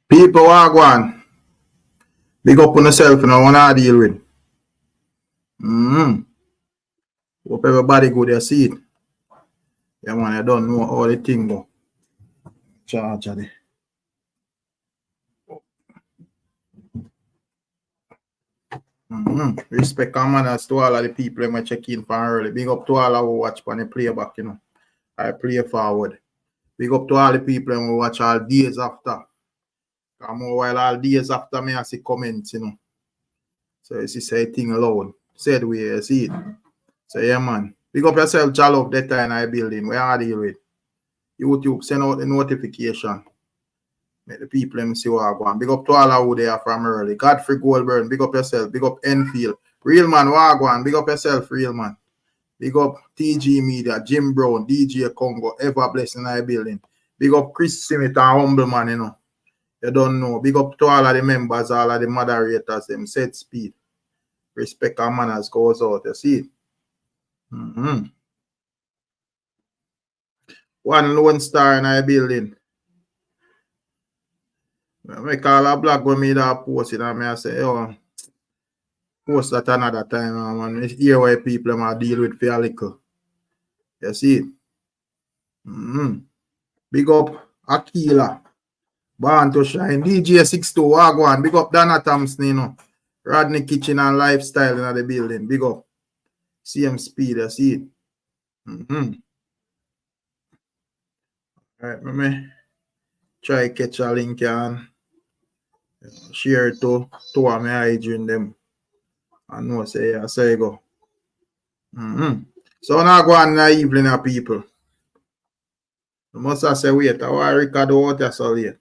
People are going. Big up on yourself and I want to deal with. Hope everybody go there see it. Yeah, man, I don't know all the thing go. Charge of it. Respect and manners to all of the people who check in from early. Big up to all who watch on the playback, you know. I play forward. Big up to all the people who watch all days after. Come on, while all days after me I see comments, you know. So you see say thing alone. Say the way you see it. So yeah, man. Big up yourself, Jalop, that time I building. Where are deal with? YouTube, send out the notification. Make the people them see what I want. Big up to all who they are from early. Godfrey Goldburn, big up yourself. Big up Enfield. Real man, Wagwan. Big up yourself, real man. Big up TG Media, Jim Brown, DJ Congo, Ever Blessing I building. Big up Chris Simit and Humble Man, you know. You don't know. Big up to all of the members, all of the moderators, them set speed. Respect and manners goes out. You see? One Lone Star in our building. I call a blog when me that post it and I say, yo, post that another time, man. It's here where people might deal with for a little. You see? Big up Aquila. Born to Shine. DJ 62 Wagwan. Big up Donna Thompson, you know. Rodney Kitchen and Lifestyle in the building. Big up. CM Speed, you see it? Alright, let me try catch a link and share it to my IG in them. I know say yeah, so you go. So now go on in the evening, people. You must have say wait, I want to record out there so late.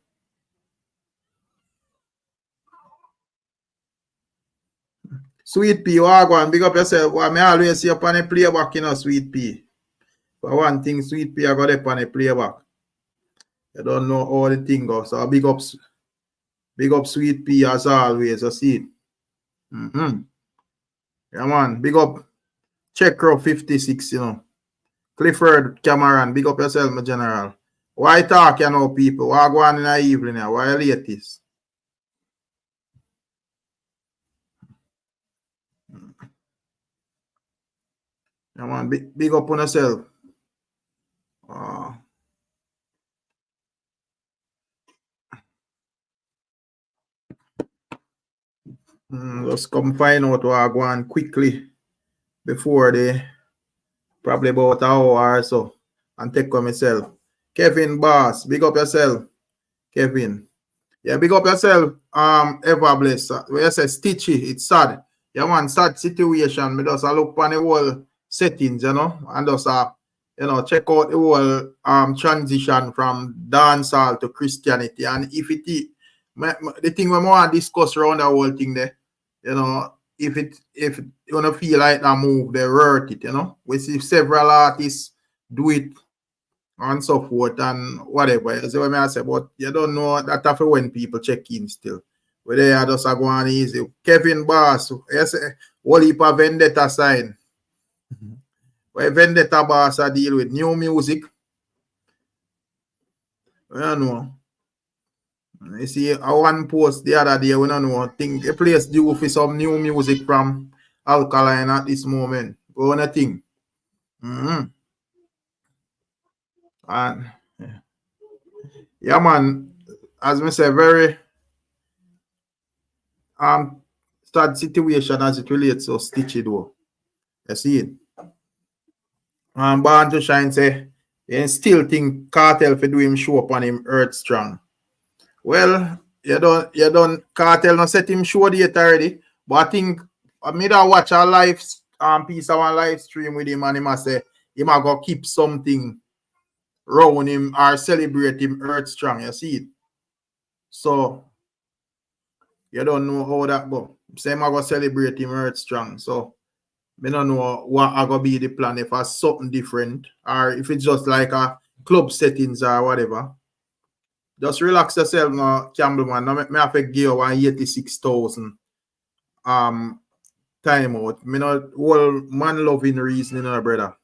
Sweet Pea, go on, big up yourself. I may always see up on the playback, you know, Sweet Pea. For one thing, Sweet Pea, I got up on the playback. I don't know all the thing goes. So big up Sweet Pea as always. I see it. Yeah, man. Big up Check Row 56, you know. Clifford Cameron, big up yourself, my general. Why talk, you know, people? Why go on in the evening here? Why late this? Yeah, man. Big up on yourself. Let's come find out what I go on quickly before they probably about an hour or so and take on myself. Kevin Boss, big up yourself. Kevin. Yeah, big up yourself. Ever bless. When you say Stitchie, it's sad. Yeah, man, sad situation. Me just look on the whole settings, you know, and just you know, check out the whole transition from dancehall to Christianity. And if it is the thing we want to discuss around the whole thing there, you know, if you wanna feel like that move, they worth it, you know. We see several artists do it and so forth and whatever. So when I say, but you don't know that after when people check in still. Where they are just going easy. Kevin Boss, yes, what heap of vendetta sign. Where vendetta boss I deal with new music. I don't know. You see, I one post the other day, we don't know. I think a place due for some new music from Alkaline at this moment. We want to think. And yeah, man, as I say, very sad situation as it relates to Stitchie though. You see it. Born to Shine say, you still think Kartel for do him show up on him Earth Strong. Well, you don't Kartel not set him show date already. But I think I made a watch a live piece of a live stream with him and him I say he might go keep something round him or celebrate him Earth Strong. You see it? So you don't know how that go. Say I go celebrate him Earth Strong. So I don't know what I go be the plan if it's something different or if it's just like a club settings or whatever. Just relax yourself now, Campbellman. Now I have to give you 86,000 time out. Me not whole man loving reason, you know, brother.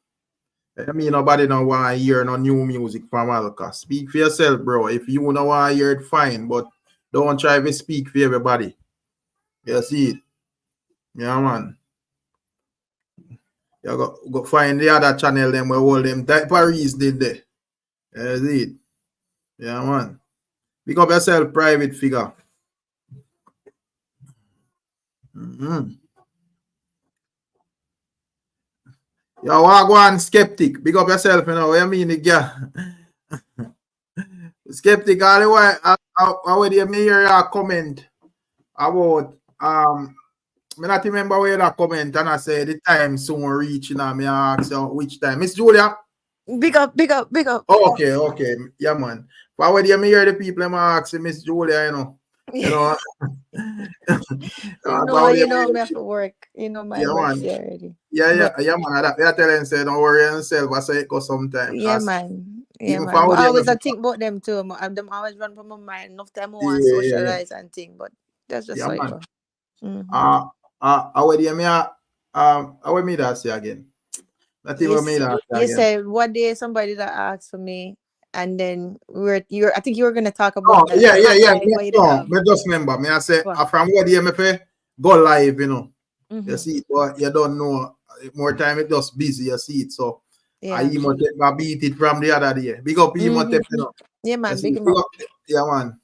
I mean nobody don't want to hear no new music from Alka. Speak for yourself, bro. If you don't want to hear it, fine. But Don't try to speak for everybody. You see it? Yeah, man. You go find the other channel them where all them Paris did there. You see it? Yeah, man. Pick up yourself, private figure. Mm-hmm. Yo, Wagwan skeptic. Big up yourself, you know. What you mean, yeah. Skeptic, all the way. I already hear a comment about I not remember where that comment and I said the time soon reach, you know. Me ask you which time. Miss Julia. Big up, big up, big up. Okay, okay. Yeah, man. But already hear the people I'm asking Miss Julia, you know. You know. You know me have to work. You know my yeah, work's man. there already. Yeah, man. I tell them say don't worry yourself. I say it go sometime. Yeah, man. Yeah, Even man. for But I always them, I think about them too. Them always run from my mind. Enough time I want to yeah. socialize and think, but that's just Yeah, how it man. go. Mm-hmm. I would me I would me that say again. That thing me that You again. said one day somebody that asked for me, and then I think you were gonna talk Oh about that yeah. life Me, where you no, have. me just remember me I say What? from what day me pay go live, you know. You Mm-hmm. see, but you don't know more time it just busy, you see it. So I Yeah. even take my beat it from the other day. Big up him, you Mm-hmm. know. Yeah, You man. see, Big him up. yeah, man.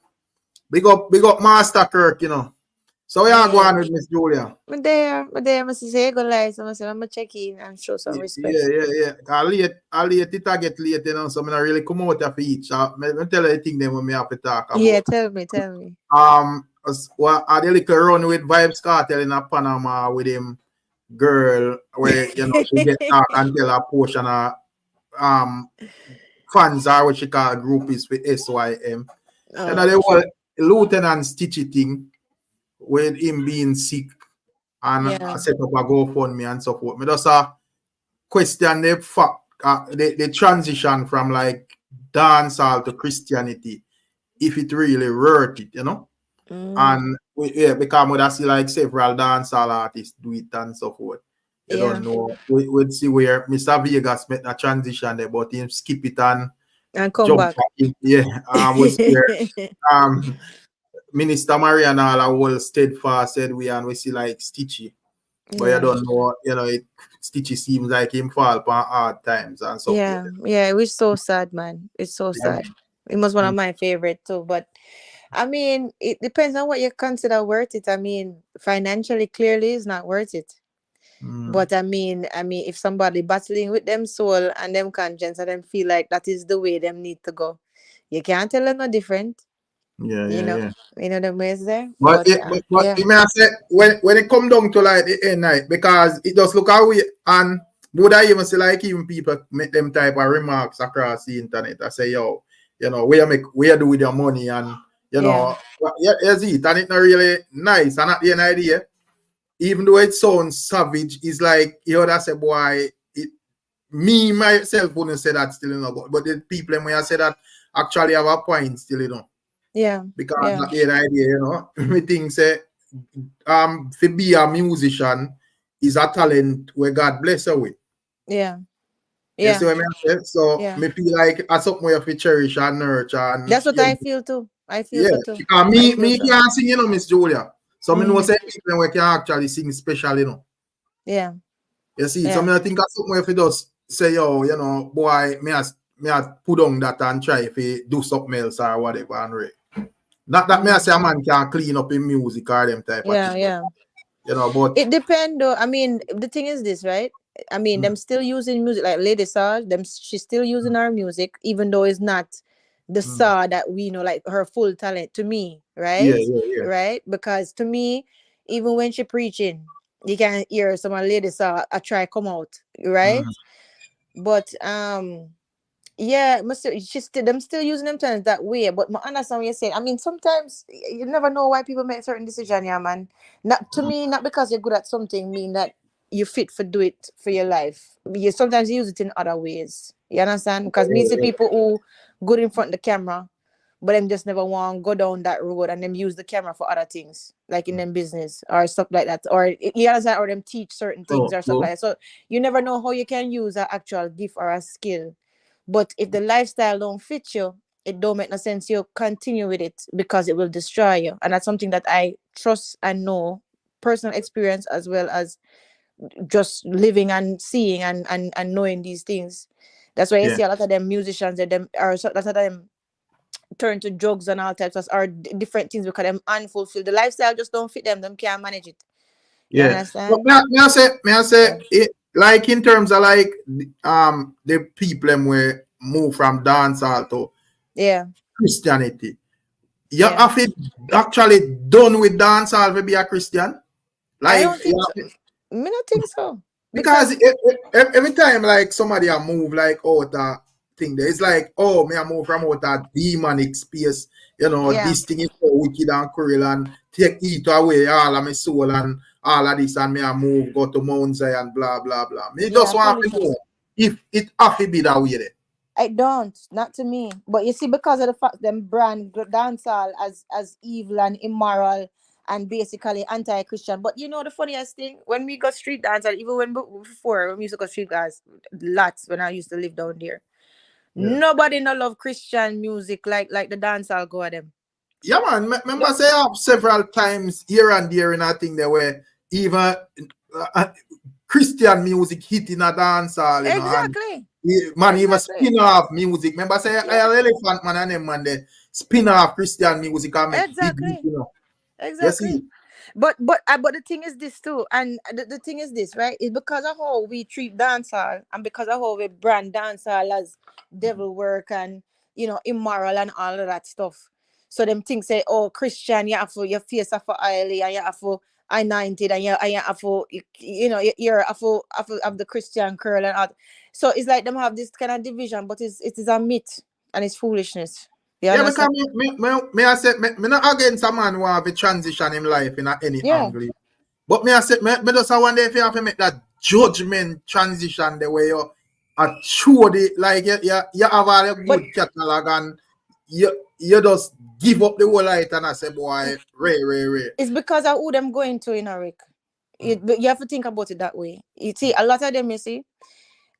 Big up Master Kirk, you know. So we are Yeah. going with Miss Julia. But there, must say go live. So I'm gonna check in and show some respect. Yeah. I late it I get late, you know, so I'm not really come out of each. Me tell you the thing them when me have to talk Yeah, about. tell me. Well, I did like a run with Vybz Kartel in a Panama with him girl where you know she get talk and tell a portion of um fans are what she call groupies with SYM. You know, Oh, they were Lieutenant Stitchie thing with him being sick and yeah, I set up a GoFundMe and so forth. Me just question the transition from like dancehall to Christianity, if it really worth it, you know. And because we see like several dancehall artists do it and so forth. You yeah, don't know. We'd see where Mr. Vegas made a transition there, but him skip it and and come jump back. back in. Yeah. We see where um Minister Mariana all whole steadfast said we see like Stitchie. But you Yeah, don't know, you know, Stitchy seems like him fall upon hard times and so forth. yeah. It was so sad, man. It's so Yeah, sad. It was one of man. my favorite too. But I mean, it depends on what you consider worth it. I mean, financially, clearly, it's not worth it. Mm. But if somebody battling with them soul and them conscience and them feel like that is the way them need to go, you can't tell them no different. You know, Yeah. the ways there. But But you may have said when it come down to like the end night, because it does look away and would I even see like even people make them type of remarks across the internet. I say, yo, you know, where do with your money and you yeah, know, yeah, is it and it's not really nice. And at the end of the day, even though it sounds savage, it's like you know that say boy, me myself wouldn't say that still, you know, but the people when I say that actually have a point still, you know. yeah, Because yeah, at the end of the day, you know, me think say to be a musician is a talent where God bless her with. yeah, You yeah, see what I mean? So yeah. me feel like that's something we have to cherish and nurture and That's what you know, I feel too. I feel yeah. so too. Because I feel me so. can't sing, you know, Miss Julia. So me know Mm-hmm. say people we can actually sing special, you know. Yeah, You see, so yeah. me I think that's something if you just say, yo, you know, boy, me has put on that and try if he do something else or whatever and right. Not that me I Mm. say a man can clean up in music or them type of Yeah, thing, yeah. you know, but It depend though. I mean, the thing is this, right? I mean, mm, them still using music like Lady Saw. She's still using our music, even though it's not the mm. Saw that we know, like her full talent. To me, right? Yeah. Right? Because to me, even when she preaching, you can hear some Lady Saw a try come out, right? Mm, But yeah, she's still them still using them terms that way. But I understand what you're saying. I mean, sometimes you never know why people make certain decisions, yeah, man. Not to me, not because you're good at something, mean that you fit for do it for your life. You sometimes use it in other ways. You understand? Because me see yeah. people who good in front of the camera, but them just never want to go down that road and them use the camera for other things, like in them business or stuff like that. Or you understand, or them teach certain things or stuff So like that. So you never know how you can use an actual gift or a skill, but if the lifestyle don't fit you, it don't make no sense you continue with it because it will destroy you. And that's something that I trust and know, personal experience as well as just living and seeing and knowing these things. That's why you Yeah. see a lot of them musicians that them are a lot of them turn to drugs and all types of or different things because them unfulfilled. The lifestyle just don't fit them. Them can't manage it. You Yeah. But understand? may I say Yeah. it, like in terms of like the people them where move from dancehall to Yeah. Christianity. You Yeah. have it actually done with dancehall to be a Christian. I Like don't think so. Me not think so. because Because every time like somebody a move like out a thing there, it's like, oh, me a move from out a demonic space, you know, yeah. this thing is so wicked and cruel and take it away all of my soul and all of this, and me a move go to Mount Zion, blah blah blah. Me Yeah, just want to foolishness. know if it have to be that way there. I don't, not to me. But you see, because of the fact them brand dancehall as evil and immoral and basically anti-Christian. But you know the funniest thing, when we got street dancehall, even when we used to go street dance, lots when I used to live down there, Yeah. nobody no love Christian music like the dancehall go at them. Yeah, man. Remember, No, say I have several times here and there in a thing there where even Christian music hit in a dance hall, you know, and exactly, man, even exactly, spin off music. Remember, say I yeah, have Elephant Man and them man, they spin off Christian music and make big hit, exactly, you know. You exactly. see? But the thing is this too, and the thing is this, right? It's because of how we treat dancehall and because of how we brand dancehall as devil work and immoral and all of that stuff. So them things say, oh, Christian, you have to your face have for oily and you have to anointed and you have to you're have the Christian curl and all. So it's like them have this kind of division, but it is a myth and it's foolishness. You Yeah, because understand? me I say me not against a man who have a transition in life in any Yeah, angle. But me I say me just wonder if you have to make that judgment transition the way you are sure the like you have a but good catalog and you just give up the whole light and I say boy Ray. it's because of who them going to in a Rick. But you have to think about it that way. You see, a lot of them, you see,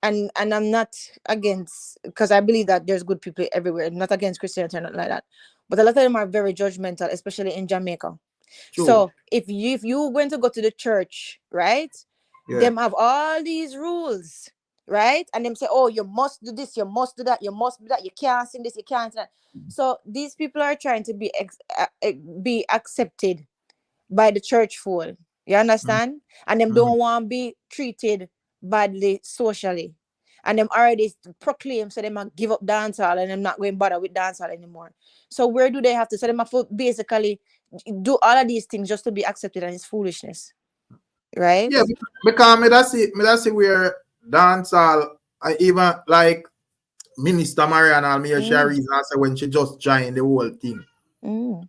and I'm not against, because I believe that there's good people everywhere. I'm not against Christianity or nothing like that. But a lot of them are very judgmental, especially in Jamaica. True. So if you going to go to the church, right? Yeah. Them have all these rules, right? And them say, oh, you must do this, you must do that, you must do that, you can't sing this, you can't sing that. So these people are trying to be accepted by the church fold. You understand? And them Mm-hmm. don't want to be treated badly socially. And them already proclaim so they might give up dancehall and them not going bother with dancehall anymore. So where do they have to? So they have to basically do all of these things just to be accepted, and it's foolishness. Right? Yeah, because me that's see where dancehall I even like Minister Mariana me she Mm, reason I say when she just joined the whole thing. mm.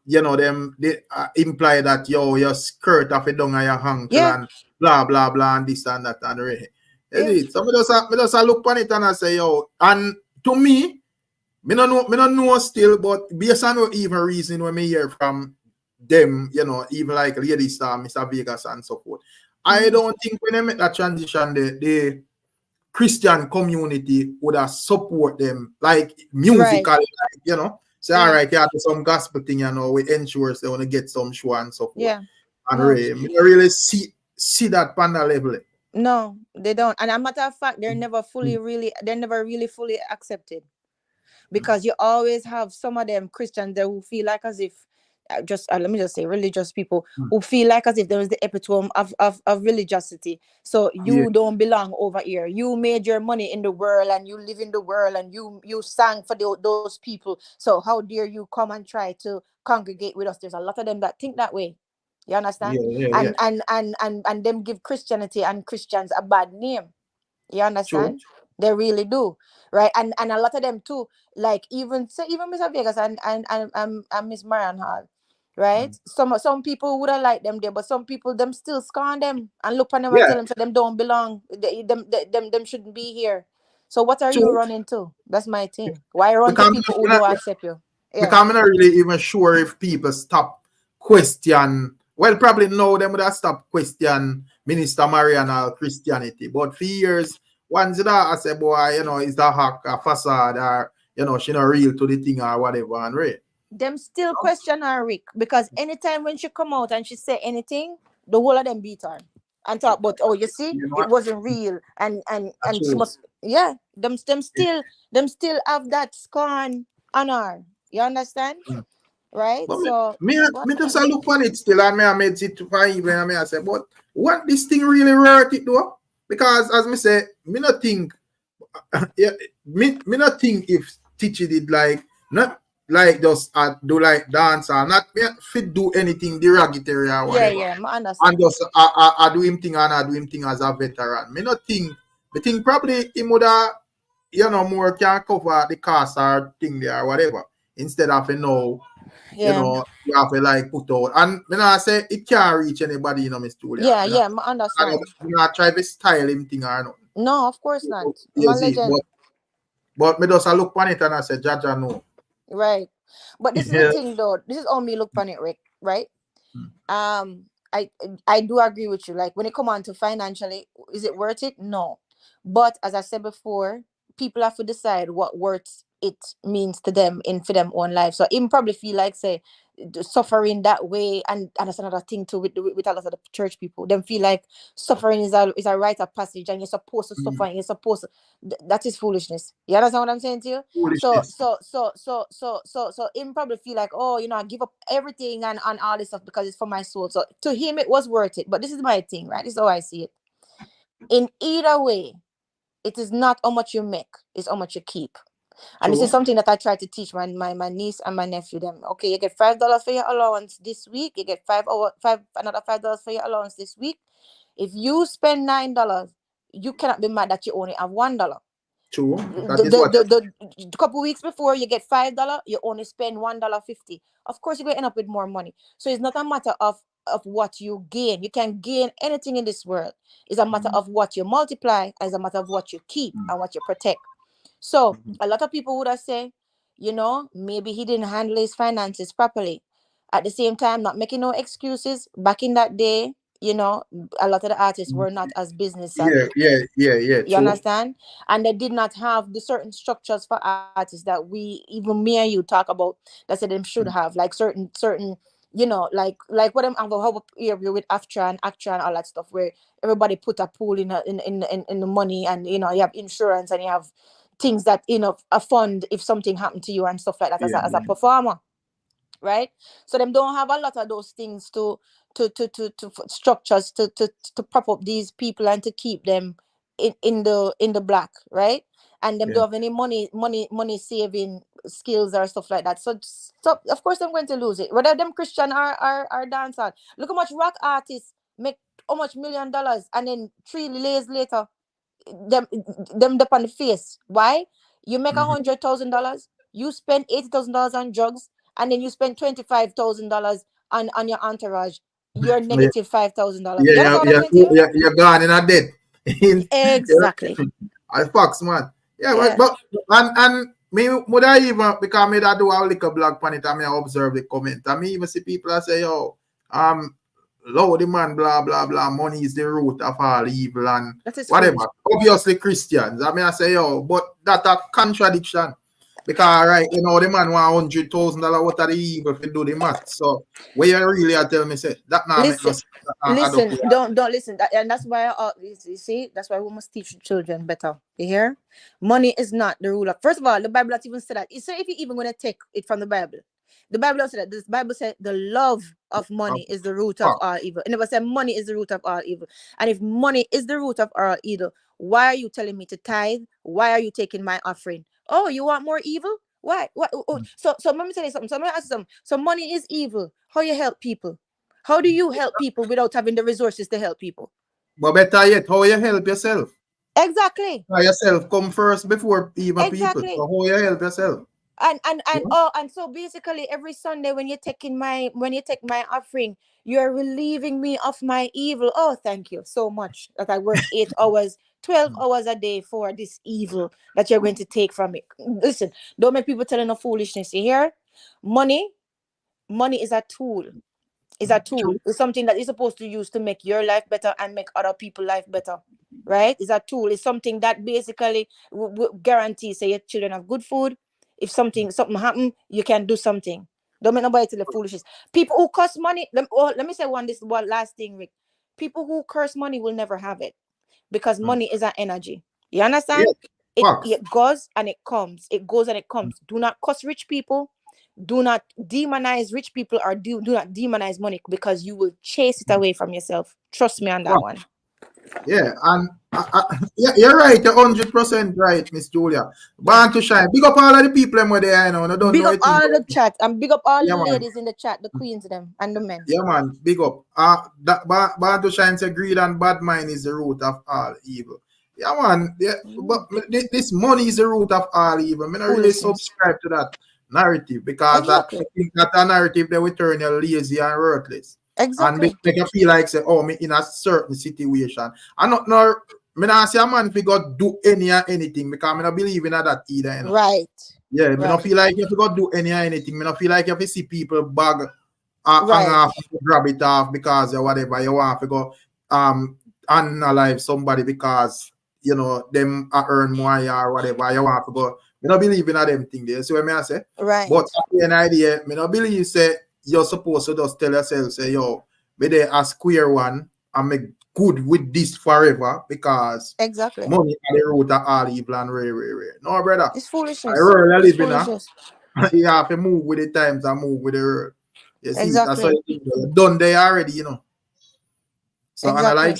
You know, them they imply that your skirt off it down on your ankle Yeah, and blah blah blah and this and that and re. Is yeah. it? So me just look on it and I say, yo, and to me no know still, but based on no even reason when me hear from them, you know, even like Lady Star, Mr. Vegas and so forth. I Mm. don't think when they make that transition, the Christian community would have support them like Right. musically, like, you know. Say, all Yeah. right, you have some gospel thing, you know, we ensure they want to get some show and so forth. Yeah. And No. me really see that panda level. No, they don't. And a matter of fact, they're never really fully accepted. Because you always have some of them Christians there who feel like as if let me just say religious people who feel like as if there is the epitome of religiosity. So Yeah, you don't belong over here. You made your money in the world and you live in the world and you sang for those people. So how dare you come and try to congregate with us? There's a lot of them that think that way. You understand? yeah. And them give Christianity and Christians a bad name. You True. understand? They really do, right? And a lot of them too, like even Mr. Vegas and Miss Marian Hall, right? Some people would have liked them there, but some people them still scorn them and look on them and Yeah, tell them so them don't belong. Them shouldn't be here. So what are you true. running to? That's my thing. Why run to Because people who don't accept you? Yeah. I'm not really even sure if people stop question. Well, probably no, them would have stopped question Minister Mariana Christianity. But for years, once that I say, boy, you know, is that hack a facade or you know, she not real to the thing or whatever, and right. Them still question her, Rick, because anytime when she come out and she say anything, the whole of them beat her and talk about, oh, you see, You know, it wasn't real, and she actually. must, yeah, them still have that scorn on her. You understand, Mm. right? But So what? me just a look on it still, and me I made it to 5, and me I say, but what this thing really worth it though? Because as me say, me not think, yeah, me not think if Stitchie did like not like just do like dance or not fit do anything derogatory or Yeah, whatever, yeah, I and understand. just I do him thing and I do him thing as a veteran. Me not think the thing probably him would you know more can cover the cost or thing there or whatever instead of you Yeah, know you have to like put out and me not say it can't reach anybody Miss Julia. yeah, yeah, I understand. Me not try to style him thing or nothing. No, of course not. I'm a Yes, legend. but me just a look on it and I say, Jaja, no. Right. But this is the Yeah. thing though. This is how me look on it, Rick, right? Um I I do agree with you. Like when it come on to financially, is it worth it? No. But as I said before, people have to decide what worth it means to them in for them own life. So even probably feel like say suffering that way, and that's another thing too with a lot of the church people. Them feel like suffering is a rite of passage and you're supposed to suffer and you're supposed to that is foolishness. You understand what I'm saying to you? So Foolishness. him probably feel like, oh, I give up everything and all this stuff because it's for my soul. So to him it was worth it. But this is my thing, right? This is how I see it. In either way, it is not how much you make, it's how much you keep. And this is True. something that I try to teach my niece and my nephew them. Okay, you get $5 for your allowance this week. You get another $5 for your allowance this week. If you spend $9, you cannot be mad that you only have $1. True. That is what The couple weeks before you get $5, you only spend $1.50. Of course, you're gonna end up with more money. So it's not a matter of what you gain. You can gain anything in this world. It's a matter of what you multiply, and it's a matter of what you keep and what you protect. So a lot of people would have said, maybe he didn't handle his finances properly. At the same time, not making no excuses. Back in that day, a lot of the artists were not as business savvy. yeah, You true. understand? And they did not have the certain structures for artists that even me and you talk about that said them should have, like certain, like what them have a area with ACTRA and all that stuff where everybody put a pool in the money, and you have insurance and you have things that a fund if something happened to you and stuff like that as a performer, right? So them don't have a lot of those things to structures to prop up these people and to keep them in the black, right? And them Yeah. don't have any money saving skills or stuff like that. So of course I'm going to lose it. Whether them Christian or dancer. Look how much rock artists make how much $1 million, and then 3 days later them up on the face. Why? You make $100,000, you spend $80,000 on drugs, and then you spend $25,000 on your entourage. You're Yeah, negative $5,000. You yeah, understand what I'm yeah, saying to you? you're gone in a debt. Exactly. I fucks man. Yeah, Yeah. but and me would I even because me that do a little blog on it and me observe the comment. And me even see people that say, yo, Lord man, blah blah blah, money is the root of all evil and That is whatever. foolish. Obviously Christians. I say, yo, but that a contradiction. Because right, the man want $100,000 what are the evil if you do the math. So where you really are tell me say that now make no Listen, sense. Add up listen, here. don't listen. And that's why you see, that's why we must teach children better. You hear? Money is not the ruler. First of all, the Bible not even said that. So if you even gonna take it from the Bible, the Bible said that. This Bible said the love of money is the root of Fuck. all evil. It never said money is the root of all evil. And if money is the root of all evil, why are you telling me to tithe? Why are you taking my offering? Oh, you want more evil? Why? What? So let me tell you something. So let me ask you something. So money is evil. How you help people? How do you help people without having the resources to help people? But better yet, how you help yourself? Exactly. How yourself come first before even people. So Exactly. how you help yourself? And so basically every Sunday when you take my offering, you're relieving me of my evil. Oh, thank you so much that I work 8 hours, 12 hours a day for this evil that you're going to take from me. Listen, don't make people telling no foolishness. You hear? Money, money is a tool. Is a tool. True. It's something that you're supposed to use to make your life better and make other people's life better. Right? It's a tool. It's something that basically guarantees say your children have good food, If something happen, you can do something. Don't make nobody tell the foolishness. People who curse money, let me say this one last thing, Rick. People who curse money will never have it, because money is an energy. You understand? It goes and it comes. It goes and it comes. Do not curse rich people. Do not demonize rich people, or do not demonize money, because you will chase it away from yourself. Trust me on that one. Yeah, and yeah, you're right. You're 100% right, Miss Julia. Born to shine. Big up all of the people where they are, I don't big know up all the chat, and big up all yeah, the man. ladies in the chat, the queens of them, and the men. Yeah, man. Big up. That Born to shine say greed and bad mind is the root of all evil. Yeah, man. Yeah, but this money is the root of all evil. I don't really subscribe to that narrative, because I think that a narrative that will turn you lazy and worthless. Exactly. And make you feel like, say, oh, me in a certain situation. I not know, me not say a man if you got do anything, because I don't believe in that either. You know? Right. Yeah, me don't feel like you have to go do anything. Me don't feel like you have to see people bag hang off, grab it off because whatever you want to go unalive somebody because you know them earn more or whatever you want to go. Me don't believe in them thing there. See what I say? Right. But an idea, me don't believe say you're supposed to just tell yourself, say, yo, be there a square one and make good with this forever, because money is the root of all evil and rare. No, brother. It's foolishness. I really live in you have to move with the times and move with the world. You see, that's why you're done there already, you know. So and I like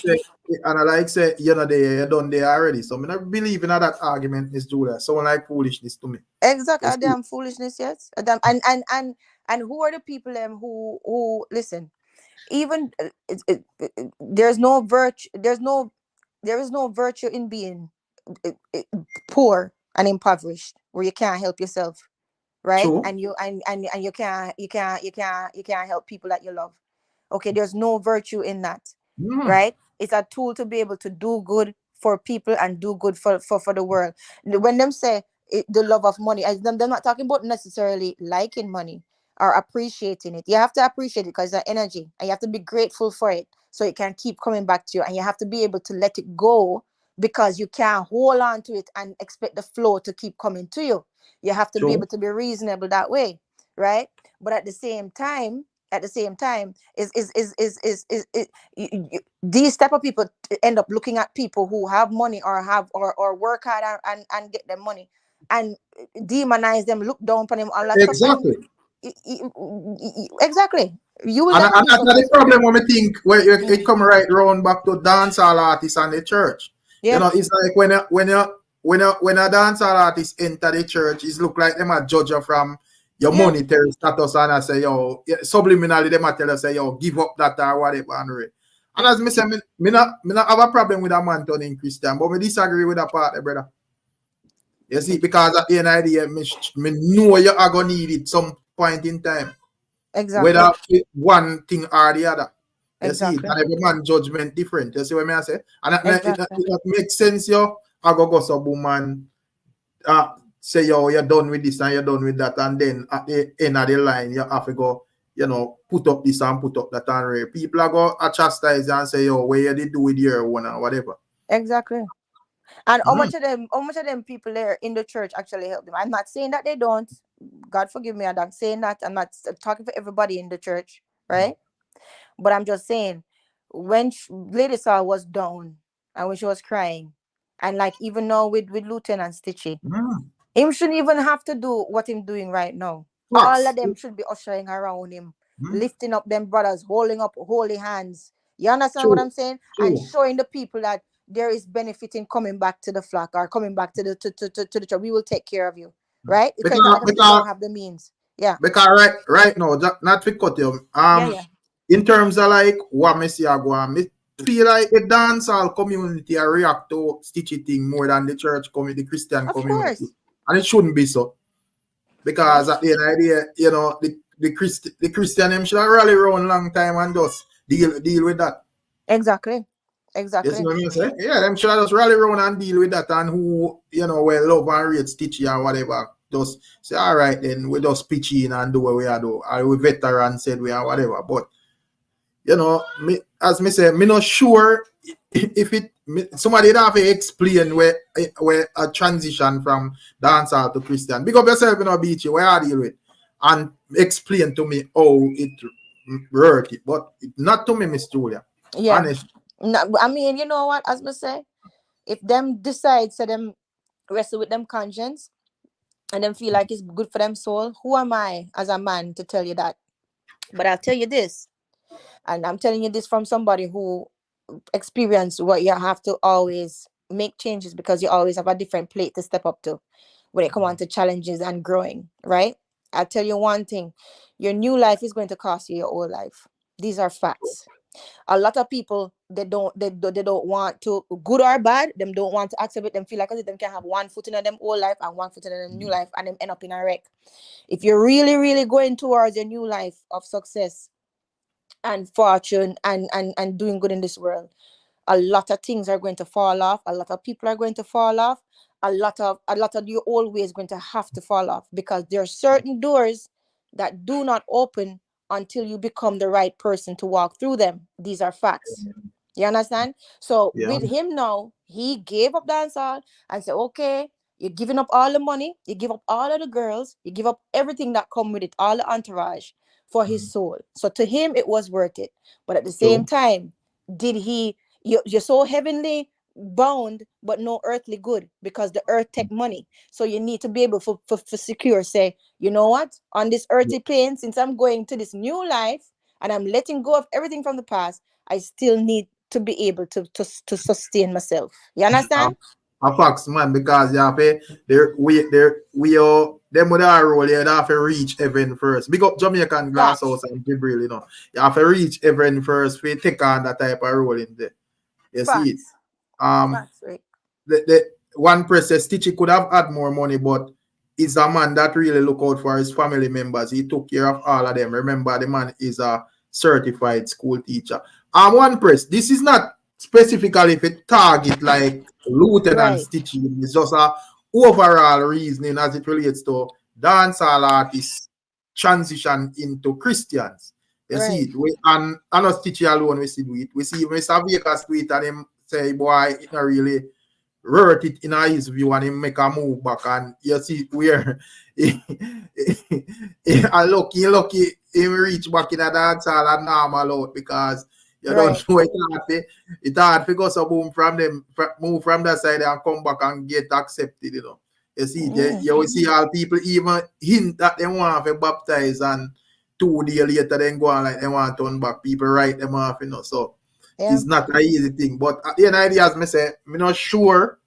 say, you know, you're done there already. So I don't believe in that argument, Miss Julia. Someone like foolishness to me. Exactly, a damn foolishness, yes. And who are the people who listen? Even there's no virtue. There is no virtue in being poor and impoverished, where you can't help yourself, right? True. And you can't help people that you love. Okay, there's no virtue in that, right? It's a tool to be able to do good for people and do good for the world. When them say the love of money, they're not talking about necessarily liking money or appreciating it. You have to appreciate it because it's an energy, and you have to be grateful for it so it can keep coming back to you, and you have to be able to let it go, because you can't hold on to it and expect the flow to keep coming to you. You have to be able to be reasonable that way, right? But at the same time, these type of people end up looking at people who have money or work hard and get them money and demonize them, look down upon them, all that stuff. Exactly. You will. And that's the problem when we think where it come right round back to dancehall artists and the church. You know, it's like when a dancehall artist enter the church, it look like them a judge from your monetary status, and I say, yo, subliminally them a tell us, say, yo, give up that or whatever. And as me say, me not have a problem with a man turning Christian, but me disagree with that part, brother. You see, because at the end of the day, me know you are gonna need it some point in time. Exactly. Whether one thing or the other. You see, and every man judgment different. You see what I say? And it makes sense, yo. I go some woman say, yo, you're done with this and you're done with that, and then at the end of the line, you have to go, you know, put up this and put up that, and people are go chastise and say, yo, what you did do with your one or whatever. Exactly. And how much of them people there in the church actually help them? I'm not saying that they don't. God forgive me, I'm not saying that. I'm not talking for everybody in the church, right? But I'm just saying, when Lady Saw was down and when she was crying, and like even now with Lieutenant Stitchie, him shouldn't even have to do what him doing right now. All of them should be ushering around him, lifting up them brothers, holding up holy hands. You understand what I'm saying? And showing the people that there is benefit in coming back to the flock or coming back to the church. We will take care of you, right? Because they don't have the means. Yeah. Because right now, not to cut you. In terms of like what I see, I feel like the dancehall community react to Stitchie thing more than the church community, the Christian community. Course. And it shouldn't be so. Because at the end of the day, you know, the Christian them should have rally around long time and just deal with that. Exactly. You see what I'm saying? Yeah, them should have just rally around and deal with that, and who, you know, will love and rate Stitchie and whatever. Just say, all right, then we just pitch in and do what we are do. Or we veteran said we are whatever. But you know, as me say, me not sure if it somebody that have to explain where a transition from dancehall to Christian. Big up yourself in a beach, where I deal with, and explain to me how it work it, but not to me, Miss Julia. Yeah. Honest. No, I mean, you know what? As I say, if them decide, so them wrestle with them conscience, and them feel like it's good for them soul, who am I as a man to tell you that? But I'll tell you this, and I'm telling you this from somebody who experienced what you have to always make changes, because you always have a different plate to step up to when it comes on to challenges and growing, right? I'll tell you one thing, your new life is going to cost you your old life. These are facts. A lot of people, they don't want to, good or bad, them don't want to accept it. Them feel like as if them can have one foot in them old life and one foot in them new life, and them end up in a wreck. If you're really, really going towards a new life of success and fortune and doing good in this world, a lot of things are going to fall off. A lot of people are going to fall off. A lot of you always going to have to fall off, because there are certain doors that do not open until you become the right person to walk through them. These are facts. You understand? So Yeah. with him now, he gave up dancehall and said, okay, you're giving up all the money, you give up all of the girls, you give up everything that come with it, all the entourage, for his soul. So to him, it was worth it. But at the same time, did he, you're so heavenly bound, but no earthly good, because the earth take money. So you need to be able for secure, say, you know what, on this earthly plane, since I'm going to this new life and I'm letting go of everything from the past, I still need to be able to sustain myself. You understand? A facts, man, because you have to, we are them with our role, you have to reach heaven first. Big up Jamaican Glass House and Gibril, you know. You have to reach heaven first for take on that type of role in there. You see it. Facts, right. The one press says Stitchie could have had more money, but he's a man that really look out for his family members. He took care of all of them. Remember, the man is a certified school teacher. One press, this is not specifically if it target like Lieutenant Stitchie. It's just a overall reasoning as it relates to dancehall artists transition into Christians. You see it. And not Stitchie alone, we see it. We see Mr. Vegas tweet and him say, boy, it not really wrote it in his view, and him make a move back, and you see where lucky him reach back in a dance hall and normal out, because you don't know it hard to go so boom from them, move from that side and come back and get accepted, you know. You see, you will see all people even hint that they want to baptize, and 2 days later then go on like they want to turn back. People write them off, you know. So it's not an easy thing. But at the end of the day, as I say, I'm not sure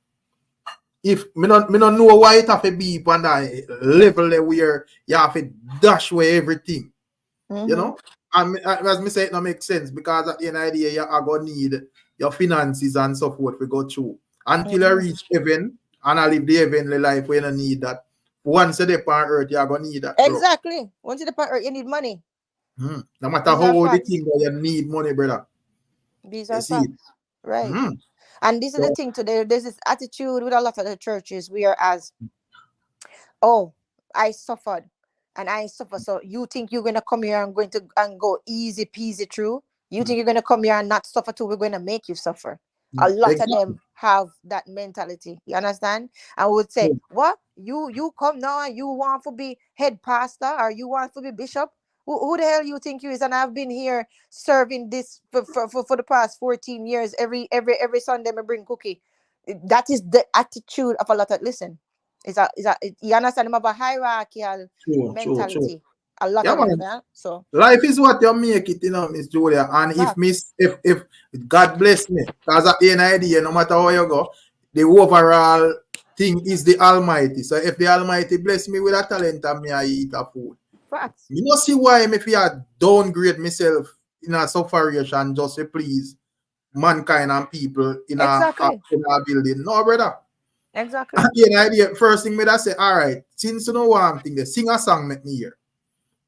if me not know why it have to be on that level where you have to dash away everything. You know? And as I say, it don't make sense, because at the end of the day, you are going to need your finances and so forth to go through. Until you reach heaven and I live the heavenly life where you don't need that. Once you're on earth, you are going to need that. Exactly. Bro. Once you're on earth, you need money. No matter how the thing that you need money, brother. These are facts. Right. And this is the thing today. There's this attitude with a lot of the churches, whereas, oh, I suffered and I suffer. So you think you're gonna come here and going to and go easy peasy through? You think you're gonna come here and not suffer too? We're gonna make you suffer. A lot of them have that mentality. You understand? I would say, what? You come now and you want to be head pastor, or you want to be bishop? Who the hell you think you is? And I've been here serving this for the past 14 years. Every Sunday I bring cookie. That is the attitude of a lot of, listen. You understand? Them have a hierarchical mentality. True. A lot of them, yeah? So life is what you make it, you know, Miss Julia. And if God bless me, because at the end of the day, no matter how you go, the overall thing is the Almighty. So if the Almighty bless me with a talent, and me I eat a food. Facts. You don't see why if I downgrade myself in a sufferation just to please mankind and people in a building. No, brother. Exactly. At the end of the day, first thing me that say, all right, since you know what I'm thinking, sing a song make me hear.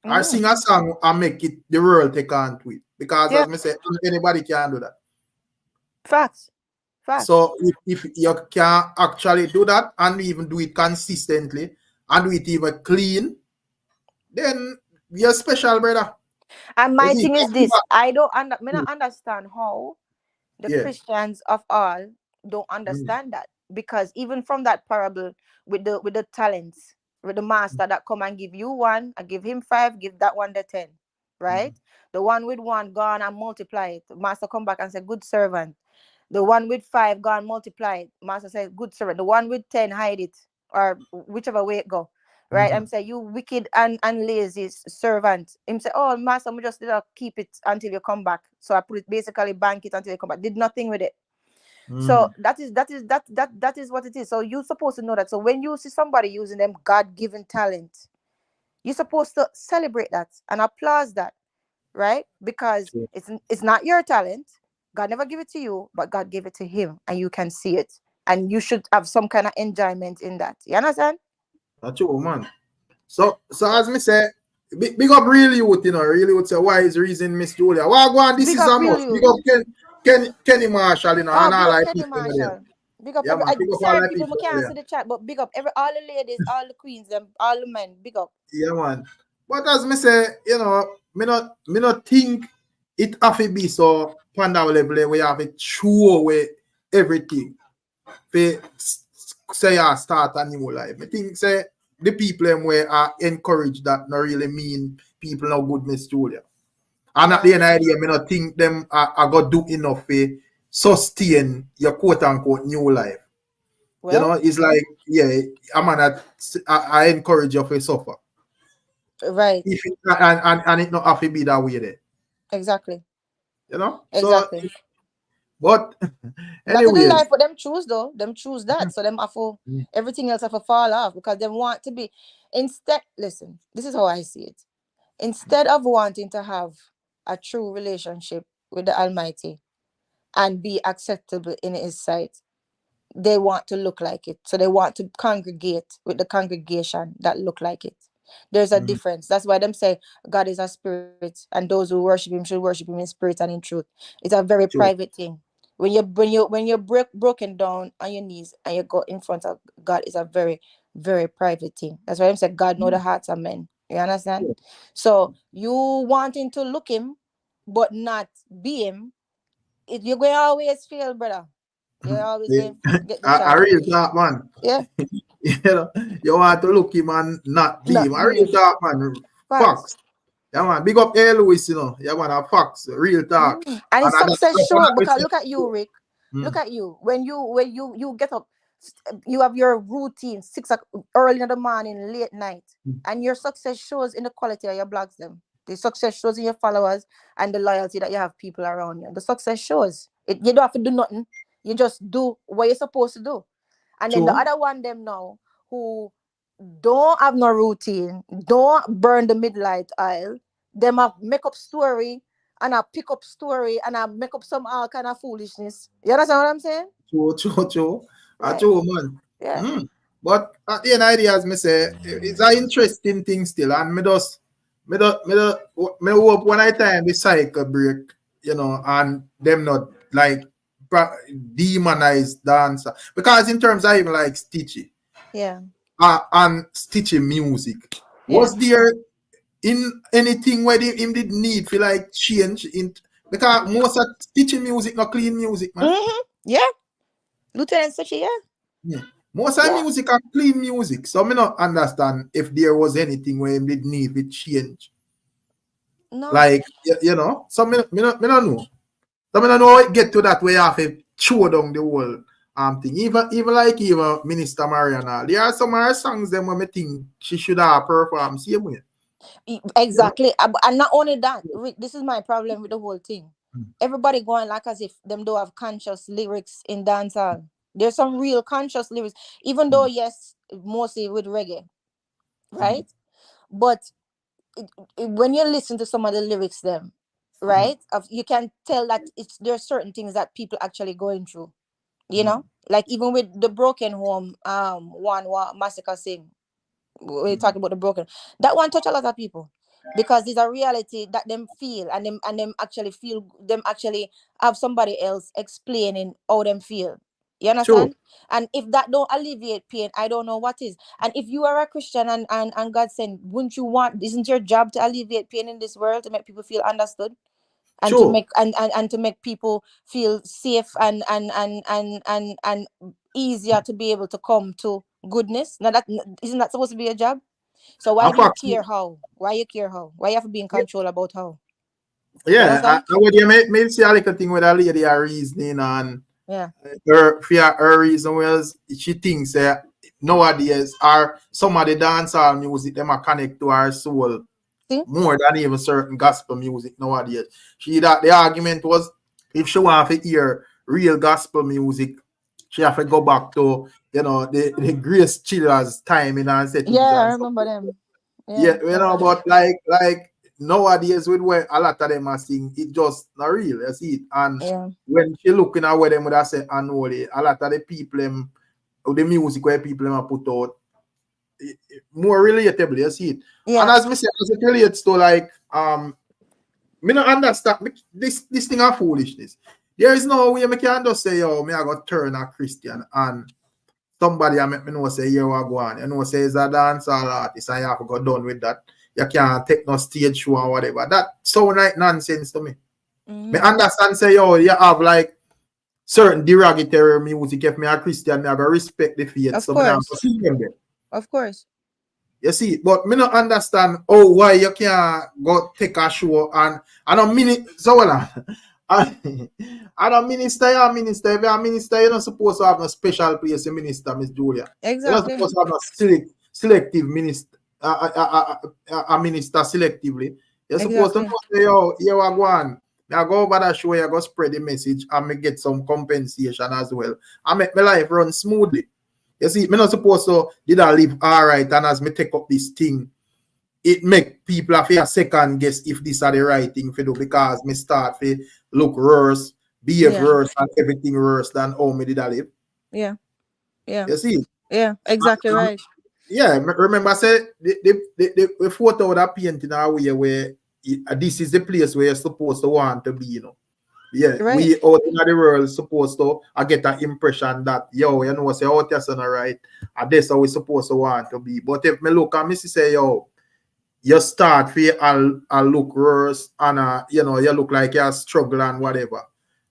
Or sing a song and make it the world take on to it. Because as I say, anybody can do that. Facts. So if you can actually do that and even do it consistently and do it even clean, then you're special, brother. And my thing is this: I don't understand how The Yeah. Christians of all don't understand that, because even from that parable with the talents, with the master that come and give you one, I give him 5, give that one the 10, right? The one with 1 gone and multiply it. Master come back and say, good servant. The one with 5 gone multiply it. Master says, good servant. The one with 10 hide it, or whichever way it go. Right? I'm saying, you wicked and lazy servant. Him say, oh master, we just did keep it until you come back. So I put it, basically bank it until you come back. Did nothing with it. So that is what it is. So you're supposed to know that. So when you see somebody using them God-given talent, you're supposed to celebrate that and applaud that, right? Because it's not your talent. God never give it to you, but God gave it to him, and you can see it, and you should have some kind of enjoyment in that. You understand? That's true, man. So as me say, big up real youth, real youth say wise reason, Miss Julia. Well, go on, this Big is up a real must. Big youth. up Kenny Marshall, and Oh, big all up like Kenny people there. Marshall. Big up Yeah, man, big up all certain the people. I people can't there. see the chat, but big up all the ladies, all the queens, them, all the men. Big up. Yeah, man. But as me say, me not think it have to be so panda level where you have to throw away everything. Say I start a new life. I think say the people them where are encouraged that not really mean people no good, Miss Julia. And at the end of the day, I not think them are got do enough to sustain your quote unquote new life. Well, It's like, yeah, I encourage you to suffer. right. If it, and it not have to be that way there. Exactly. So Exactly. but That to the anyways. life what them choose though. Them choose that. So them have to, everything else have to fall off, because them want to be, instead, listen, this is how I see it. Instead of wanting to have a true relationship with the Almighty and be acceptable in his sight, they want to look like it. So they want to congregate with the congregation that look like it. There's a difference. That's why them say God is a spirit, and those who worship him should worship him in spirit and in truth. It's a very Sure. private thing. When you're broken down on your knees and you go in front of God, is a very, very private thing. That's why I'm saying God know the hearts of men. You understand? Sure. So you wanting to look him but not be him, you're going to always fail, brother. You're always going to get the I chance. real talk, man. Yeah. You want to look him and not be Not him. I be real him. talk, man. Facts. Facts. Yeah, man. Big up A. Lewis, Yeah, man. Facts. Real talk. And And it's that's success what sure, we because say. look at you, Rick. Mm. Look at you. When you get up, you have your routine 6 o'clock, early in the morning, late night, and your success shows in the quality of your blogs. Them the success shows in your followers and the loyalty that you have people around you. The success shows it. You don't have to do nothing. You just do what you're supposed to do. And then the True. other one, them now, who don't have no routine, don't burn the midlight aisle, them have make up story and I pick up story and I make up some all kind of foolishness. You understand what I'm saying? True. Right. True, man. Yeah. But at the end of the day, as me say, it's an interesting thing still. And me hope when I time the cycle break, and them not like demonize dancer. Because in terms of even like Stitchie, Yeah. and Stitchie music, Yeah. was there in anything where him did need for like change in, because most of Stitchie music not clean music, man. Yeah. Lieutenant Stitchie, yeah. Yeah. Most of the Yeah. music are clean music. So me not understand if there was anything where him did need to change. No. Like So me not know. So me not know how it get to that way you have to throw down the whole thing. Even Minister Mariana. There are some of her songs them when me think she should have performed same way. Exactly. And not only that, this is my problem with the whole thing. Mm. Everybody going like as if them don't have conscious lyrics in dancehall. There's some real conscious lyrics, even though yes, mostly with reggae, right? But when you listen to some of the lyrics, them, right, you can tell that there's certain things that people actually going through. Like even with the broken home, one massacre sing. We talk about the broken. That one touch a lot of people, because there's a reality that them feel, and them actually feel, them actually have somebody else explaining how them feel. You Sure. understand? And if that don't alleviate pain, I don't know what is. And if you are a Christian, and God said, wouldn't you want, isn't your job to alleviate pain in this world, to make people feel understood? and to Sure. make and to make people feel safe and easier to be able to come to goodness. Now that isn't that supposed to be a job? So why do you care how? Why you care how? Why you have to be in control about how? You Yeah, understand? I would you may see a little thing with a lady are reasoning on Yeah. her reason was she thinks that nowadays are some of the dancehall music them are connect to her soul See? more than even certain gospel music nowadays. She that the argument was if she want to hear real gospel music, she have to go back to the Grace Chillers timing and settings Yeah, I and stuff. remember them. Yeah, Yeah, remember them. but like nowadays with where a lot of them are sing, it just not real. You see it. And Yeah. when she looking at where them would have said annually, a lot of the people them the music where people them are put out more relatable, you see it. And Yeah. as me say, as it relates to like me not understand this thing of foolishness. There is no way me can just say, yo, me I got turn a Christian and somebody I make me know say here we go on. You know, say it's a dancehall artist and you have to go done with that. You can't take no stage show or whatever. That sound like nonsense to me. Me understand say yo, you have like certain derogatory music. If me a Christian, me I go respect the faith. Of So me not course. go see them there. Of course. You see, but me not understand why you can't go take a show and I don't mean it so well. I don't minister, you're a minister. If you're a minister, you're not supposed to have no special place in minister, Miss Julia. You're not Exactly. supposed to have no selective minister, a minister selectively. You're supposed to Exactly. know, say, yo, here I go on. I go over that show, I go spread the message and me get some compensation as well. I make my life run smoothly. You see, me not supposed to did I live all right, and as me take up this thing, it make people have a second guess if this are the right thing to do because me start to look worse, behave Yeah. worse, and everything worse than how me did I live. Yeah. Yeah. You see? Yeah. Exactly right. Yeah, remember I said the photo that painting our way where this is the place where you're supposed to want to be, you know. Yeah, Right. we out in the world supposed to I get that impression that yo, you know, say out there son right, and that's how we supposed to want to be. But if me look and me say yo, you start feel I look worse and you know you look like you're struggling and whatever.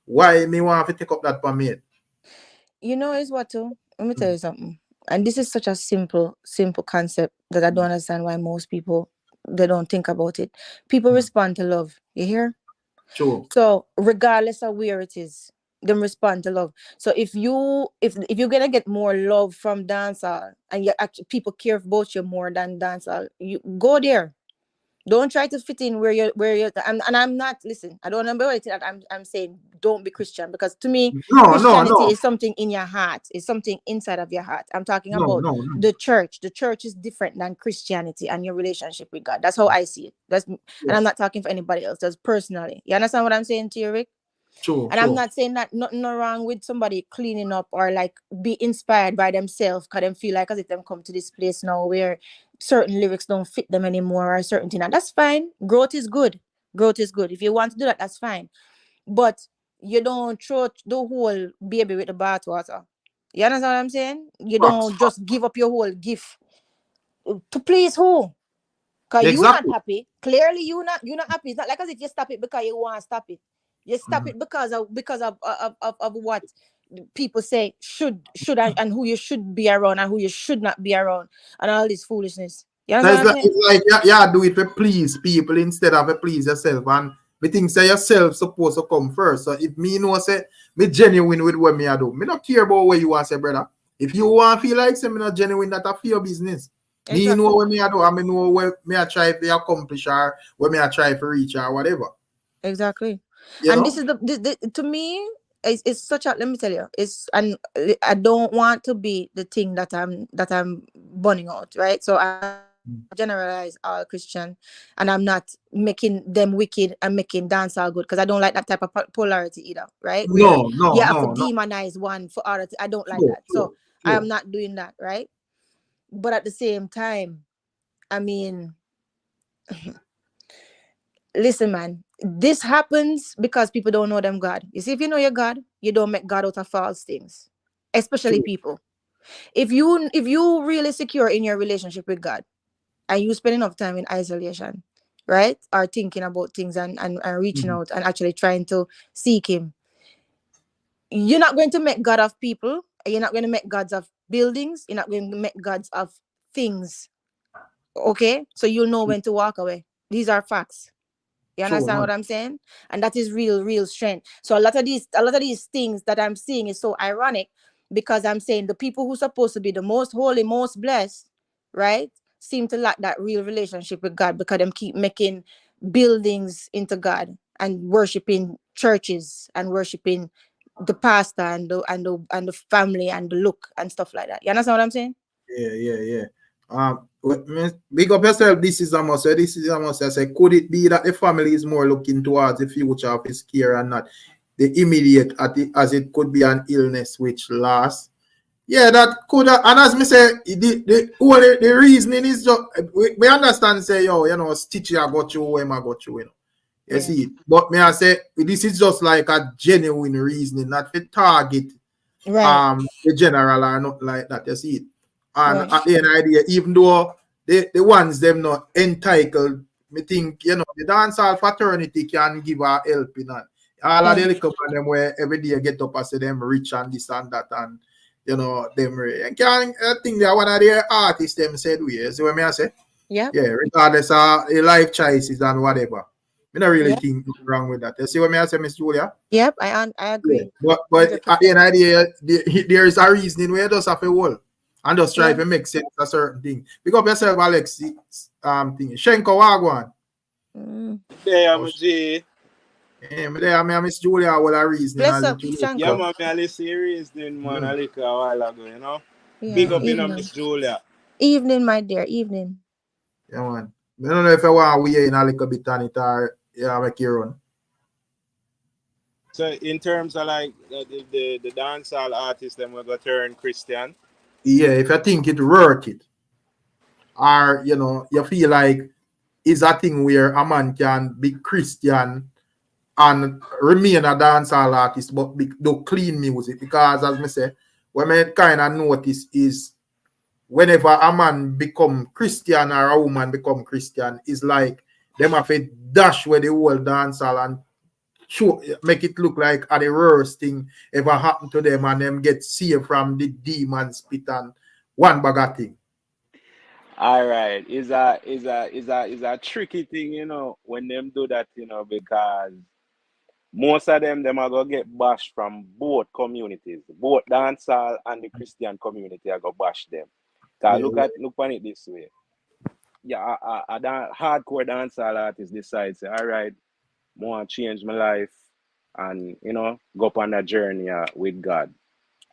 Why me want to take up that permit? You know is what too? Let me tell you something. And this is such a simple concept that I don't understand why most people they don't think about it. People respond to love. You hear? Sure. So regardless of where it is, them respond to love. So if you're gonna get more love from dancehall and you actually people care about you more than dancehall, you go there. Don't try to fit in where you're and I'm not listen, I don't remember what that I'm saying don't be Christian because to me Christianity No, is something in your heart, it's something inside of your heart. I'm talking no, about no, no. the church. The church is different than Christianity and your relationship with God. That's how I see it. And I'm Yes. not talking for anybody else, that's personally. You understand what I'm saying to you, Rick? Sure, And I'm sure. not saying that nothing no wrong with somebody cleaning up or like be inspired by themselves because them feel like as if them come to this place now where certain lyrics don't fit them anymore or certain thing. And that's fine. Growth is good. Growth is good. If you want to do that, that's fine. But you don't throw the whole baby with the bathwater. You understand what I'm saying? You Facts. don't just give up your whole gift to please who? Cause you not Exactly. happy. Clearly, you not happy. It's not like as if you stop it because you want to stop it. You stop it because of what people say should and who you should be around and who you should not be around and all this foolishness. You So understand what I'm saying? it's like you do it to please people instead of to please yourself. And me think say yourself supposed to come first. So if me know say me genuine with what me I do, me not care about what you want to say, brother. If you want to feel like say me not genuine, that for your business. Me know Exactly. what me I do, and me know what me I try to accomplish or what me I try to reach or whatever. Exactly. You And this know? is the to me it's such a let me tell you it's and I don't want to be the thing that I'm burning out, right? So I'm not generalize all Christian and I'm not making them wicked and making dance all good because I don't like that type of polarity either, right? Where No, you no, have to no, no. demonize one for other I don't like Sure, that. sure, So I am sure. not doing that, right? But at the same time, I mean, listen, man, this happens because people don't know them God. You see, if you know your God, you don't make God out of false things, especially True. people. If you really secure in your relationship with God and you spend enough time in isolation, right? Are thinking about things and reaching out and actually trying to seek him. You're not going to make God of people. You're not going to make gods of buildings. You're not going to make gods of things. Okay? So you'll know when to walk away. These are facts. You True, understand man. what I'm saying? And that is real strength. So a lot of these things that I'm seeing is so ironic, because I'm saying the people who supposed to be the most holy, most blessed, right, seem to lack that real relationship with God, because them keep making buildings into God and worshiping churches and worshiping the pastor and the family and the look and stuff like that. You understand what I'm saying? Yeah. Big up yourself. This is a must. This is a must. I say, could it be that the family is more looking towards the future of his care and not the immediate, as it could be an illness which lasts? Yeah, that could. And as me say, the reasoning is just we understand. Say, yo, Stitchie I got you, him I got you, You see it. But may I say, this is just like a genuine reasoning, not for target Right. the general or not like that. You see it. And Right. at the end of the day, even though the ones them not entitled, me think, the dancehall fraternity can give our help in that. All of the Yeah. little man them where every day get up and say them rich and this and that and them and can I think that one of the artists them said we see what me I say? Yep. Yeah, regardless of the life choices and whatever. I don't really Yep. think nothing wrong with that. You see what me I say, Miss Julia? Yep. I Yeah. agree. But at the 100%. end of the day, there is a reasoning where you just have a wall and just try Yeah. to make sense of certain thing. Pick up yourself, Alex. Thing. Shenko Wagwan. Mm. There, Oh, I'm a G. me there, me and Miss Julia all a reasoning Bless as up, it relates Yeah, to. Shanko. man, me a listen reasoning, man, a Mm, little a while ago. Yeah. Big up, mm, Evening. Miss Julia. Evening, my dear. Evening. yeah, man. I don't know if I want to weigh in a little bit on it or make you run. So, in terms of like the dancehall artists, then we're going to turn Christian. Yeah, if you think it worth it, or you feel like it's a thing where a man can be Christian and remain a dancehall artist, but do clean music. Because as me say, what I kind of notice is whenever a man become Christian or a woman become Christian, is like them have a dash where the whole dancehall and show, make it look like a the worst thing ever happened to them, and them get saved from the demon spit and one bag of thing. All right, is a tricky thing, when them do that, because most of them are gonna get bashed from both communities, both dancehall and the Christian community are gonna bash them. Cause Yeah, look on it this way. Yeah, hardcore dancehall artist decides, all right, I want to change my life and go up on a journey with God.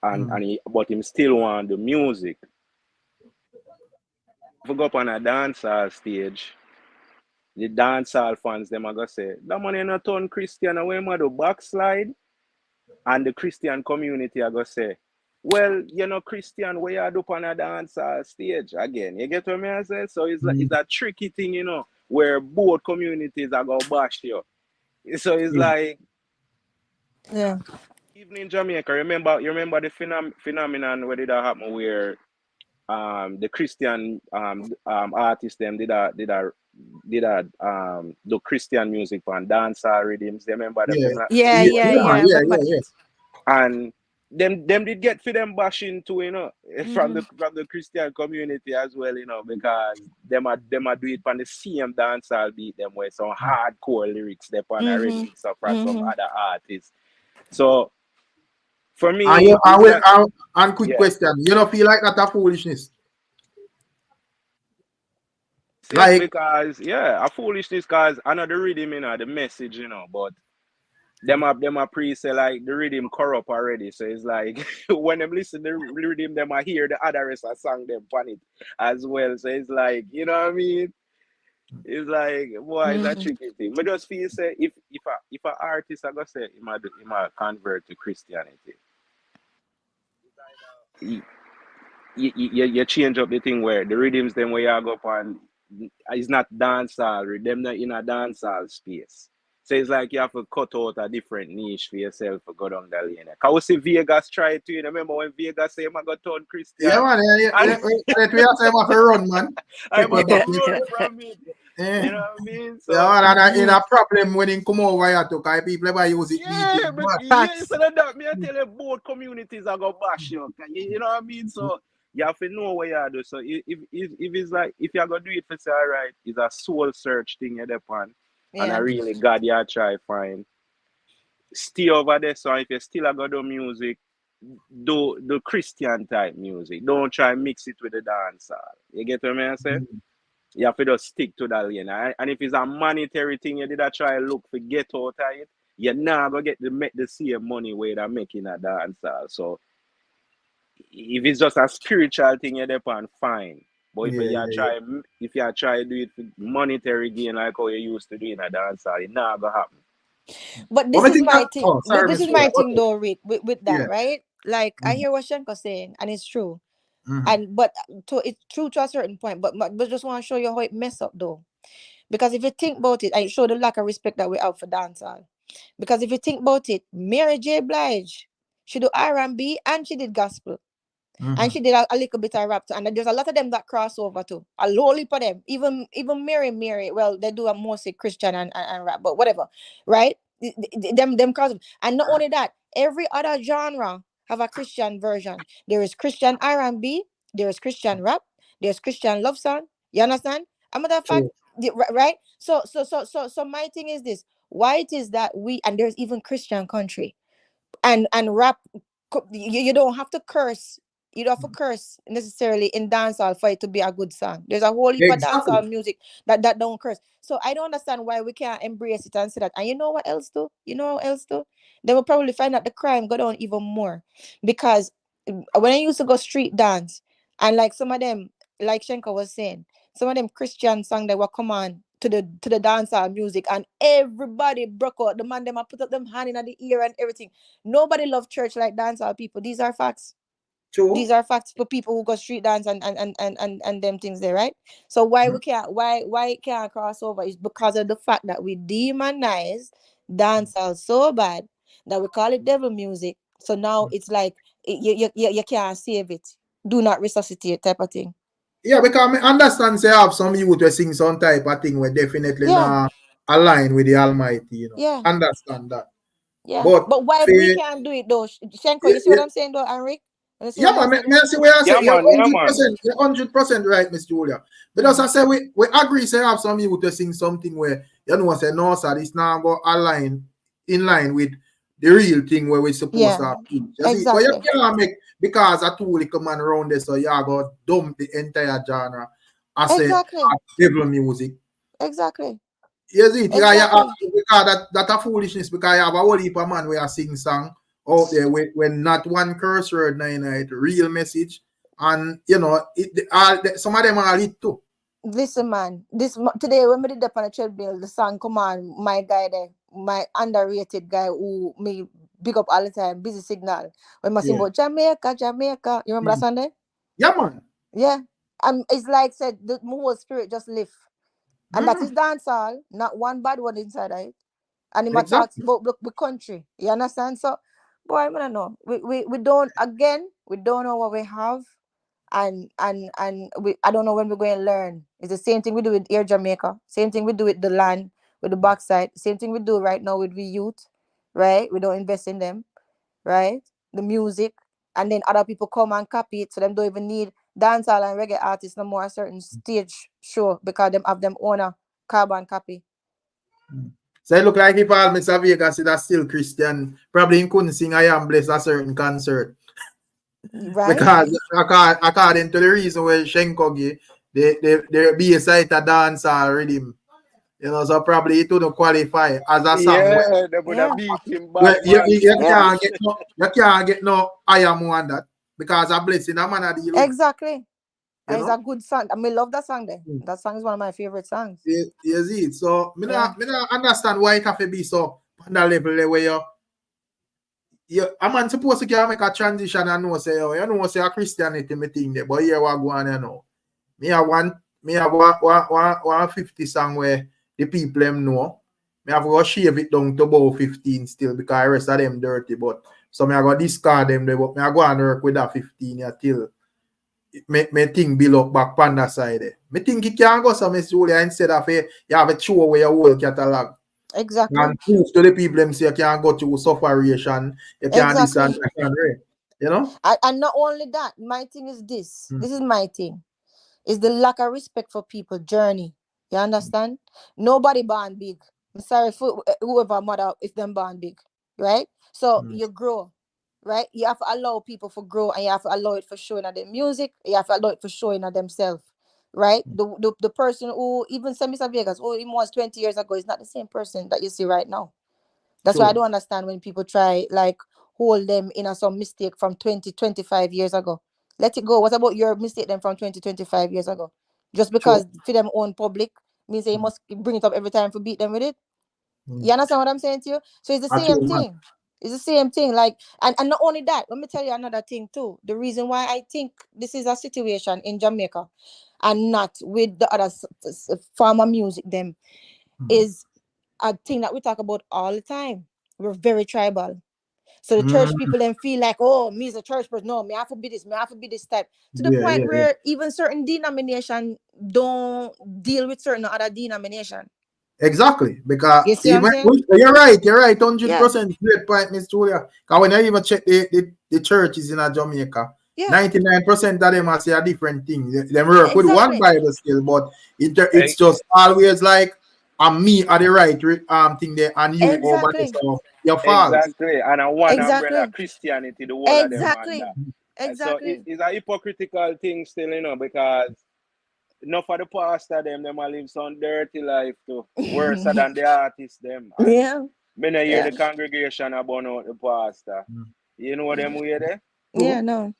But him still want the music. If we go up on a dancehall stage, the dancehall fans them are gonna say, that man ain't not turn Christian away, man do backslide. And the Christian community are gonna say, well, Christian, where you up on a dancehall stage again. You get what me I say? So it's a tricky thing, where both communities are gonna bash you. So it's yeah, like Yeah. even in Jamaica, you remember the phenomenon where did that happen where the Christian artists them did do Christian music and dancehall rhythms. They remember the yeah, Yeah. yeah, Yeah. yeah, Yeah. man, I yeah, remember yeah, yeah. that. and them did get for them bashing too, from Mm-hmm. the Christian community as well, because them are do it on the same dancehall beat them with some hardcore lyrics they on already Mm-hmm. mixed up from some Mm-hmm. other artists. So for And me, it's not. quick Yeah. question, you don't feel like that a foolishness? Yes, Like, because a foolishness because I know the rhythm, the message, but them are pre say like the rhythm corrupt already. So it's like when them listen the rhythm, them I hear the other rest of song them on it as well. So it's like, you know what I mean? It's like, boy, it's a Mm-hmm. tricky thing. But just feel say if a artist I go say he might convert to Christianity. You, you change up the thing where the rhythms them where you go up and it's not dancehall, them not in a dancehall space. So it's like you have to cut out a different niche for yourself to go down the lane. Because we see Vegas try it too. You remember when Vegas say, I'm going to turn Christian? Yeah, man. And We have to run, man. I'm Take going we to back. run from it. Yeah. You know what I mean? So, Yeah, and in a problem when he come over here to because people ever use it. yeah, but yeah, so that me I tell you, both communities are gonna bash you. You know what I mean? So you have to know what you do. So if it's like if you're gonna do it for say all right, it's a soul search thing you're upon. And I really God you try find. Stay over there. So if you still gonna do music, do the Christian type music. Don't try mix it with the dancer. You get what I say? You have to just stick to that lane. And if it's a monetary thing, you did a try look for get out of it, you're not gonna get the same money where they're making a dancer. So if it's just a spiritual thing, you're on fine. But if you try do it for monetary gain like how you used to do in a dancer, it's not gonna happen. But this is my thing. This is my thing though, Rick, with that, right? Like I hear what Shenko saying, and it's true. And but it's true to a certain point. But just want to show you how it mess up though. Because if you think about it, I show the lack of respect that we have for dancehall. Because if you think about it, Mary J. Blige, she do R&B and she did gospel. And she did a little bit of rap too. And there's a lot of them that cross over too. A lowly for them. Even Mary, well, they do a mostly Christian and rap, but whatever. Right? Them cross. And not only that, every other genre have a Christian version. There is Christian R&B, there is Christian rap, there's Christian love song. You understand? A matter of fact, right? So my thing is this. Why it is that and there's even Christian country and rap, you don't have to curse. You don't have to curse necessarily in dancehall for it to be a good song. There's a whole heap of dancehall music that don't curse. So I don't understand why we can't embrace it and say that. And you know what else too? They will probably find out the crime go down even more. Because when I used to go street dance, and like some of them, like Shenko was saying, some of them Christian songs that were come on to the dancehall music, and everybody broke out. The man them put up them hand in the ear and everything. Nobody love church like dancehall people. These are facts. True. These are facts for people who go street dance and them things there, right? So why we can't it can't cross over is because of the fact that we demonize dancehall so bad that we call it devil music. So now it's like you can't save it. Do not resuscitate type of thing. Yeah, because I understand say have some youth to sing some type of thing where definitely not align with the Almighty, you know. Yeah. Understand that. Yeah. But why we can't do it though? Shenko, you see what I'm saying though, Henrik? Yeah, man, I see what I say. You're 100% right, Miss Julia. Because I say we agree say have some youth to sing something where you know say no, sir, it's not go in line with the real thing where we're supposed to have. Exactly. But you can't make because a two little man around there, so you go dump the entire genre. I say devil music. Exactly. Yes, it. Exactly. Because that a foolishness because you have a whole heap of man where you sing song out there when not one curse word night real message, and you know some of them are lit too. Listen, man, today when we did up on the treadmill, the song come on, my guy there, my underrated guy who me big up all the time, Busy Signal. When I sing about Jamaica, you remember that song there? Yeah, man. Yeah, it's like said the whole spirit just lift, and that is dancehall, not one bad one inside it. And he talks about the country. You understand? So, boy, I don't know. We don't know what we have, and I don't know when we're going to learn. It's the same thing we do with Air Jamaica. Same thing we do with the land, with the backside. Same thing we do right now with the youth, right? We don't invest in them, right? The music, and then other people come and copy it, so them don't even need dancehall and reggae artists no more a certain stage show because them have them own a carbon copy. So it look like if all Mr. Vegas is still Christian, probably he couldn't sing I Am Blessed a certain concert. Right. Because according to the reason where Shenko give, they be a site a dance or rhythm. You know, so probably it wouldn't qualify as a song. Yeah, they would have beat him back. You can't get no I Am on that because a blessing a man a deal with. Exactly. And it's a good song. I love that song there. That song is one of my favorite songs. Yes, it. So me not understand why it have to be so on that level where a man supposed to can make a transition and know say a Christianity me thing there, but here what go on, you know. Me have one 50 song where the people them know. me have to shave it down to about 15 still because the rest of them dirty. But so me I go discard them, but me I go and work with that 15 yeah, till me thing build up back on that side. Me think it can go so Miss Julia instead of you have a show where your whole catalog. Exactly. And prove to the people them say you can go through sufferation, you can this and that and that. You know? And not only that, my thing is this. This is my thing. Is the lack of respect for people journey. You understand? Nobody born big. I'm sorry for whoever mother if them born big. Right? So you grow. Right? You have to allow people to grow and you have to allow it for showing at their music. You have to allow it for showing at themselves. Right? The person who even Mr. Vegas, who even was 20 years ago, is not the same person that you see right now. That's why I don't understand when people try like hold them in some mistake from 20, 25 years ago. Let it go. What about your mistake then from 20, 25 years ago? Just because for them own public means they must bring it up every time to beat them with it. You understand what I'm saying to you? So it's the same thing. It's the same thing. Like, and not only that, let me tell you another thing too. The reason why I think this is a situation in Jamaica and not with the other farmer music them is a thing that we talk about all the time. We're very tribal. So the church people then feel like, oh, me as a church person, no, me have to be this, me have to be this type. To the point where even certain denomination don't deal with certain other denomination. Exactly, because you see even you're right, 100% great point, Miss Julia. Because when I even check the churches in Jamaica, 99% of them are say a different thing. They work with one Bible still, but it's just always like me are the right thing there and you over there, so you're false. Exactly, and I want umbrella Christianity, the whole of them under. Exactly. So it's a hypocritical thing still, you know, because enough of the pastor them a live some dirty life too, worse than the artists them. And me no hear the congregation about out the pastor. You know them way there? And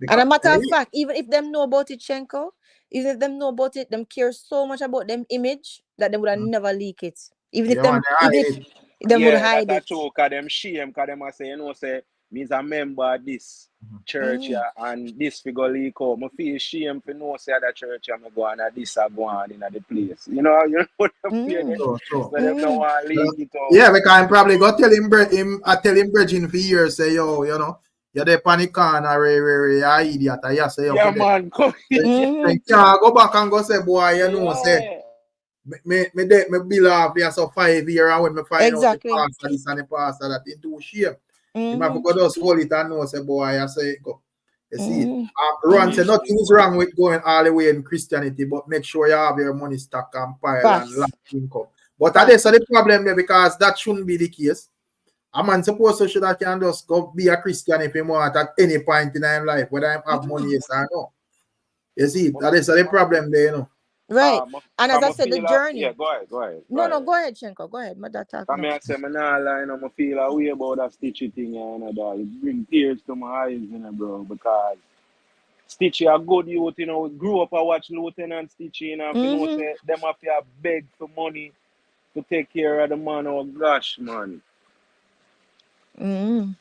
a matter of fact, even if them know about it, Shenko, even if them know about it, them care so much about them image that they would have never leak it. Even if them would hide that's it. true, cause them shame, cause them say, you know, say me's a member of this church and this figure leak out. I feel shame for no say that church I'm going and this are going in the place. You know what I'm saying? So them don't want to leak it out. Yeah, because I'm probably go tell him Bridging for years, say, yo, you know, you're the panic corner, you idiot. I say, yeah, man, come here. Go back and go say, boy, you know, say, me bill off there so 5 years and when me find out the pastor this and the pastor that into shame. You have to go just hold it and know, say, boy, I say, go. You see, Ron said nothing is wrong with going all the way in Christianity, but make sure you have your money stack and pile and lot income. But that is the problem there because that shouldn't be the case. A man supposed to should have can just go be a Christian if he want at any point in his life, whether I have money yes or no. You see, that is the problem there, you know. Right. And as I said, the journey. Yeah, go ahead. No, go ahead, Shenko. Go ahead. I say, I feel a way about that Stitchie thing, you know, that it brings tears to my eyes, you know, bro, because Stitchie a good youth, you know, grew up and watch Lieutenant Stitchie, you know, you know, say, them have to beg for money to take care of the man. Oh, gosh, man. Shenko,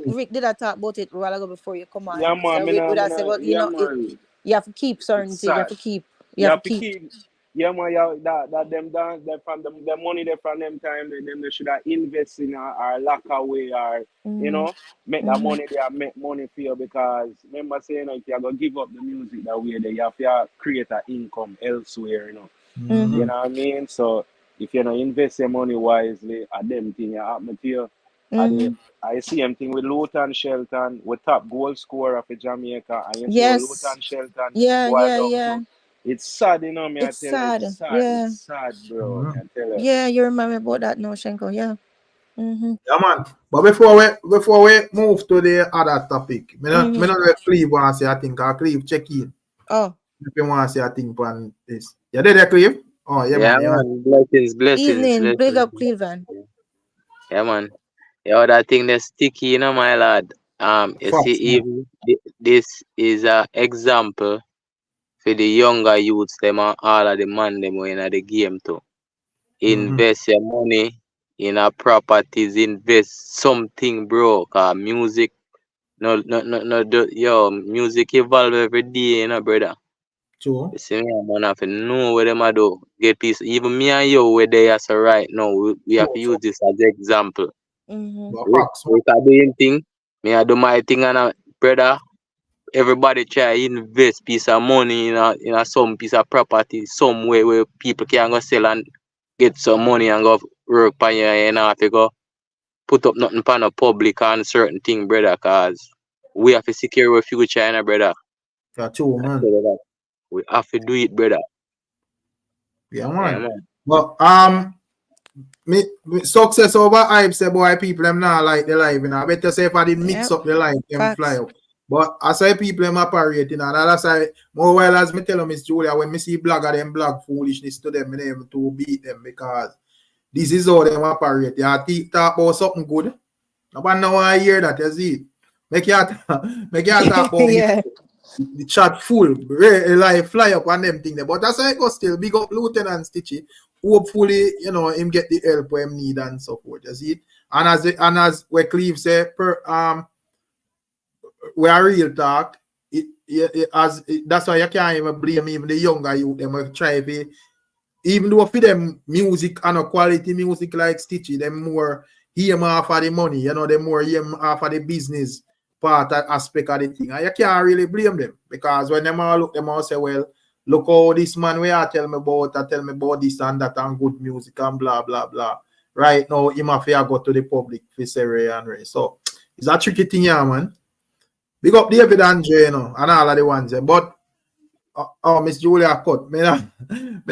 Rick did I talk about it a while ago before you come on? Yeah, man. Would I say, well, you know, you have to keep certain things. You have to keep. You have to keep. Yeah, man. That them dance, that from them money they from them time, they should have invest in or lock away or you know make that money there, make money for you because remember saying if you're gonna give up the music that way, there you have to create an income elsewhere, you know. You know what I mean? So if you don't invest your money wisely, at them thing you happen to you. I see same thing with Luton Shelton, with top goal scorer for Jamaica, and you see Luton Shelton. Yeah. It's sad, you know, me. It's I tell sad. you, it's sad. Yeah. It's sad, bro. I tell you. Yeah, you remember about that, no, Shenko? Yeah. Yeah, man. But before we move to the other topic, me not Cleve want to say I think Cleve check in. Oh. If you want to say I think on this. You there, Cleve? Oh, yeah, man. Blessings. Evening, big up Cleveland. Yeah, man. Yeah, that thing that's sticky, you know, my lad. You see, even this is an example for the younger youths, them and all of the man them in the game too. Invest your money in a properties, invest something, bro. Cause music, music evolve every day, you know, brother. True. You see me, man, have to know what them a do. Get peace. Even me and you, where they are so right now, we have to True. use this as example. Mm-hmm. But We facts, man. are doing thing. Me I do my thing, and brother, everybody try invest piece of money in a some piece of property somewhere where people can go sell and get some money and go work for you and have to go put up nothing for the public on certain thing, brother, cause we have to secure our future, brother. Yeah, true, I man. tell you that. We have to do it, brother. Yeah, Yeah, man. man. But me success over hype say boy people them not like the live, you know. I better say if I didn't mix Yep. up the live, them fly Facts. up. But I say people them operate, you know, and that's why more while as me tell Miss Julia, when me see blogger them blog foolishness to them, me name to beat them because this is how them operate. They are talk about something good. Nobody know I hear that, you see. Make you talk about Yeah. the chat full, like fly up on them thing there. But that's why I go still big up Lieutenant Stitchie. Hopefully, you know, him get the help where him need and support. You see it? And as we Cleve say, we are real talk. That's why you can't even blame even the younger youth. Them will try to, even though for them music and a quality music like Stitchie, them more aim off of the money, you know, them more aim off of the business part aspect of the thing. And you can't really blame them because when them all look, them all say, well, look how this man we are tell me about this and that and good music and blah blah blah. Right now, him have to go to the public for say Ray and Ray. So it's a tricky thing, yeah, man. Big up David and Jay, you know, and all of the ones there. But Miss Julia cut. Me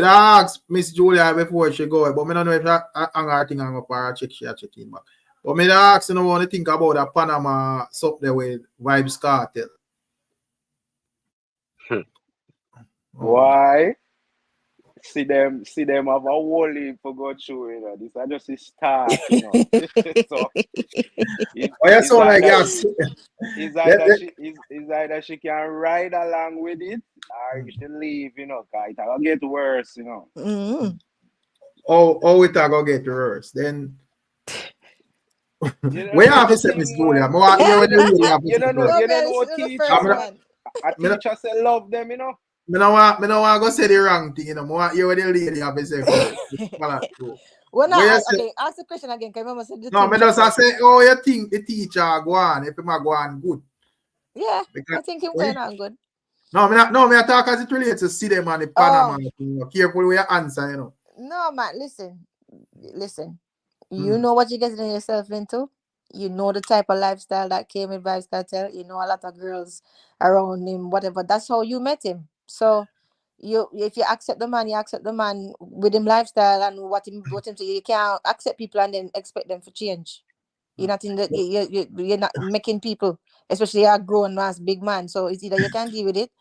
ask Miss Julia before she go, but me don't know if that hang her thing hang up or check in back. But me ask you know what you think about that Panama something there with Vybz Kartel. Why? See them have a whole heap for go through, you know. This is just the start, you know. So You sound like yes. it's either she can ride along with it or she leave, you know, cause it'll get worse, you know. Mm-hmm. Oh, it go get worse. Then You don't where know have the you said Miss thing, Julia? man. More here when you really have You don't know, to you don't Man, know this is the teacher. first say. one. A teacher say love them, you know. Me no want go say the wrong thing, you know. More here when the lady have to say first. Well, now, Where you say, okay, ask the question again. Can remember said the no, me teacher just first. say, oh, you think the teacher go on if him go on good. Yeah, Because, I think him going on good. No, me talk as it relates to Sidem and the Panama. You know, careful with your answer, you know. No, man, listen. You know what you're getting yourself into. You know the type of lifestyle that came with Vybz Kartel. You know a lot of girls around him, whatever. That's how you met him. So if you accept the man, you accept the man with him lifestyle and what him say. You can't accept people and then expect them to change. You're not in the you're not making people, especially a grown man's big man. So it's either you can deal with it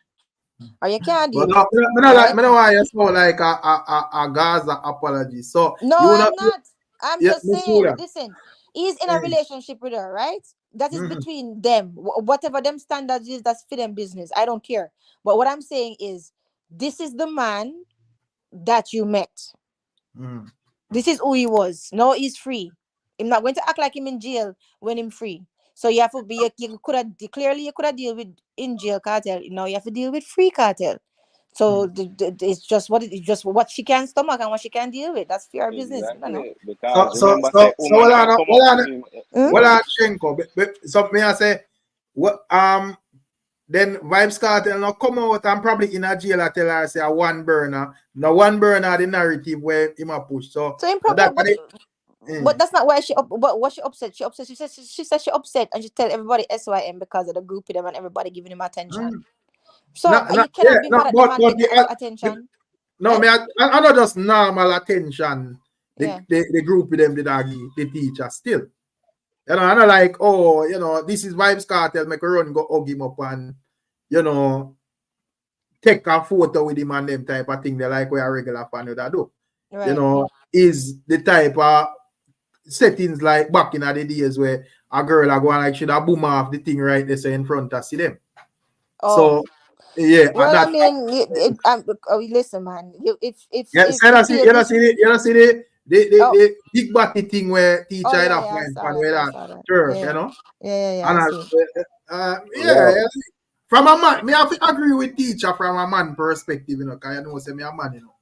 or you can't deal But with no, it. me no like, me no want you sound like a Gaza apology. So No, you know, I'm not. I'm yeah, just Miss saying, Julia. listen, he's in a relationship with her, right? That is between them. Whatever them standards is, that's for them business. I don't care. But what I'm saying is, this is the man that you met. This is who he was. No, he's free. I'm not going to act like him in jail when I'm free. So you have to be, you could have clearly you could have deal with in jail Kartel. Now you have to deal with free Kartel. So it's just what she can stomach and what she can deal with. That's fair business. I don't know. Exactly. Because remember say So woman can come up to him. Shenko. So me I say what then Vybz Kartel now come out and probably in a jail I tell her say a one burner. Now one burner the narrative where him a push. So in probably but that's not why but what she upset. She upset. She said she upset and she tell everybody SYM because of the group with them and everybody giving him attention. So you cannot be mad at the man getting attention. No, I not just normal attention. The group with them did give the teacher still. You know, I'm not like, oh, you know, this is Vybz Kartel, make a run, go hug him up and, you know, take a photo with him and them type of thing. They like where a regular fan would do. Right. You know, is the type of settings like back in the days where a girl are going like should have boom off the thing right there so in front of see them. So yeah, well, I mean, listen, man. If you see the big body thing where teacher that point where that turf, you know. Yeah. And From a man, me have to agree with teacher from a man perspective, you know, because I know say me a man, you know.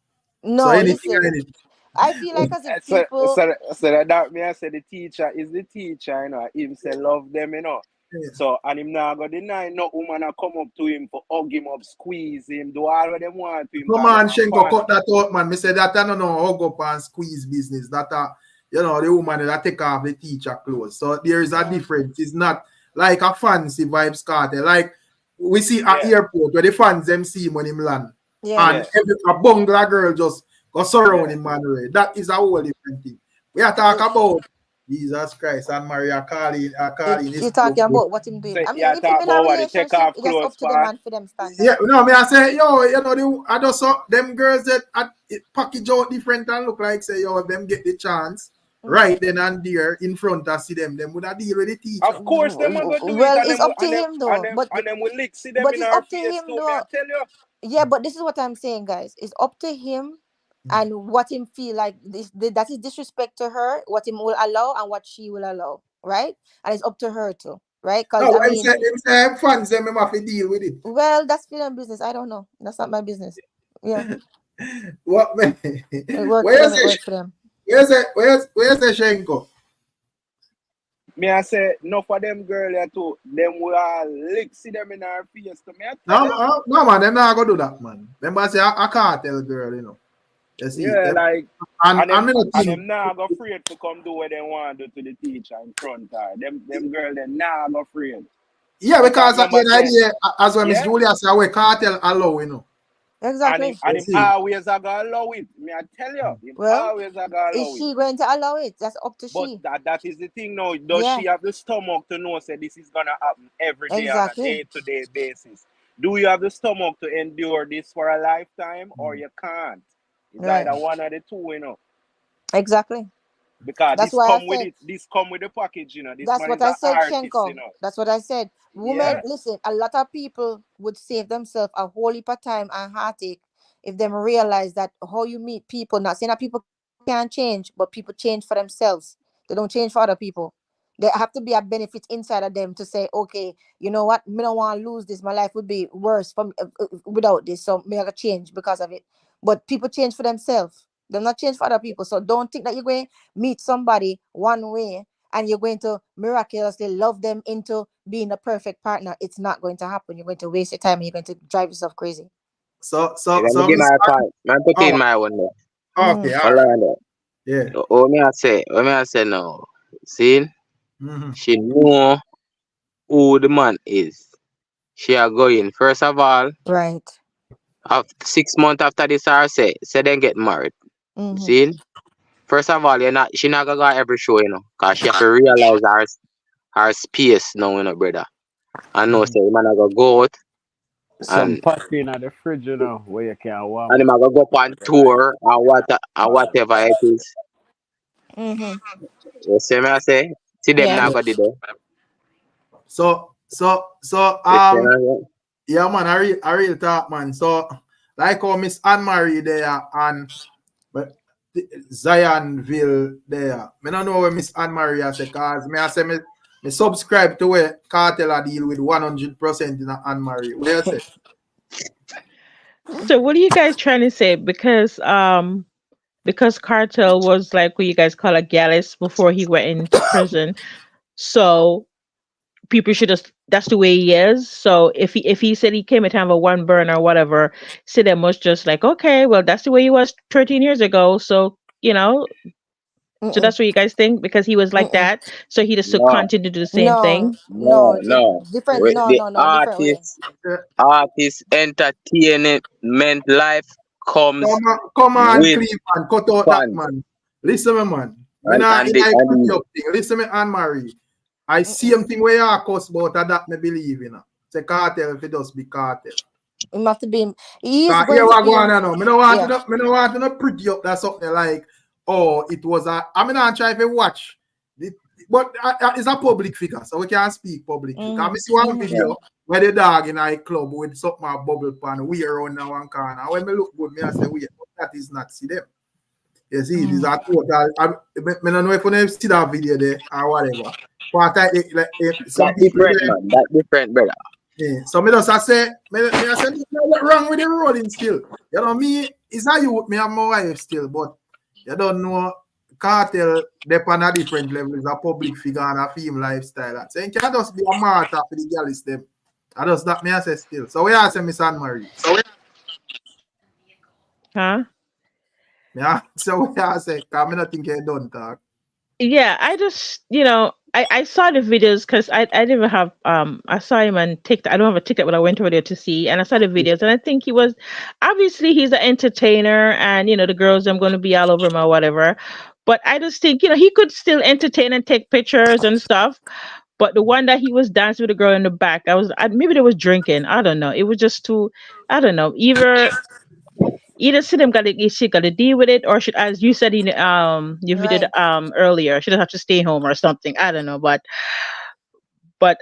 So No, anything listen. and anything. I feel like as if So, people. that me I say the teacher is the teacher, you know. Him say love them, you know. Yeah. So and him now go deny no woman a come up to him for hug him up, squeeze him, do all what them want to him. Come on, Shenko, cut that out, man. Me say that I don't know hug up and squeeze business. That you know, the woman that take off the teacher clothes. So there is a difference. It's not like a fancy Vybz Kartel. Like we see at airport where the fans them see him when him land. Yeah. And a bungler girl just go surround him, man. That is a whole different thing. We are talking about Jesus Christ and Maria calling. You talking about what him doing? So, I mean, yeah, if talk him in a about what they take relationship, off it's just up clothes to the part. man for them stand. Yeah, no, me I say, yo, you know, I just saw them girls that package out different and look like say, yo, if them get the chance, right then and there in front of see them would have deal with the teacher. Of course, them are gonna do Well, it. it's up to him though. And them will lick see them But in it's our up to face him too. Me though. I tell you. Yeah, but this is what I'm saying, guys. It's up to him and what him feel like. That is disrespect to her. What him will allow and what she will allow, right? And it's up to her too, right? Because No, I mean, them fans them have to deal with it. well, that's film business. I don't know. That's not my business. Yeah, What man? it works for them. It works for them. Where's the Shenko? Me I say no for them girl there too. Them will all lick see them in our face too. Me I No, tell you. no, man, them not gonna do that, man. Them say a cartel girl, you know. You see, Yeah, them, like and them now go afraid to come do what they want to do to the teacher in front of her. Them girl they now go afraid. yeah, because at the end of the day, as well, Miss Yeah. Julia said, we cartel allow, you know. Exactly. And him always are gonna allow it. Me I tell you, him Well, always are gonna allow is it. she going to allow it? That's up to But she. that is the thing now. Does she have the stomach to know say this is gonna happen every day on a day-to-day basis? Do you have the stomach to endure this for a lifetime or you can't? It's either one or the two, you know. Exactly. Because that's this why come I with said, it. This come with the package, you know. This that's man what is I an said, artist, Shenko. you know. That's what I said. Women, listen, a lot of people would save themselves a whole heap of time and heartache if them realize that how you meet people, not saying that people can't change, but people change for themselves. They don't change for other people. There have to be a benefit inside of them to say, okay, you know what, me don't want to lose this. My life would be worse from without this, so me I gotta change because of it. But people change for themselves. They're not change for other people. So don't think that you're going to meet somebody one way and you're going to miraculously love them into being a perfect partner. It's not going to happen. You're going to waste your time and you're going to drive yourself crazy. Let me give my part. Man, put in my one there. Okay, all right. Yeah. What me I say now. See? She know who the man is. She are going. First of all, right. After 6 months after this, I say then get married. See? First of all, she not gonna go every show, you know, cause she have to realize her space now, you know, brother. I know, say, man, I go out. Some party in the fridge, you know, where you can warm. And I go up on tour and whatever it is. You see me, I say? See them now go do that. So, yeah, man, I real talk, man. So, like how Miss Anne-Marie there and Zionville there. I don't know where Miss Anne-Marie I say, cause I say me subscribe to where Kartel a deal with 100% in Anne-Marie. What you say? So what are you guys trying to say? Because Kartel was like what you guys call a gallus before he went into prison. So people should just, that's the way he is. So if he said he came at time of one burn or whatever, Sidem was just like, okay, well that's the way he was 13 years ago. So, you know, so that's what you guys think because he was like that. So he just continue to do the same thing. No. Different. No, different way. Artist entertainment life comes. Come on, Cleveland, cut out that man. Listen, me, man. Listen, me, Anne-Marie. I see something where you cuss about that me believe in. It's a cartel if it does be cartel. It must be. He is going to be. Me don't want to pretty up that something like, oh, it was a. I mean, I'm trying to watch. But it's a public figure, so we can't speak public. Because I see one video where the dog in a club with something a bubble pan, we around now one corner. When me look good, me I say, wait, that is not Sidem. You see, it is a total. I don't know if you see that video there or whatever. But That different, man. That different, brother. Yeah. So me just I say, what wrong with the rolling still? You know me, it's a youth, me and my wife still, but you don't know Kartel dep on a different level. Is a public figure and a film lifestyle. So you can just be a martyr for the girls them. I just that me I say still. So we ask Miss Anne Marie. Huh? Yeah, so we ask say, cause me not think you done talk. Yeah, I just, I saw the videos because I didn't even have I saw him on TikTok. I don't have a TikTok, but I went over there to see, and I saw the videos, and I think he was obviously he's an entertainer, and the girls I'm going to be all over him or whatever. But I just think he could still entertain and take pictures and stuff. But the one that he was dancing with the girl in the back, maybe they was drinking. I don't know. It was just too. I don't know. Either Sidem she got to deal with it, or should, as you said in your video Right. earlier, she doesn't have to stay home or something. I don't know, but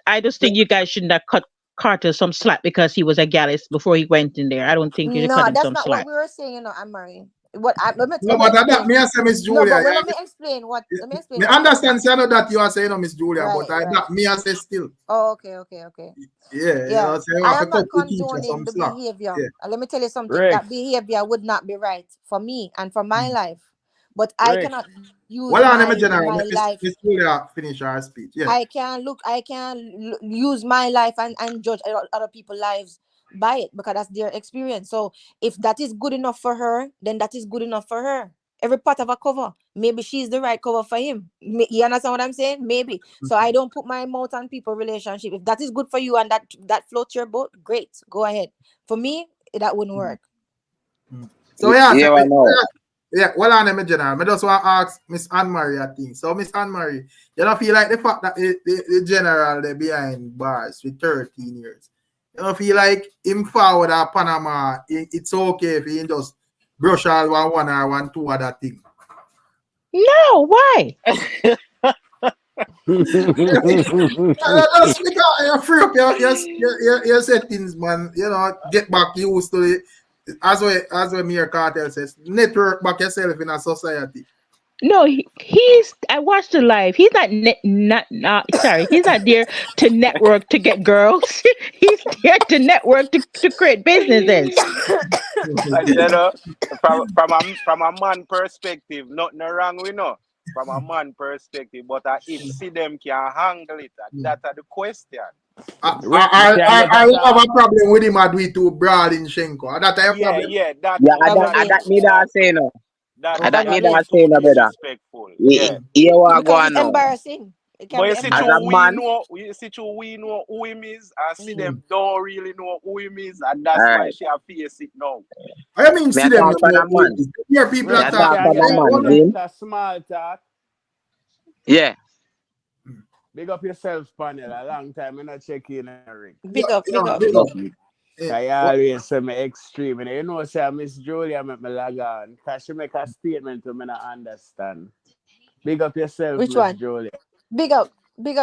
I just think you guys shouldn't have cut Carter some slack because he was a gallus before he went in there. I don't think you should cut No, him that's some not what slack. we were saying, Anne-Marie. Let me No, but that explain. me I say Miss No, Julia. but Yeah, let me explain what. Let me explain. me understand say no that you are saying no Miss Julia, Right, but that me I say still. Oh, okay. Yeah, you Yeah, know, say you I have to am cut not the teacher condoning some the slack. behavior. Yeah. Let me tell you something. That Rex, behavior would not be right for me and for my life. But I Rex, cannot use Well, on my general, my life. Miss Julia finish her speech. Yeah. I can use my life and judge other people's lives by it because that's their experience. So if that is good enough for her, then that is good enough for her. Every part of a cover, maybe she's the right cover for him. You understand what I'm saying? Maybe. So I don't put my mouth on people relationship. If that is good for you and that floats your boat, great, go ahead. For me, that wouldn't work. So yeah, Yeah, I know. well, on my general, I just want to ask Miss Anne Marie a thing. So Miss Anne Marie, you don't feel like the fact that the general they behind bars for 13 years. You don't feel like him forward at Panama, it's okay if he just brush all one or one two other thing. No, why? Just because you're free up your settings, man. Get back used to it. As well Mayor Kartel says, network back yourself in a society. No, he's. I watched the live. He's not. Sorry, he's not there to network to get girls. He's there to network to create businesses. I said, from a man perspective, nothing wrong with no. From a man perspective, but if Sidem can handle it, that's the question. Rex, me can get I a have talk. a problem with him and we too broad in Shenko. That I have Yeah, problem. yeah, that Yeah, Probably. that me that say no. That me that Probably. is that too say no, brother. disrespectful. Yeah. Here what go Because on it's now. embarrassing. It can But be you see, As true, a embarrassing. man, we know who him is, and see them don't really know who him is, and that's why alright. she have face it now. I mean, Me see a them talk not for know the who it man. is. Here people Me are Rex, a me talk talking. can for get the a man, minute Vin. of small talk. Yeah. Big up yourself, panel. A long time I not check in, Rick. Big up. Big up. I always say me extreme. And you know, say Miss Julia make me lag on. Because she make a statement to me not understand. Big up yourself, Which Miss one? Julia. Big up,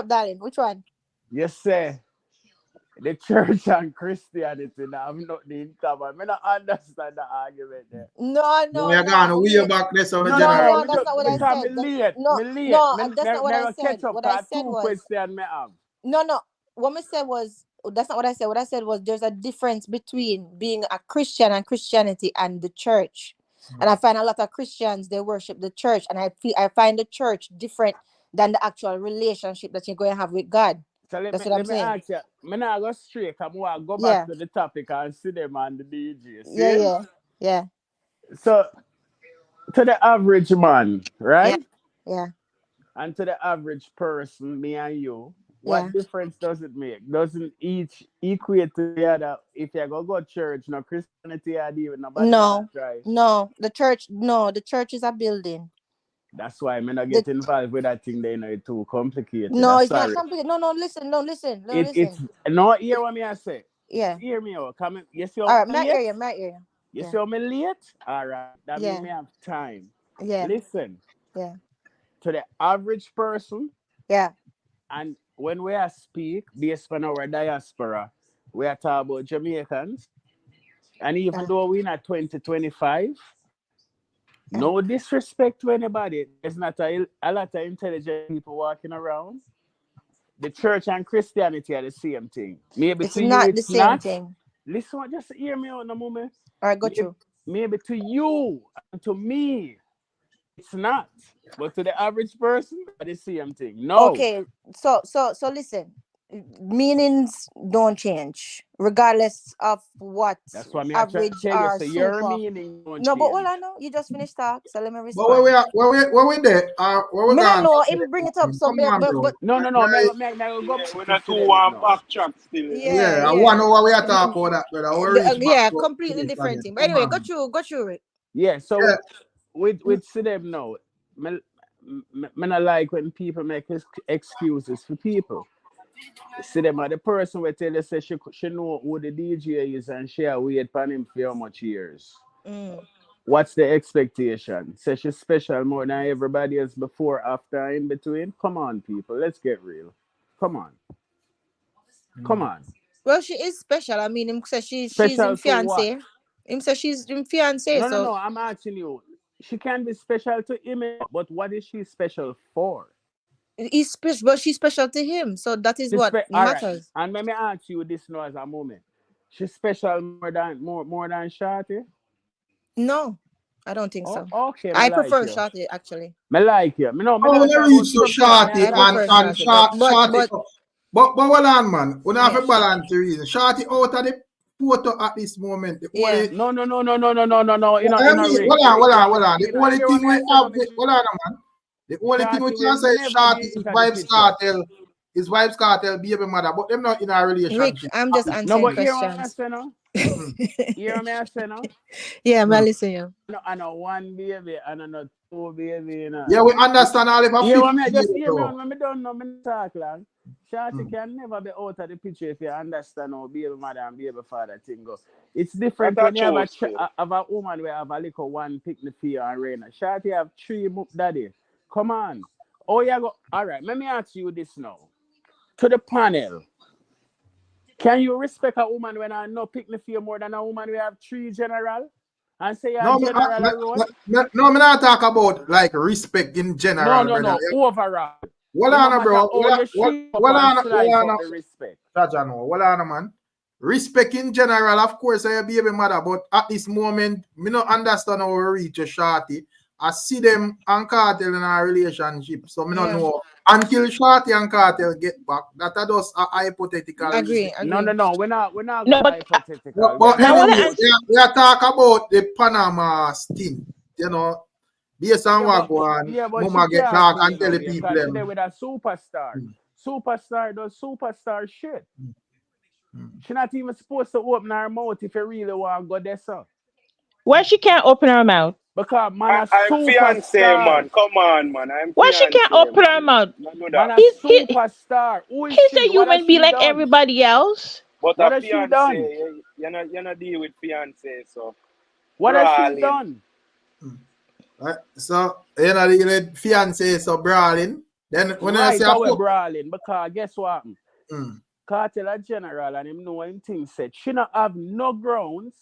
darling. Which one? You say the church and Christianity now have nothing in common. I don't understand the argument there. No. You're going way Wait. back there, so my No, general. No, that's not what I because said. me late. No, Me late. no, Me that's not what I never said. catch up What I because said two was questions me have. no. What I said was that's not what I said. What I said was there's a difference between being a Christian and Christianity and the church. And I find a lot of Christians they worship the church, and I find the church different than the actual relationship that you're going to have with God. So That's what I'm let me saying. ask you. Me not go straight. I want to go Yeah, back to the topic and see them on the DJ. yeah, See? yeah, So to the average man, yeah, right? yeah, And to the average person, me and you, yeah. what difference does it make? Doesn't each equate to the other? If you go church, no Christianity or even nobody want No, to try. the church is a building. That's why I'm not The get involved with that thing. They know it's too complicated. No, I'm it's not sorry. complicated. No, listen, It's no hear what me I say. Yeah. Hear me out. Come you see All how right, me my late? area. You Yeah, see how me late? All right. That means yeah, me have time. yeah, Listen, yeah, to the average person, yeah, and when we are speak based on our diaspora, we are talking about Jamaicans. And even yeah, though we're not 2025, yeah. no disrespect to anybody. There's not a lot of intelligent people walking around. the church and Christianity are the same thing. Maybe It's to you not the it's same not. thing. Listen, just hear me out in a moment. All right, got you. Maybe to you and to me, it's not. But to the average person, it's the same thing. No. Okay, so listen. Meanings don't change regardless of what That's what me average tell you. or So your super. meaning don't No, but change. hold on, no. You just finished talk, so let me But respond. where we there? Where we Me not gone? know him bring it up, so Come on, bro. but No. Right. Go back We're to not too Sidem warm now. backtrack still. Yeah, yeah. 1 hour we are talking about that, brother. We reach back Yeah, to completely this different again. thing. But Come anyway, on. go through it. Yeah, so Yeah. with Sidem now, me not like when people make excuses for people. Sidem are the person where tell you say she know who the DJ is and she wait upon him for how much years. What's the expectation? Say she's special more than everybody else before, after, in between? Come on, people. Let's get real. Come on. Well, she is special. I mean, him say she's Special in to what? fiance. Him say she's in fiance. So No. I'm asking you. She can be special to him, but what is she special for? he's special, but she's special to him. So that is She's what all right. matters. And let me ask you this now as a moment. She's special more than Shorty? No, I don't think so. Okay, I like prefer you. Shorty actually. Me like you. No, me Oh, not when talk I about reach to prefer. Shorty I prefer and Shorty, Shorty. But hold on, man. We don't have Yes. a balance reason. Shorty out of the photo at this moment. The Yeah. only, No. In a hold on. The only thing we have, hold on, man. The only thing we can say is Shorty is Vybz Kartel. Is Vybz Kartel baby mother, but them not in a Rick, relationship. I'm just No, answering but hear what I questions. say now. Hear me I say now. Yeah, I'm listening. You. I know one baby and I know two baby. You know. Yeah, we understand all of our Yeah, me 50 just years hear me though. on when me don't know me talk long. Shorty can never be out of the picture if you understand how baby mother and baby father thing go. It's different That's when you a have a woman where have a little one pick the fear and rain. Shorty have 3 daddy. Come on. Oh yeah, go. All right, let me ask you this now. To the panel. Can you respect a woman when I know pick the fear more than a woman we have 3 general? And say you're No, general alone? no, me not talk about like respect in general, No, brother. overall. Hold on, bro. Hold on, respect. Hold on, man. Respect in general, of course, I be a mother, but at this moment, me not understand how we reach a Shorty. I see them and Kartel in a relationship, so me not know until Shorty and Kartel get back. That are just a hypothetical. Agree. No. We're not No, but hypothetical. But I wanna anyway, we are talk about the Panama thing. You know, based on what go on, Mama get talk and tell the people. She's there with a superstar. Superstar does superstar shit. She's not even supposed to open her mouth if you really want to go there, sir. why she can't open her mouth? Because man, I'm fiance, man. Come on, man. I'm Why she can't open her mouth? Man, a superstar. Who is He's she? a human being like everybody else. But what a has she fiance, done? you're not deal with fiance, so. What has she done? So, you know, the fiance so brawling. Then when I say brawling, because guess what? Kartel a general and him know him thing said she not have no grounds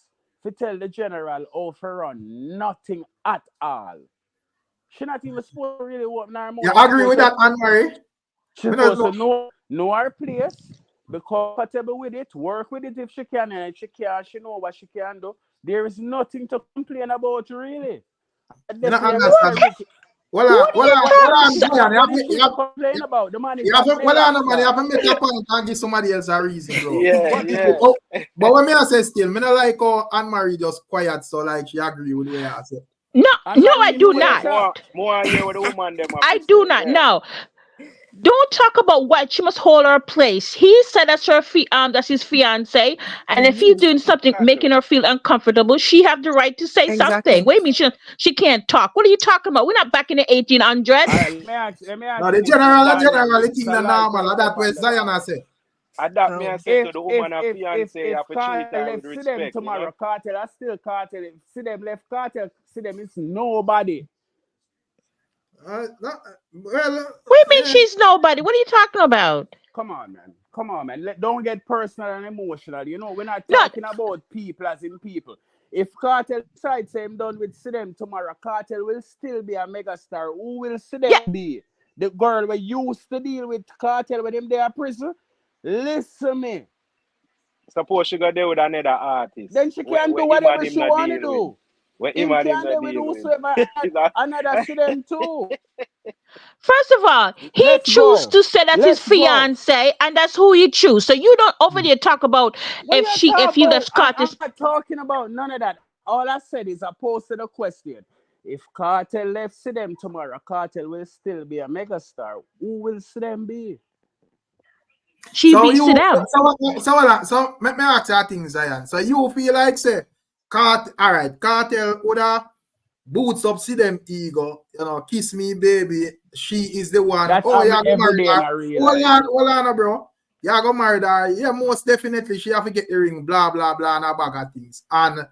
to tell the general how to run nothing at all. She not even supposed to really open her mouth. You agree with that, Anne-Marie? She's supposed to know her place, be comfortable with it, work with it if she can, and if she can, she know what she can do. There is nothing to complain about, really. You don't understand. What do you complain about? The man is you have to make a point and give somebody else a reason, bro. Yeah. But when I say still, me not like how Anne-Marie just quiet, so like she agree with what I said. No, I do not. More here with the woman them. I do not. No. Don't talk about what she must hold her place. He said that's that's his fiance, and if he's doing something making her feel uncomfortable, she have the right to say something. Wait a minute, she can't talk. What are you talking about? We're not back in the 1800s. Let me ask no, the general thing the normal. That way Zion say. Adapt me and say to the woman and fiance, you have to treat her with respect. respect. Tomorrow, Kartel, I still Kartel. Sidem left Kartel. Sidem is nobody. What do you mean she's nobody? What are you talking about? Come on, man. Don't get personal and emotional. You know, we're not talking about people as in people. If Kartel decides I'm done with Sidem tomorrow, Kartel will still be a megastar. Who will Sidem be? the girl we used to deal with Kartel with him there in prison. Listen me. Suppose she got there with another artist. Then she can do him whatever and him she not want to deal with. do. When Him him and him can not do with deal with. whosoever another Sidem too. First of all, he Let's chose go. to say that's his Let's go. fiance, and that's who he choose. So you don't over there talk about What if you he talk left about? Carter. I'm not talking about none of that. All I said is I posted a question. If Kartel left Sidem tomorrow, Kartel will still be a megastar. Who will Sidem be? She beats them. So let me ask you a thing, Zion. So you feel like say Kartel would have boots up Sidem ego, kiss me baby. She is the one. That's you every day in a real life. Hold on, bro. You go marry her. Yeah, most definitely she have to get the ring, blah blah blah, and a bag of things. And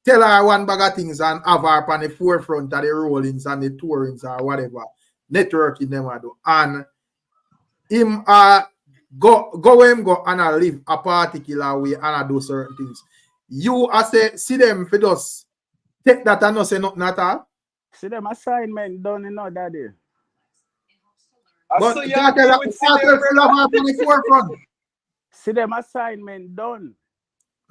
tell her one bag of things and have her on the forefront of the rollings and the tourings or whatever. Networking them I do. And him go and I live a particular way and I do certain things. You see them for just take that and not say nothing at all. Sidem assignment done in no daddy. But Kartel still have her on the forefront. Sidem assignment done.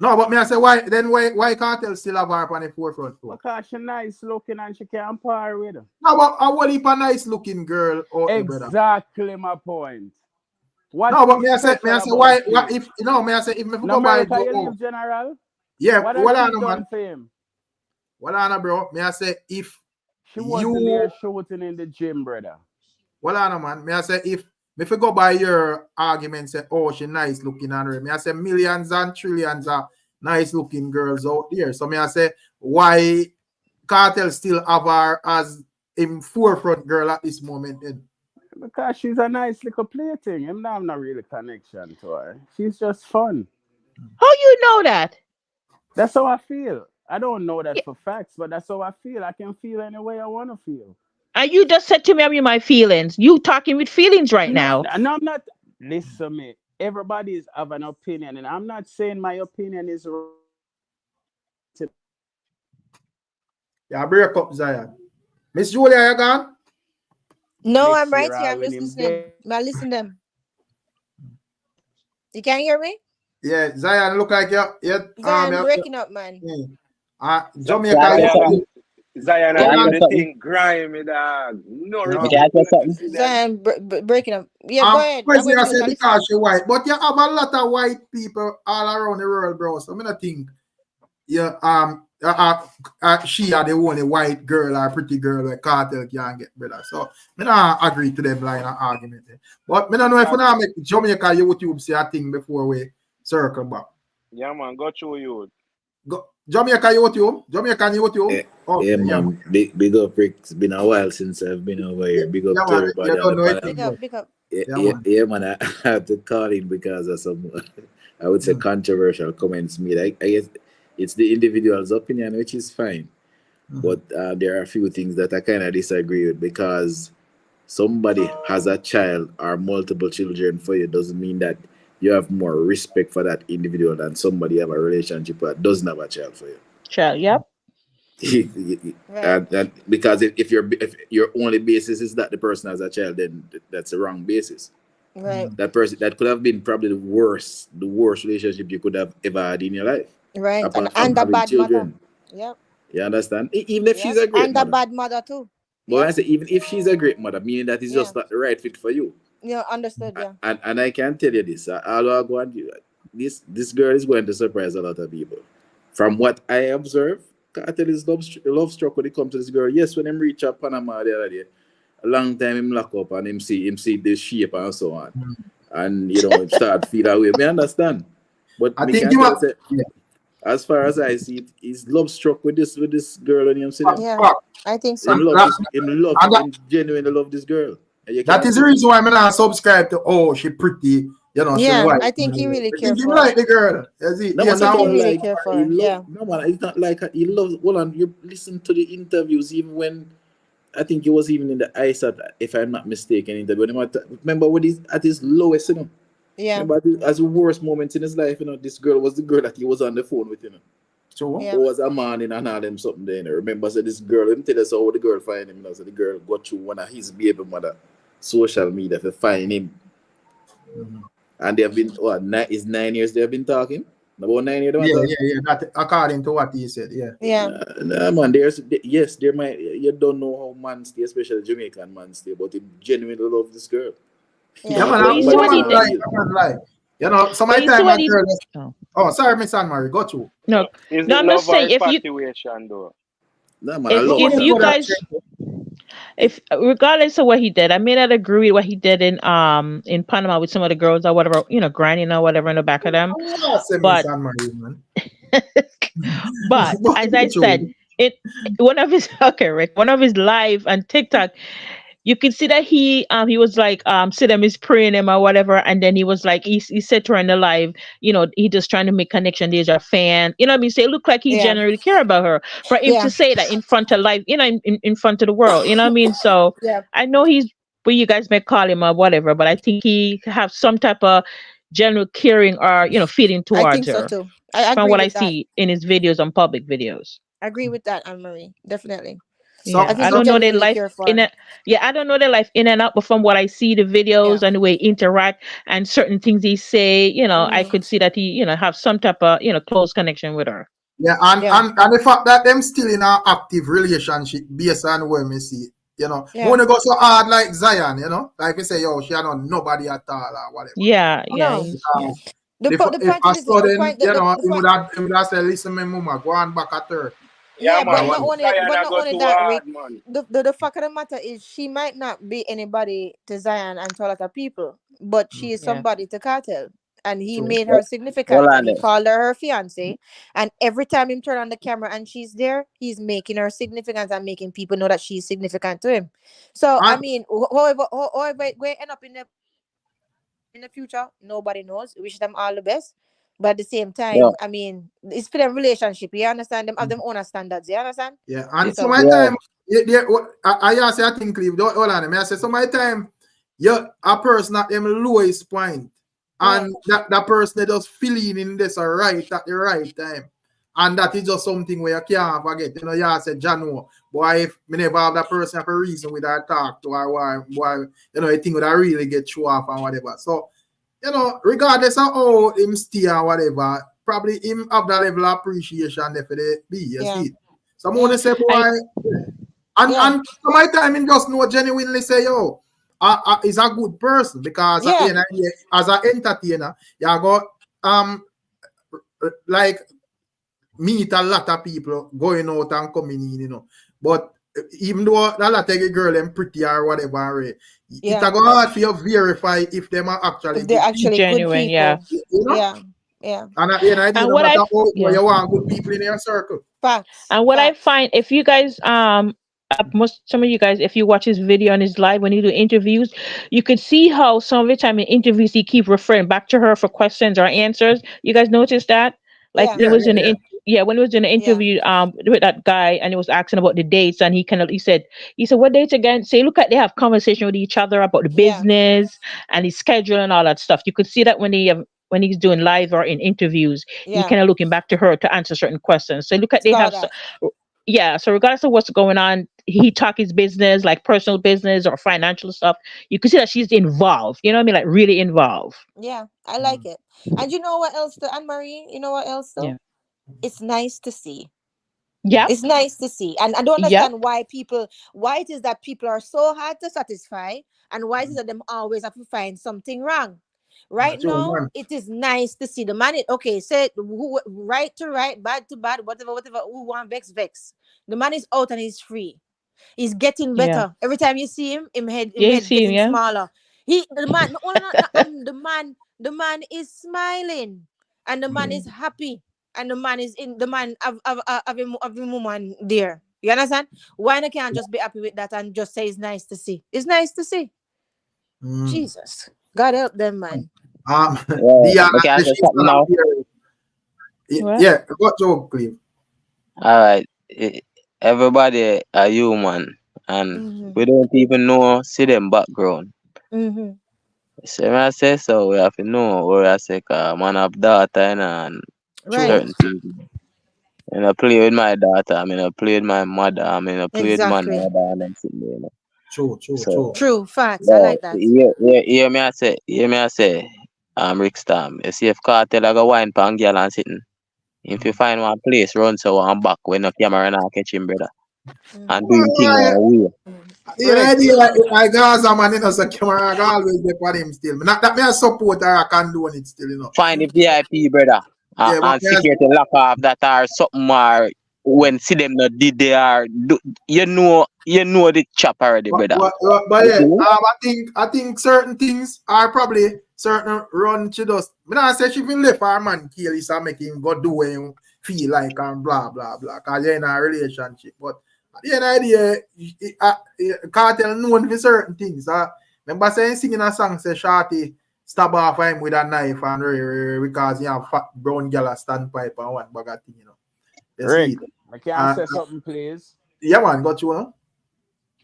No, but me I say why Kartel still have her on the forefront? Because she nice looking and she can par with her. No, but a whole heap of nice looking girl out there, brother. Exactly my point. No, but me I say why if me I say if me in go buy America you live general? yeah, What well has she on done man. for him? Well on bro, me I say if She wasn't there shooting in the gym, brother. well on man, me I say if go by your argument say she nice looking on her, me I say millions and trillions of nice looking girls out there. So me I say why Kartel still have her as in forefront girl at this moment then? Because she's a nice little plaything. Him not have no real connection to her. She's just fun. How you know that? That's how I feel. I don't know that for facts, but that's how I feel. I can feel any way I want to feel. And you just said to me, I'm my feelings. You talking with feelings right now. No, I'm not. Listen, me. Everybody have an opinion, and I'm not saying my opinion is right. Yeah, break up Zion. Miss Julia, you gone? No, Next I'm right year, here. I'll I'm win just him listening. dead. I listen to them. You can't hear me? Yeah, Zion look like you. Zion breaking up, man. Jamaica. Zion, I do the thing grimy, dog. No respect. Zion breaking up. Yeah, go ahead. I said because you're white, but you have a lot of white people all around the world, bro. So I don't think she are the only white girl or pretty girl that Kartel can get, brother. So I don't agree to them line of argument. But I don't know if I make Jamaica YouTube say a thing before we circle back. Yeah, man, go through you. Jamaica YouTube. Yeah, man. Big up, Rick. It's been a while since I've been over here. Big up to everybody on the panel. Big up. Yeah, man. I had to call in because of some, I would say, controversial comments made. I guess it's the individual's opinion, which is fine. But there are a few things that I kind of disagree with, because somebody has a child or multiple children for you doesn't mean that you have more respect for that individual than somebody you have a relationship that doesn't have a child for you. Child, yep. And because if your only basis is that the person has a child, then that's the wrong basis. Right. That person that could have been probably the worst relationship you could have ever had in your life. Right. Apart And the bad children. mother. Yep. You understand? Even if she's a great and mother. the bad mother too. But when I say even if she's a great mother, meaning that it's just not the right fit for you. Yeah, understood. Yeah. And I can tell you this, although I go and do this girl is going to surprise a lot of people. From what I observe, Kartel is love struck when it comes to this girl. Yes, when him reach up Panama the other day, a long time him lock up and him see the shape and so on. And start feel away. I understand. But I think as far as I see it, he's love struck with this girl and him see them. Yeah, I think so. Him genuinely love this girl. That is the reason why I'm not subscribe to she pretty, I think he really cares for her. Like the girl. Really care for her. Yeah. No man, it's not like he loves. Hold on, you listen to the interviews, even when I think he was even in the ice if I'm not mistaken. Remember when he's at his lowest, Yeah. Remember as the worst moments in his life, this girl was the girl that he was on the phone with, So it was a man in and all them something there. Remember, so this girl, let me tell us how the girl find him. So the girl got through one of his baby mother social media to find him. Mhm. And they have been, what, 9 years they have been talking? About 9 years, they Yeah, talk? yeah. That according to what he said, yeah. Yeah. Nah, man, yes, there might, you don't know how man stay, especially Jamaican man stay, but he genuinely love this girl. Yeah, Yeah. man. But you see what he did. You know, some of But the you see time what I he. girl. Oh. Oh, sorry, Miss Anne Marie. Go to. No, Is no, it I'm just love or saying if you infatuation though? Nah, man, I No, love if you that you know girl. that. guys if regardless of what he did, I may not agree with what he did in Panama with some of the girls or whatever, grinding or whatever in the back of them. Oh, say Miss But Anne Marie, man. but But as go I said, to. it one of his okay, Rick, one of his live on TikTok, you could see that he was like Sidem is praying him or whatever, and then he was like he said to her in the live, he just trying to make connection. There's a fan, you know what I mean? So it looked like he Yeah. genuinely care about her. For him Yeah. to say that in front of live, in front of the world, you know what I mean? So Yeah. I know he's what you guys may call him or whatever, but I think he have some type of general caring or feeling I towards think so her too. I from agree what I with that. see in his videos on public videos. I agree with that, Anne Marie. Definitely. I Yeah, So, think I he so don't know their genuinely life care for in her. it. Yeah, I don't know their life in and out, but from what I see, the videos Yeah. and the way he interact and certain things he say, I Mm-hmm. could see that he, have some type of, close connection with her. yeah, and, Yeah. and the fact that them still in an active relationship based on where me see, Yeah. wanna go so hard like Zion, like you say, yo, she don't know nobody at all or whatever. Yeah, Oh yeah, no. yeah. The If the if point I is this. The sudden, point. The he point. would have said, listen, my mama, go on back at her. Yeah, Yeah, but man. Or not what? only Zion but I not go only too that, Rick. hard, man. The fact of the matter is she might not be anybody to Zion and to a lot of people, but she is Yeah. somebody to Cartel. And he True. made her Hold significant on and he there. called her fiance. And every time him turn on the camera and she's there, he's making her significant and making people know that she's significant to him. So I And mean, however it will end up in the future, nobody knows. Wish them all the best. But at the same Yeah, time, I mean, it's for them relationship. You understand? Them have them own standards. You understand? yeah, yeah, and some So of the yeah. time, I say I think Cleve, don't hold on. I say some of the time, a person at them lowest point, yeah, and that person they just feeling in this right at the right time. And that is just something where you can't forget. You say, Jano, boy, if me never have that person have a reason with that talk to or why, I think would I really get show off and whatever. So, regardless of how him stay or whatever, probably him have that level of appreciation there for the be, you yeah, see. Someone yeah, say, I boy, and yeah, some of the time him just know genuinely say, yo, he's a good person because at the yeah, end of the day, as an entertainer, you got like meet a lot of people going out and coming in. But even though a lot of the girl them pretty or whatever, it's yeah. a go hard for you verify if them are actually If they're good people. actually good genuine, yeah. people. You know? Yeah, yeah. And at the end of the day, And no what matter I how yeah. you want good people in your circle. Facts, And what I facts. find, if you guys, most some of you guys, if you watch his video on his live when he do interviews, you could see how some of the time in interviews he keep referring back to her for questions or answers. You guys notice that? Like Yeah, when he Yeah, was yeah, in the yeah. yeah, when he was in the yeah, interview with that guy and he was asking about the dates and he said what dates again? Say look at they have conversation with each other about the yeah, business and his schedule and all that stuff. You could see that when he's doing live or in interviews, he yeah. kind of looking back to her to answer certain questions. So look at they Saw have that. yeah, so regardless of what's going on, he talk his business, like personal business or financial stuff. You can see that she's involved. You know what I mean? Like really involved. Yeah, I like it. And you know what else, though, Anne Marie? You know what else, though? Yeah. It's nice to see. Yep. It's nice to see. And I don't Yep. understand why it is that people are so hard to satisfy and why it is that them always have to find something wrong. Right True, now, man. it is nice to see the man. Okay, say who right to right, bad to bad, whatever. Who want vex. The man is out and he's free. He's getting Yeah. better every time you see him Yeah, you head see him, getting yeah? smaller. The man is smiling, and the man Yeah. is happy, and the man have a woman there. You understand? Why not can't just be happy with that and just say it's nice to see? It's nice to see. Mm. Jesus, God help them, man. Yeah, Diana we can says say she's something gonna now. appear. What? Yeah, got joke, Cleve. All right. Everybody a human, and Mm-hmm. we don't even know see them background. Mm-hmm. So when I say so, we have to know where I say, man have daughter and Right. True. certain things. And I play with my daughter. I play with my mother. I play with my Exactly. mother and them sitting there. True. So True facts. I yeah, like that. yeah, me I say, Rickstorm. You see if Kartel I go wine pan girl and sitting. If you find one place run so and back when the camera now catch him, brother. And do him thing Alright. way. The Rick, idea I Gaza man, you know, so camera I always be on him still. Not that me a support or I condone it still, you know. Find the VIP, brother. Yeah, but And security lock off that are something more when see them not did they are do, you know the chop already, brother. but You yeah, see? I think certain things are probably certain run she does. Me not say she been left her man kill is and make him go do what him feel like and blah blah blah. Cause you're in a relationship. But at the end of the day, Kartel known for certain things. Remember saying singing a song say Shorty stab off him with a knife and because he have fat brown girl a standpipe and one bag of thing, you know. You see Rick, it. I can say something, please. Yeah man, got you on.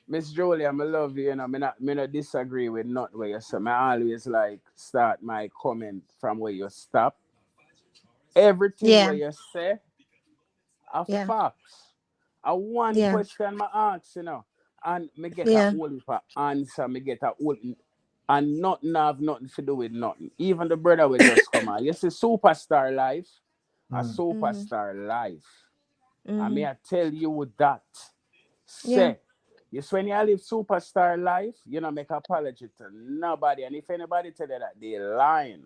Miss Jolie, I love you, you know, me not disagree with not where you say. I always like start my comment from where you stop. Everything where Yeah. you say are Yeah. facts. A one Yeah. question my ask, you know, and me get a Yeah. whole heap of answer, me get a whole and nothing have nothing to do with nothing. Even the brother will just come out. You see, superstar life, a superstar life. I may I tell you that. Yeah. Say, yes, when you live superstar life, you don't make apology to nobody. And if anybody tell you that, they lying.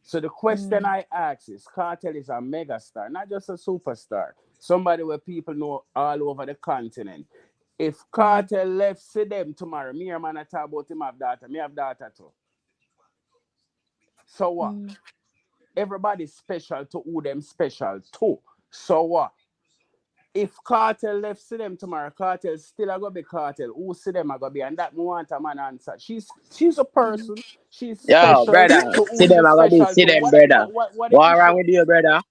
So the question I ask is, Kartel is a megastar, not just a superstar. Somebody where people know all over the continent. If Kartel left Sidem tomorrow, me and man I talk about him have data. Me have data too. So what? Everybody's special to who them special to. So what? If Kartel left Sidem tomorrow, Kartel still a go be Kartel. Who Sidem a go be? And that me want a man answer. She's a person. She's Yo, special brother. to who See them she's I go be special see to. them, brother. What the What wrong issue? with you, brother?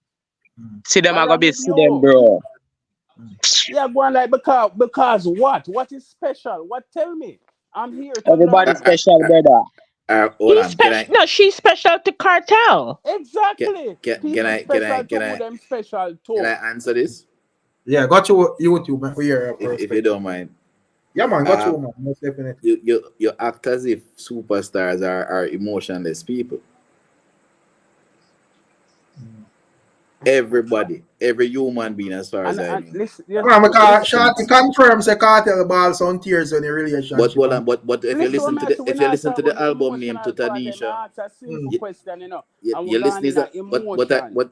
See them What I go wrong be with see them, you? bro. Yeah, go on like because what? What is special? What tell me? I'm here to Everybody learn. special, brother. Hold He's on. Can special. I No, she's special to Kartel. Exactly. can People I can I special to can who I them special can to. I answer this Yeah, got you YouTube man, for your if you perspective. don't mind? Yeah man, got you Um, man, most definitely. you act as if superstars are emotionless people. Everybody, every human being, as far as I And know. listen, Because listen. Shorty confirms a Kartel balls on tears in the But relationship. hold on, but if you Listen, listen when to I the say we're if you not listen to talking about the the album name to emotional part, I Tanisha, ask a simple you, question, you know, you, and we're you going listen in is a that emotion.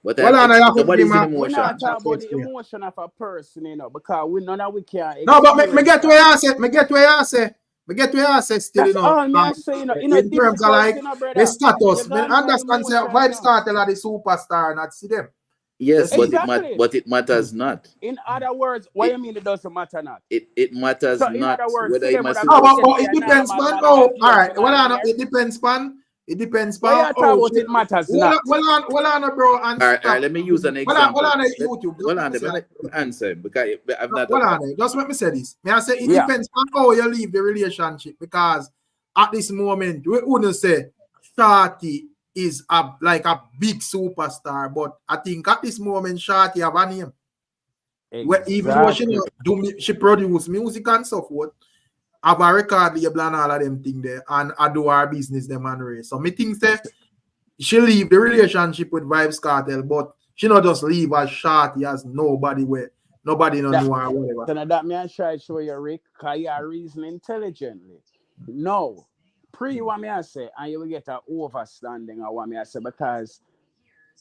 but Well, I have to give nobody's him in a We're not emotion. talking about the explain. emotion of a person, you know, because none of we can No, but me experience get that. where I say, me get where I say, me get where I say still, you That's know, all me I say, you know, in terms of difficult, like you know, the brother. You're status, me going in an understand say emotion, you Vybz know. Kartel are the superstar, not see them. You Yes, see it? Exactly. but it matters not. In other words, what It you mean it doesn't matter not? it matters So in other not words, whether see I'm them a would have No, go super. but say it a depends, normal man. man Oh, and all pay right. for Well, 9 on, years. it depends, man. It depends, What man. you talk Oh, about shit. it matters not. Well on, bro, and All right, stop. let me use an Well example. on, YouTube. Just Hold let on, me say let me YouTube. answer because I've not. Well on, just let me say this. May I say it Yeah. depends on how you leave the relationship because at this moment, we wouldn't say Shorty is like a big superstar, but I think at this moment, Shorty have a name. Even though she Exactly. she produce music and so forth, have a record label and all of them thing there, and I do our business them and race. So me think say she leave the relationship with Vybz Kartel, but she not just leave as Shorty as nobody where nobody don't That know her or whatever. so now that me I try to show you, Rick, because you are reasoning intelligently. No. What me I say, and you will get an overstanding of what me I say, because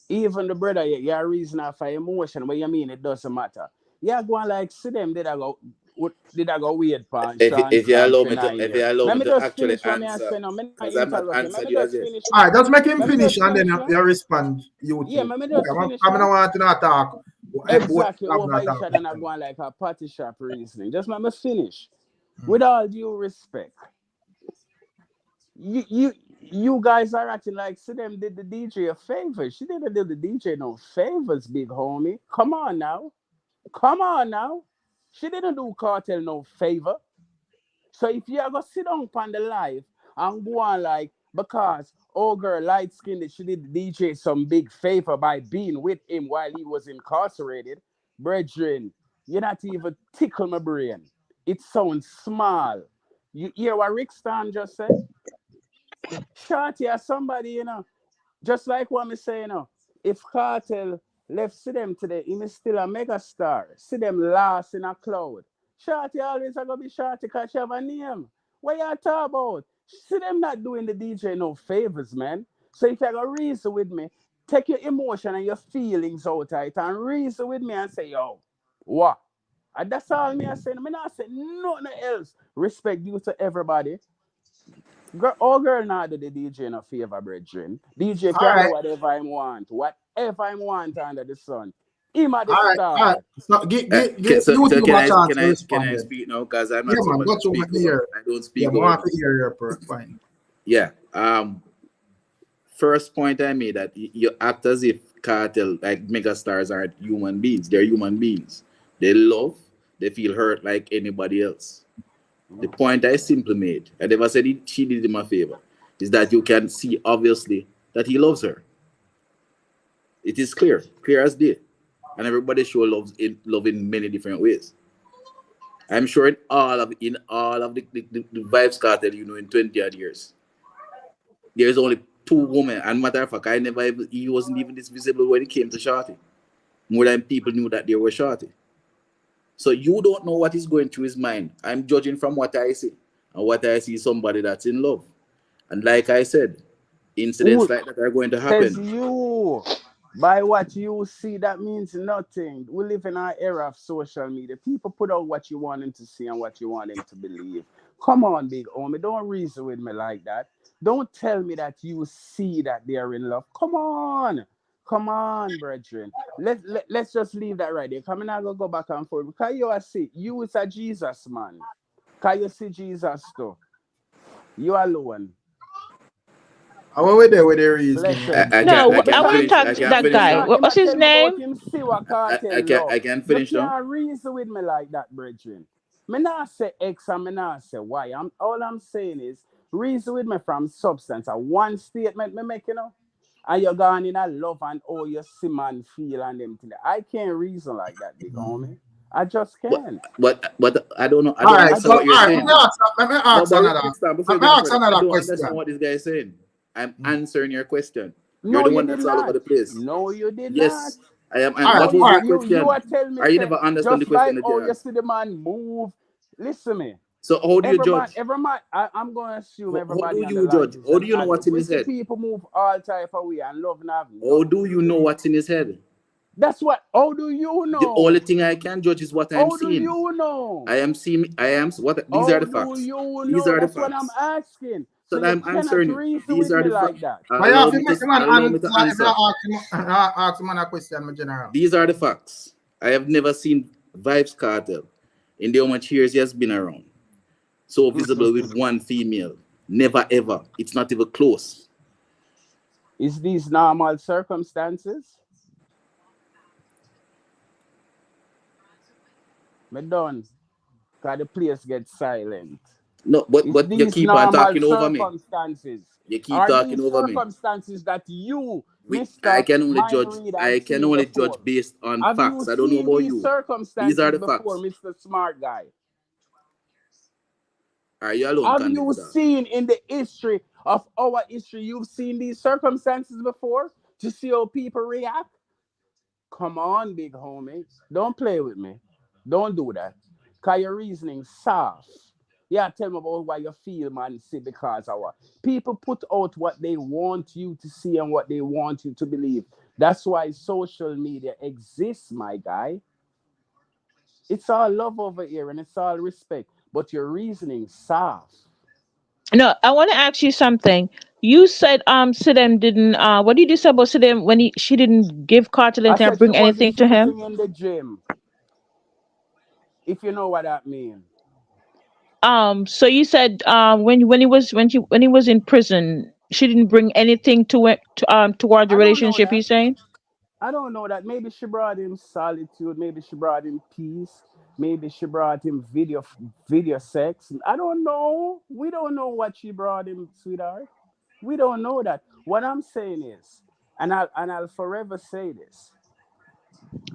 even the brother, you are reasoning for emotion. What you mean it doesn't matter. Yeah, go on like see them did I go weird pan Sean If you Pride allow for me to 9 if you years. allow Let me me to just actually finish what me I answer, say now. Me not because I'm not interrupt you. Let answered me you as just yet. finish All now. right, just make him Let me finish just and then finish now. you respond YouTube. Yeah, let me just finish I'm now. not want to not talk. Exactly I'm over not each other talking. and I go on like a party shop reasoning. Just let me finish. With all due respect, you guys are acting like Sidem did the DJ a favor. She didn't do the DJ no favors, big homie. Come on now. Come on now. She didn't do Kartel no favor. So if you ever sit down on the live and go on like, because old girl light skinned, she did the DJ some big favor by being with him while he was incarcerated, brethren, you're not even tickle my brain. It sounds small. You hear what Rickstorm just said? Shorty or somebody, just like what me say, if Kartel left Sidem today, he is still a mega star. Sidem lost in a cloud. Shorty always a gonna be Shorty because she have a name. What you talk about? Sidem not doing the DJ no favors, man. So if you got reason with me, take your emotion and your feelings out of it and reason with me and say, yo, what? And that's all me I say. Me not say nothing else. Respect due to everybody. Girl now do the DJ in a favor, brethren. DJ All can do right, whatever I want under the sun. Him at the all right, all right. star. So give So, you two can a I chance can to I can respond I then. speak now? Because I'm Yeah, not man, someone go that to my speak over. ear. I don't Yeah, speak I over want to people. hear your point. Yeah. First point I made that you act as if Kartel, like megastars, aren't human beings. They're human beings. They love, they feel hurt like anybody else. The point I simply made, I never said she did him a favor, is that you can see obviously that he loves her. It is clear as day. And everybody show love in many different ways. I'm sure in all of the Vybz Kartel, in 20 odd years, there's only two women. And matter of fact, he wasn't even this visible when it came to Shorty. More than people knew that they were Shorty. So you don't know what is going through his mind. I'm judging from what I see. And what I see is somebody that's in love. And like I said, incidents Who like that are going to says happen. you? By what you see, that means nothing. We live in our era of social media. People put out what you want them to see and what you want them to believe. Come on, big homie. Don't reason with me like that. Don't tell me that you see that they are in love. Come on. Come on, brethren. Let's just leave that right there. Come on, I'm going to go back and forth. Because you are see, you is a Jesus man. Can you see Jesus too? You alone. How are we there with the reason? Bless him. I No, can't I I can't want to finish. talk I to can't that finish guy. now. What's his Tell me about name? him see what Kartel I love. can't You finish now. can't reason with me like that, brethren. Me not say X and me not say Y. All I'm saying is reason with me from substance. A one statement me make, and you're gone in a love and oh you see man feel and them thing. I can't reason like that, big homie. I just can't. But I don't know. I All don't right, I so understand all what just you're right, saying. can't. let me No, ask but another. Rickstorm, before Let you me go any ask further, I another don't understand question. what this guy is saying. I'm answering your question. You're No, the you one did that's all over not. the place. No, you did not. Yes, I am. All And right, No, what all was you your right. you question? are telling me Or you say never understand the just question like that oh you you asked. see the man move. Listen me. So how do you judge? Every man, I'm gonna assume How everybody do on the you live judge? is How an do you know what's addict. in We his see head? people move all type of way and love not have How nothing do to you do know with it. what's in his head? That's what. How do you The only know? thing I can judge is what I'm How do seeing. you know? I am seeing. I am what? These are How the do facts. you These know? are the That's what I'm facts. asking. So So you I'm cannot answering you. reason These with are me the like facts. that. But you have Allow to me to make him an allow me to answer. ask him a question, my general. These are the facts. I have never seen Vybz Kartel in the how much years he has been around so visible with one female. Never ever. It's not even close. Is these normal circumstances? Me done. Cause the place gets silent. No, Is but you these keep on normal talking over me. circumstances? You keep Are talking these over me. circumstances that you, I Mr. can only Mind judge. Reader, have I can seen only judge before? based on Have you facts. I don't know seen about these you. These are circumstances the before, facts. Mr. Smart Guy? Are you alone? Have Continue you to talk. seen in the history of our history, you've seen these circumstances before to see how people react? Come on, big homie. Don't play with me. Don't do that. Because your reasoning soft. Yeah, tell me about why you feel, man. See, because our people put out what they want you to see and what they want you to believe. That's why social media exists, my guy. It's all love over here and it's all respect. But your reasoning soft. No, I want to ask you something. You said Sidem didn't. What did you say about Sidem when she didn't give Cartel I anything or said she bring anything wasn't to him? choosing in the gym, if you know what that means. So you said when he was in prison, she didn't bring anything to it toward the I don't know relationship. You that. saying? I don't know that. Maybe she brought him solitude. Maybe she brought him peace. Maybe she brought him video sex. I don't know. We don't know what she brought him, sweetheart. We don't know that. What I'm saying is, and I'll forever say this: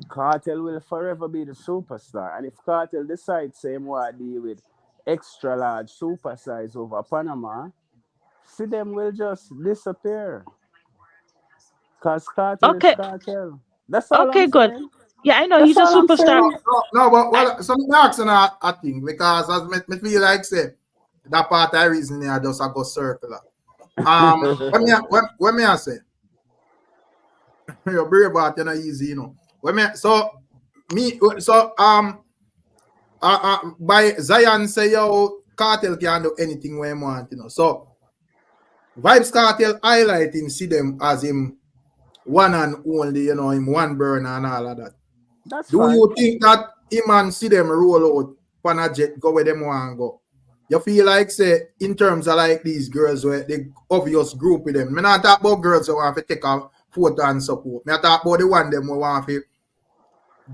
Cartel will forever be the superstar. And if Cartel decides same what I deal with extra large super size over Panama, Sidem will just disappear. Cause Kartel is Okay, Kartel. That's all I'm okay, good. saying. Yeah, I know That's he's a all I'm superstar. saying. No, but I, well, some asking I think because as me feel like say that part I reason there just a go circular. When me I say you're brave about you know easy, you know. When me by Zion say yo Kartel can do anything when he want, you know. So Vybz Kartel highlighting see them as him one and only, you know, him one burner and all of that. That's Do fine. you think that him and see them roll out pan a jet go where them want go? You feel like say in terms of like these girls where the obvious group with them. Me not talk about girls who want to take a photo and support. Me talk about the one them who want to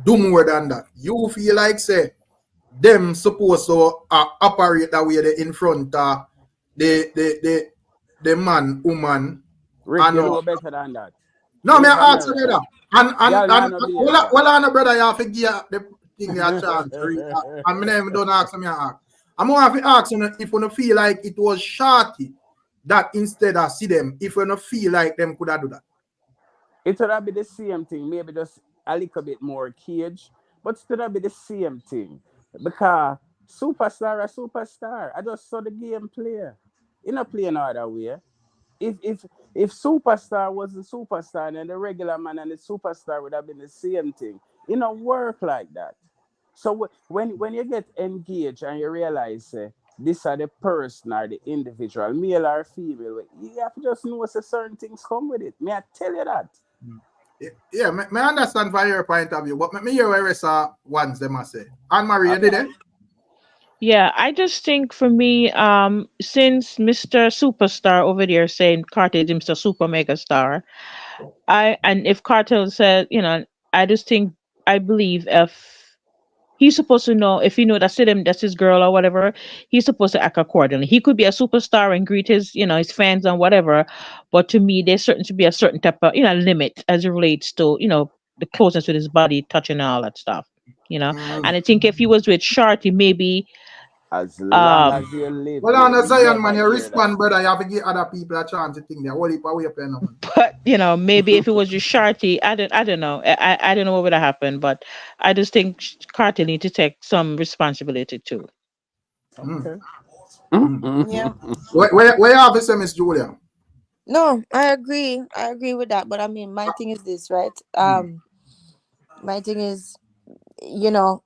do more than that. You feel like say them supposed to operate that way they in front of the man, woman, Rick, and you know better than that. no, You me live ask you America. that. And Girl, nah, no behavior. well, on brother, you have to give the thing a chance. And me name don't ask me ask. I'm gonna have to ask you if you don't feel like it was Shorty that instead of see them, if you don't feel like them could have do that. It would have been the same thing, maybe just a little bit more cage, but it would have been the same thing. Because superstar a superstar. I just saw the game play. In a play no other way. If superstar wasn't superstar, then the regular man and the superstar would have been the same thing. It don't work like that. So when you get engaged and you realize this are the person or the individual, male or female, you have to just know what certain things come with it. May I tell you that? Yeah, me understand from your point of view, but me hear where I saw ones them I say. Anne Marie, you did it? yeah, I just think for me, since Mr. Superstar over there saying Cartel is Mr. Super Mega Star, and if Cartel said, I just think I believe if he's supposed to know, if he know that's him, that's his girl or whatever, he's supposed to act accordingly. He could be a superstar and greet his fans and whatever, but to me, there's certain to be a certain type of limit as it relates to the closeness with his body, touching and all that stuff. And I think if he was with Shorty, maybe As long um as you live, Well, on you the Zion never man, you hear that. respond, brother. You have to give other people a chance to think there. What if we play no man? but maybe if it was just Shorty, I don't know. I don't know what would have happened, but I just think Carter need to take some responsibility too. Okay. Yeah. Where you have to say, Miss Julia? No, I agree. I agree with that. But I mean, my thing is this, right? My thing is, you know,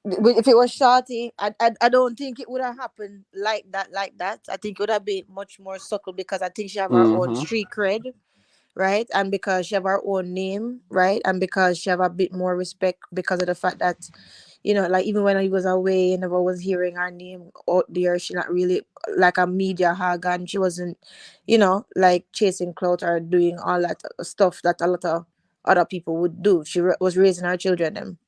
if it was Shorty, I don't think it would have happened like that. Like that, I think it would have been much more subtle because I think she have her own Mm-hmm. street cred, right? And because she have her own name, right? And because she have a bit more respect because of the fact that, like even when I was away, and never was hearing her name out there. She not really like a media hog, and she wasn't, like chasing clout or doing all that stuff that a lot of other people would do. She was raising her children them.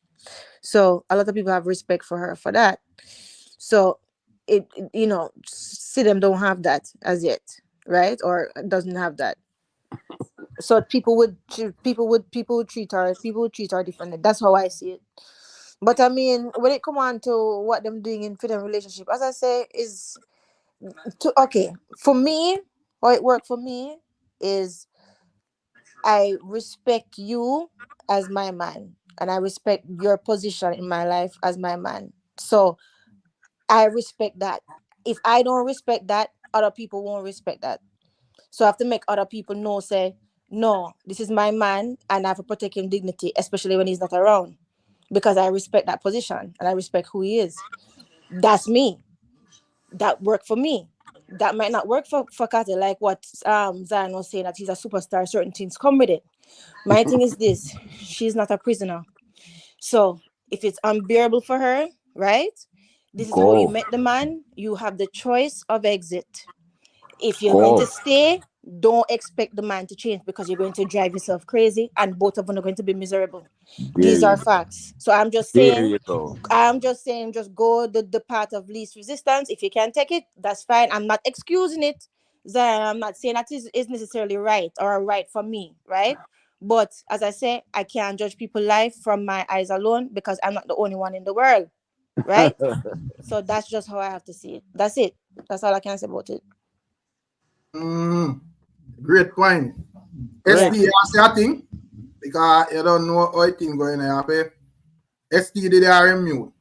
So a lot of people have respect for her for that. So Sidem don't have that as yet, right? Or doesn't have that. So people would treat her differently. That's how I see it. But I mean, when it come on to what them doing in freedom relationship, as I say, is okay for me. How it worked for me is I respect you as my man, and I respect your position in my life as my man. So I respect that. If I don't respect that, other people won't respect that. So I have to make other people know, say, no, this is my man, and I have to protect him dignity, especially when he's not around, because I respect that position and I respect who he is. That's me. That worked for me. That might not work for Carter, like what Zion was saying, that he's a superstar. Certain things come with it. My thing is this: she's not a prisoner. So if it's unbearable for her, right? This is how you Go. met the man. You have the choice of exit. If you're going to Go. stay, don't expect the man to change, because you're going to drive yourself crazy and both of them are going to be miserable. There These are you go. facts. So There you go. just go the path of least resistance. If you can take it, that's fine. I'm not excusing it. I'm not saying that is necessarily right or right for me, right? But as I say, I can't judge people's life from my eyes alone, because I'm not the only one in the world. right? So that's just how I have to see it. That's it. That's all I can say about it. Great point. Rick, ST, I say a thing because you don't know how it thing going on. ST did the mute.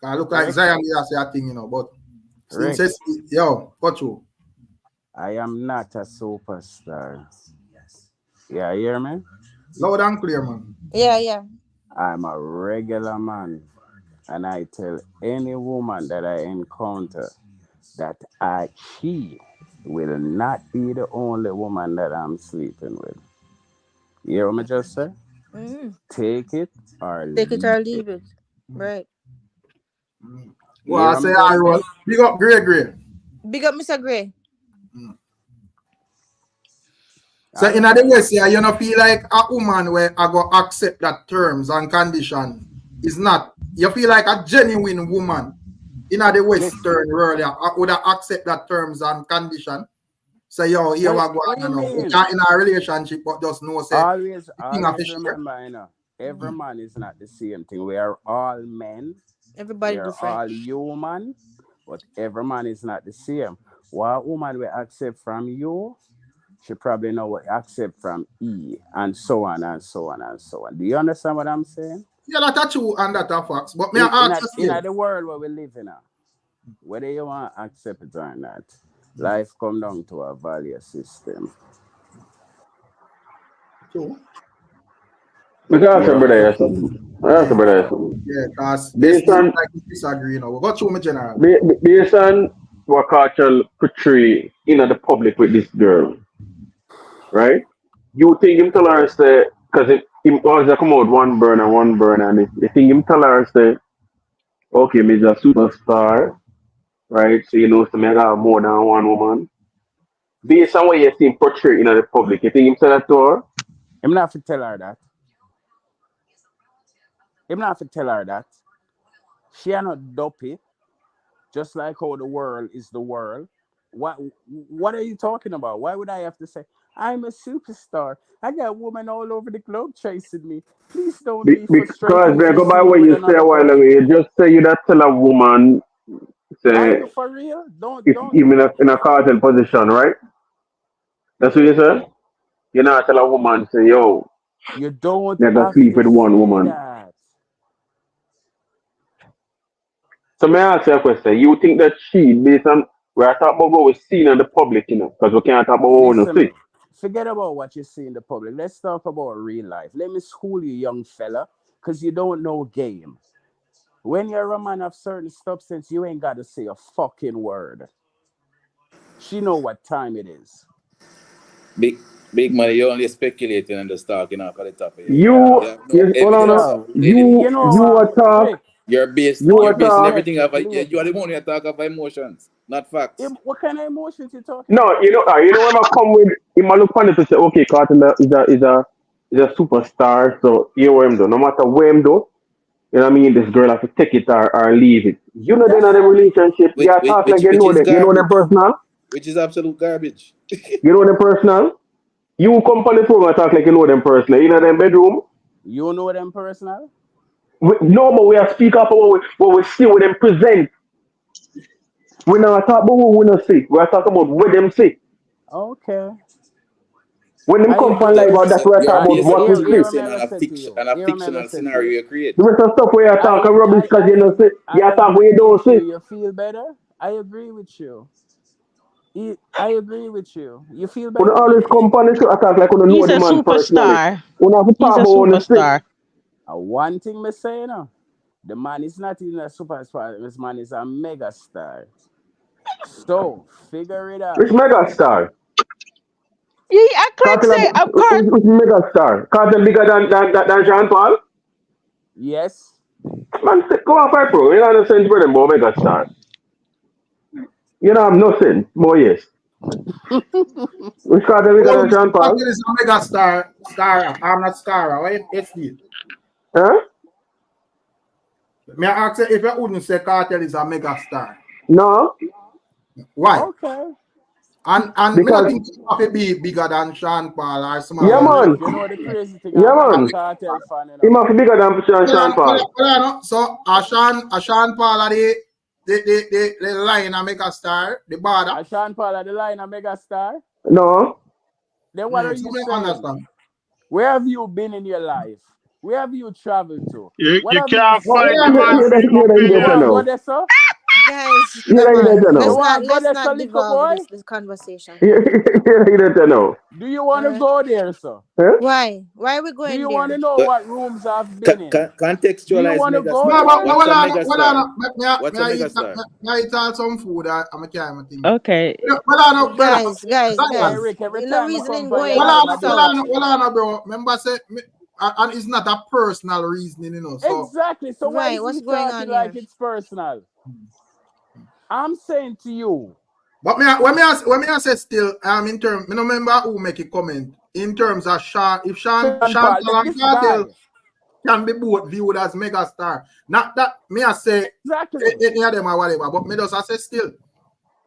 I look like Rick, Zion did say a thing, but since Rick, ST, yo, what you? I am not a superstar. Yeah, you hear me? Loud and clear, man. Yeah. I'm a regular man. And I tell any woman that I encounter that she will not be the only woman that I'm sleeping with. You hear me just say? Mm-hmm. Take it or Take it leave or it. leave it. Right. You Well, I hear say me I just say? roll. Big up, Gray. Big up, Mr. Gray. So All in right. the West, yeah, you don't feel like a woman where I go accept that terms and condition is not. You feel like a genuine woman in the Western world, yeah, I would accept that terms and condition. So yo, here we go, What do you you know, mean? in a relationship, but just know say Always the thing of fish. remember, every man is not the same thing. We are all men. Everybody We are different. all human, but every man is not the same. What woman will accept from you, she probably know what accept from E, and so on and so on and so on. Do you understand what I'm saying? Yeah, that's true and that's a facts. But me I ask you In still. the world where we live in, whether you want to accept it or not, life come down to a value system. True. Because brother, something. Brother, something. Yeah, because Based ST on like we disagree, But true, me general. based on what Kartel portray in the public with this girl, right? You think him tell her say because him always come out one burn, and you think him tell her say, okay, me's a superstar, right? So you know, so me I got more than one woman. Based on what you see him portray in the public, you think him tell that to her? I'm not to tell her that. I'm not to tell her that. She are not dopey, just like how the world is the world. What are you talking about? Why would I have to say I'm a superstar? I got women all over the globe chasing me. Please don't be frustrated Because if they you go see by me what with you say another a while girl. ago. You just say you that tell a woman Are say you for real? Don't if don't even in a cartel position, right? That's what you said. You not tell a woman say, yo, you don't never have sleep to with one say woman. that. So may I ask you a question? You think that she, based on we are talking about what we're seeing in the public, because we can't talk about what we Listen, see. forget about what you see in the public. Let's talk about real life. Let me school you, young fella, because you don't know game. When you're a man of certain substance, you ain't got to say a fucking word. She know what time it is. Big money, you're only speculating and just talking off at the top of your head. Yeah. You, You have no you hold on, evidence Yeah. to back it. You know you what? attack, Rick, you You're basing attack. everything off late. you are the one who talk of emotions, not facts. What kind of emotions you talking No, about? you know when I come with, he might look funny to say, okay, Carter is a superstar, so here what him do. No matter where him do, you know what I mean, this girl has to take it or leave it. You know they're That's not a it. relationship. You talk like Which is you know them garbage. personal. Which is absolute garbage. You know them personal. You come on the phone and talk like you know them personal. You know them bedroom. You know them personal? No, but we are speak up about what we see, what them present. We not talk about what we not see. We are talking about what them see. Okay. When them I come agree. on live, that's what we are You're talking about basing what we everything see. you're Here am saying I on gonna say to you. on a Here am I gonna fictional say to you. scenario you create. The rest of stuff where you talk rubbish because you know see. You talk what you agree don't with you. see. You feel better? I agree with you. I agree with you. You feel When better? all this company should attack like when you know He's the a man personally. superstar. When have to He's talk a about when you see. superstar. One thing me say now, the man is not even a superstar. This man is a mega star. So figure it Which out. mega star? Yeah, I could say I'm card. Which mega star? Cartel bigger than Jean Paul? Yes. Man, come on, fight, bro. You don't understand for them, mega star. You don't have nothing. More yes. Which Cartel bigger Oh, than Jean Mr. Paul? Patel is a mega star. I'm not star, right? SD. Huh? May I ask you if you wouldn't say Cartel is a mega star? No. Why? Okay. And me not Because think he have to be bigger than Sean Paul or yeah, smaller. man, You know the crazy thing, yeah, I'm a man. Kartel fan, you He know. must be bigger than Sean Paul. So Sean Paul are the line and make a star, the border. And Sean Paul at the line a mega star. No, Then what are So you me saying? understand. Where have you been in your life? Where have you traveled to? You What have you can't But fight seen? the man you for him You don't opinion. want to go know. there, sir? Guys, You no man. don't You know. want to go Let's there, not sir, little devolve boy? this conversation. You don't know. Do you want to Alright. go there, sir? Huh? Why? Why are we Do you going want to there? know But what rooms I've been in? Do you contextualize want to go megastar. No, but there? What's a megastar? me What's a megastar? eat all some food. I'm a carry thing. Okay. Brother, Guys. Hey, Rick, every You know time I come reasoning by your going live, I do south. bro. Remember, say, and it's not a personal reasoning, you know. So, Exactly. So why Right, is what's he going talking on like here? it's personal? I'm saying to you, but when me I say still, in terms, me no remember who make a comment in terms of Sean. If Sean Sean Paul, Paul and this guy. Kartel can be both viewed as mega star. Not that me I say Exactly. any of them or whatever, but me just I say still.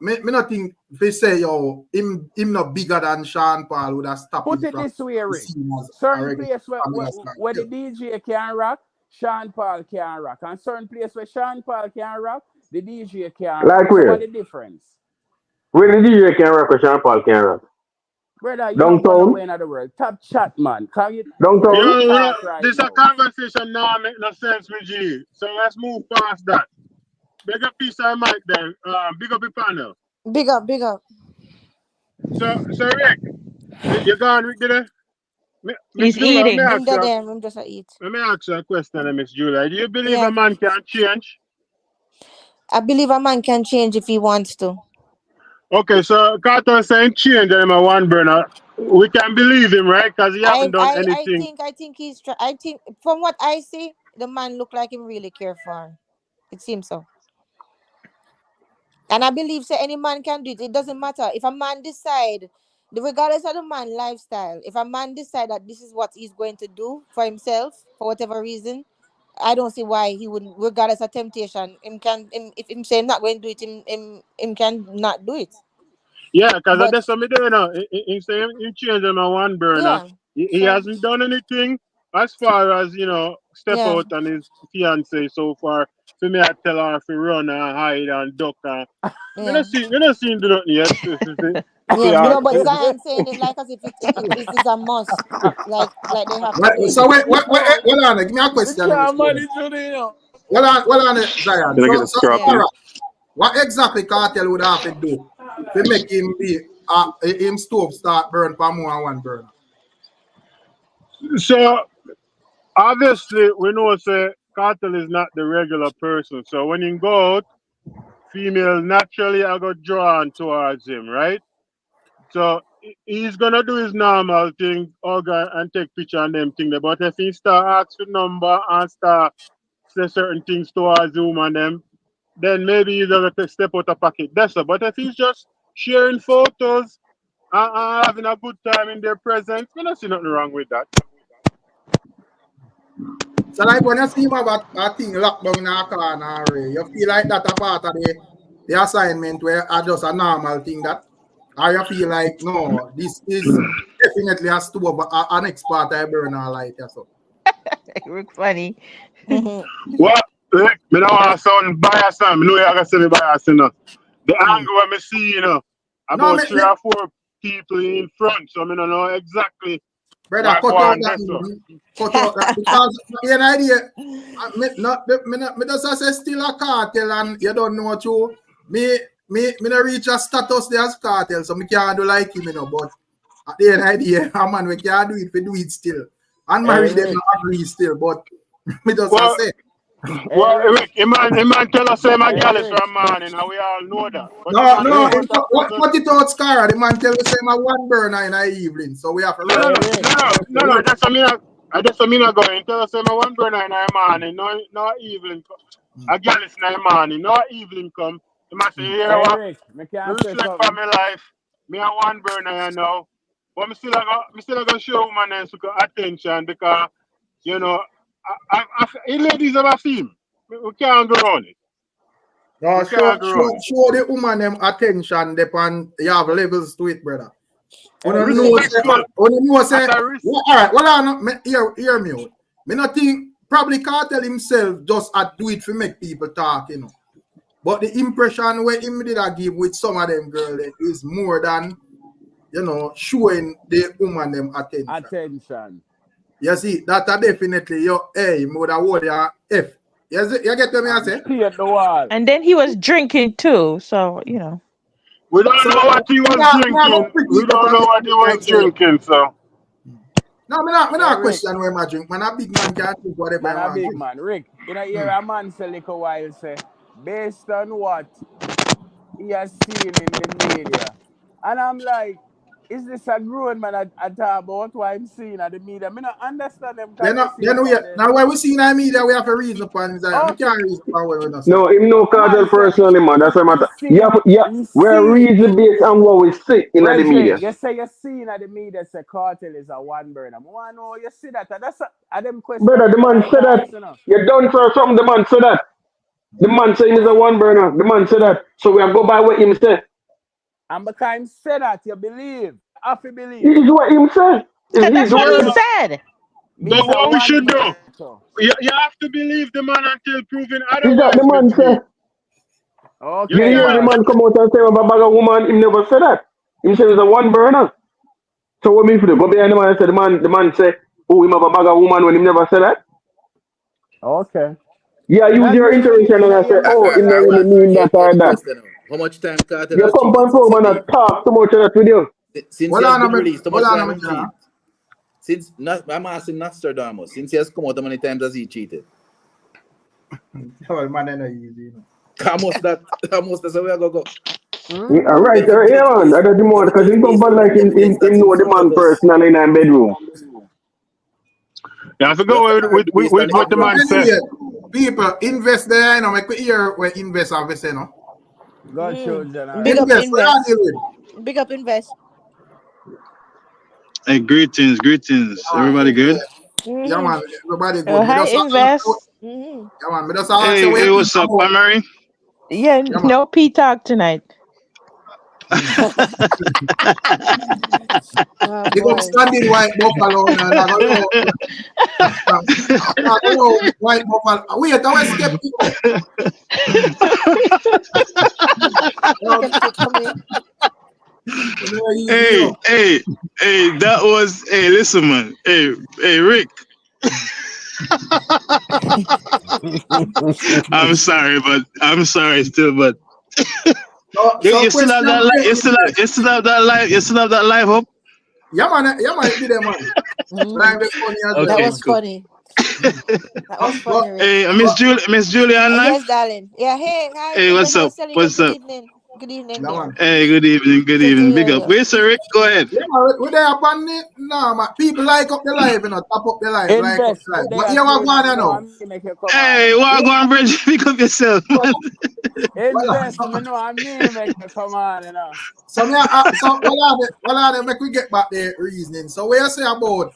Me not think if they say yo him not bigger than Sean Paul would have stopped Put him it from this way, the Rick. scene as a Certain regular place mega star. where the DJ can rock, Sean Paul can rock. And certain place where Sean Paul can rock, the DJ can rock. Like So where? what the difference? Where the DJ can rock or Sean Paul can rock? Brother, you don't go Downtown? nowhere in other world. Top chat, man. Can you Downtown? talk right This now? a conversation now make no sense with you. So let's move past that. Big up piece of mic then. Big up the panel. Big up. So Rick, you gone Rick there? Miss He's Julia, let me eating. Him ask that you. them, him just a eat. Let me ask you a question, Miss Julia. Do you believe a Yeah. man can change? I believe a man can change if he wants to. Okay, so Carter saying change and him a one burner. We can believe him, right? Because he haven't done anything. I think he's I think from what I see, the man look like him really care for her. It seems so. And I believe say any man can do it. It doesn't matter. If a man decide, regardless of the man lifestyle, if a man decide that this is what he's going to do for himself, for whatever reason, I don't see why he wouldn't, regardless of temptation, if him say not going to do it, him can not do it. Yeah, because But that's what me do, you know. He say he change him a one burner. yeah. He So hasn't done anything as far as, step yeah. out on his fiance so far. For me, I tell her to run and hide and duck. And we Yeah. don't see him do nothing yet. Yeah, Yeah. but Zion saying it like as if it is a must. Like they have to do it. So hold on, give me a We question. can't manage with it, you know. Hold on, Zion. Can I get a So scrappy? Sarah, what exactly Cartel would have to do to make him be him stove start burn for more than one burner? So obviously we know say Cartel is not the regular person. So when he go out, female naturally are going drawn towards him, right? So he's gonna do his normal thing, hug and take picture and them thing. But if he start ask for number and start say certain things towards him and them, then maybe he's gonna step out of pocket. That's all. But if he's just sharing photos and having a good time in their presence, we don't see nothing wrong with that. So like when you see him have a thing locked down in a corner, you feel like that a part of the assignment where I just a normal thing that, or you feel like no, this is definitely has to be an expert I burner light. Yeah, so. Look funny. Well, like, me don't want to sound biased, man. Me know you're gonna say me biased, you know. The angle where me see, about 3 or 4 people in front, so I don't know exactly brother, what cut go out on that. there. Cut out that because an idea. Me just say still a cartel and you don't know too. Me not reach a status there as cartel, so me can't do like him, But at the end of the day, a man we can't do it, we do it still. And marry them not agree still, but me just say. Well, Rick, a man tell us say my Hey, gal is Rick. from man, and we all know that. But No, Rick. cut it out, Scara. The man tell us say my one burner in the evening, so we have to No, that's what I mean I go and tell us say my one burner in the morning, no evening. A gal is in the morning, no evening come. You must say, Hey, Rick, me can't say reflect on something. my life. Me a one burner now. But me still gonna show woman some attention because, ladies have a theme. We can't go on it. No, We show, can't show, run. show the woman them attention. Depend, you have levels to it, brother. When you know, say, Respectful. when you know, say, At a risk. all right, well, I not hear me out. Me not think probably Kartel himself just do it to make people talk, you know. But the impression where him did I give with some of them girls is more than, you know, showing the woman them attention. You see, that are definitely your you would have word your F. You get me, I say? And then he was drinking too, so you know. We don't So, know what he was drinking. We don't know what he was drinking, so. No, me not question where I drink. Man, a big man can't drink whatever Man, I a want big drink. man. Rick, you know, hear a man say like a while say, based on what he has seen in the media. And I'm like, is this a grown man I talk about what I'm seeing at the media? I don't understand them conversations. Now when we see in the media, we have to reason upon it. We can't reason upon what we not see. No, him no Kartel personally, man. That's what matter. We're reason based on what we see in the media. You say you see in the media say Kartel is a one burner. I want to know you see that. That's a them question. Brother, the man said that. You done for something, the man said that. The man say he's a one burner. The man said that. So we have go by what him say. And because him say that, you believe. You have to believe. It is what him said. That's what he said. But what we should do, you have to believe the man until proven otherwise. Is that the man say? Okay. You hear the man come out and say about bag of woman, him never said that. Him say he's a one burner. So what me for do? Go behind the man and say the man say, oh, him have a bag of woman when him never said that? Okay. Yeah, use your intuition and I say, oh, him not really mean that or that. How much time Kartel You has come on program and talk too much of that video. Since he has been released, how much time has he cheated? Since I'm asking Nostradamus, since he has come out, how many times has he cheated? Oh, man, not easy. Almost that's where I go. Yeah, right, yeah, man. That's the more because he come back like him know the man personally in a bedroom. You have to go with what the man said. People invest there, you know, make we hear where invest obviously, you know. Big up invest. Big up invest. Hey, greetings. Everybody good? Yeah, man. Everybody good. Hi, invest. Yeah, man. But that's Hey, what's up, Mary? Yeah, no P talk tonight. Big up standing white buffalo. White buffalo. Wait, I was skeptical. Hey, that was, listen, man. Hey, Rick. I'm sorry still, but you still have that life. You still have that life up. Yeah, man. Be there, man. That was funny. That was funny. Hey, Miss Julie online? Yes, darling. Yeah, hey, hi. Hey, what's up? Good evening. No, hey, good evening. Big up. Wait, sir, Rick, go ahead. Yeah, we're there upon it. No, man. People like up the live, you know, top up the live, like up the live. But here what going on now? Hey, what go on, Bridge? Pick up yourself, man. Invest, I know I mean make me come on, you know. So what are they make we get back the reasoning. So what you say about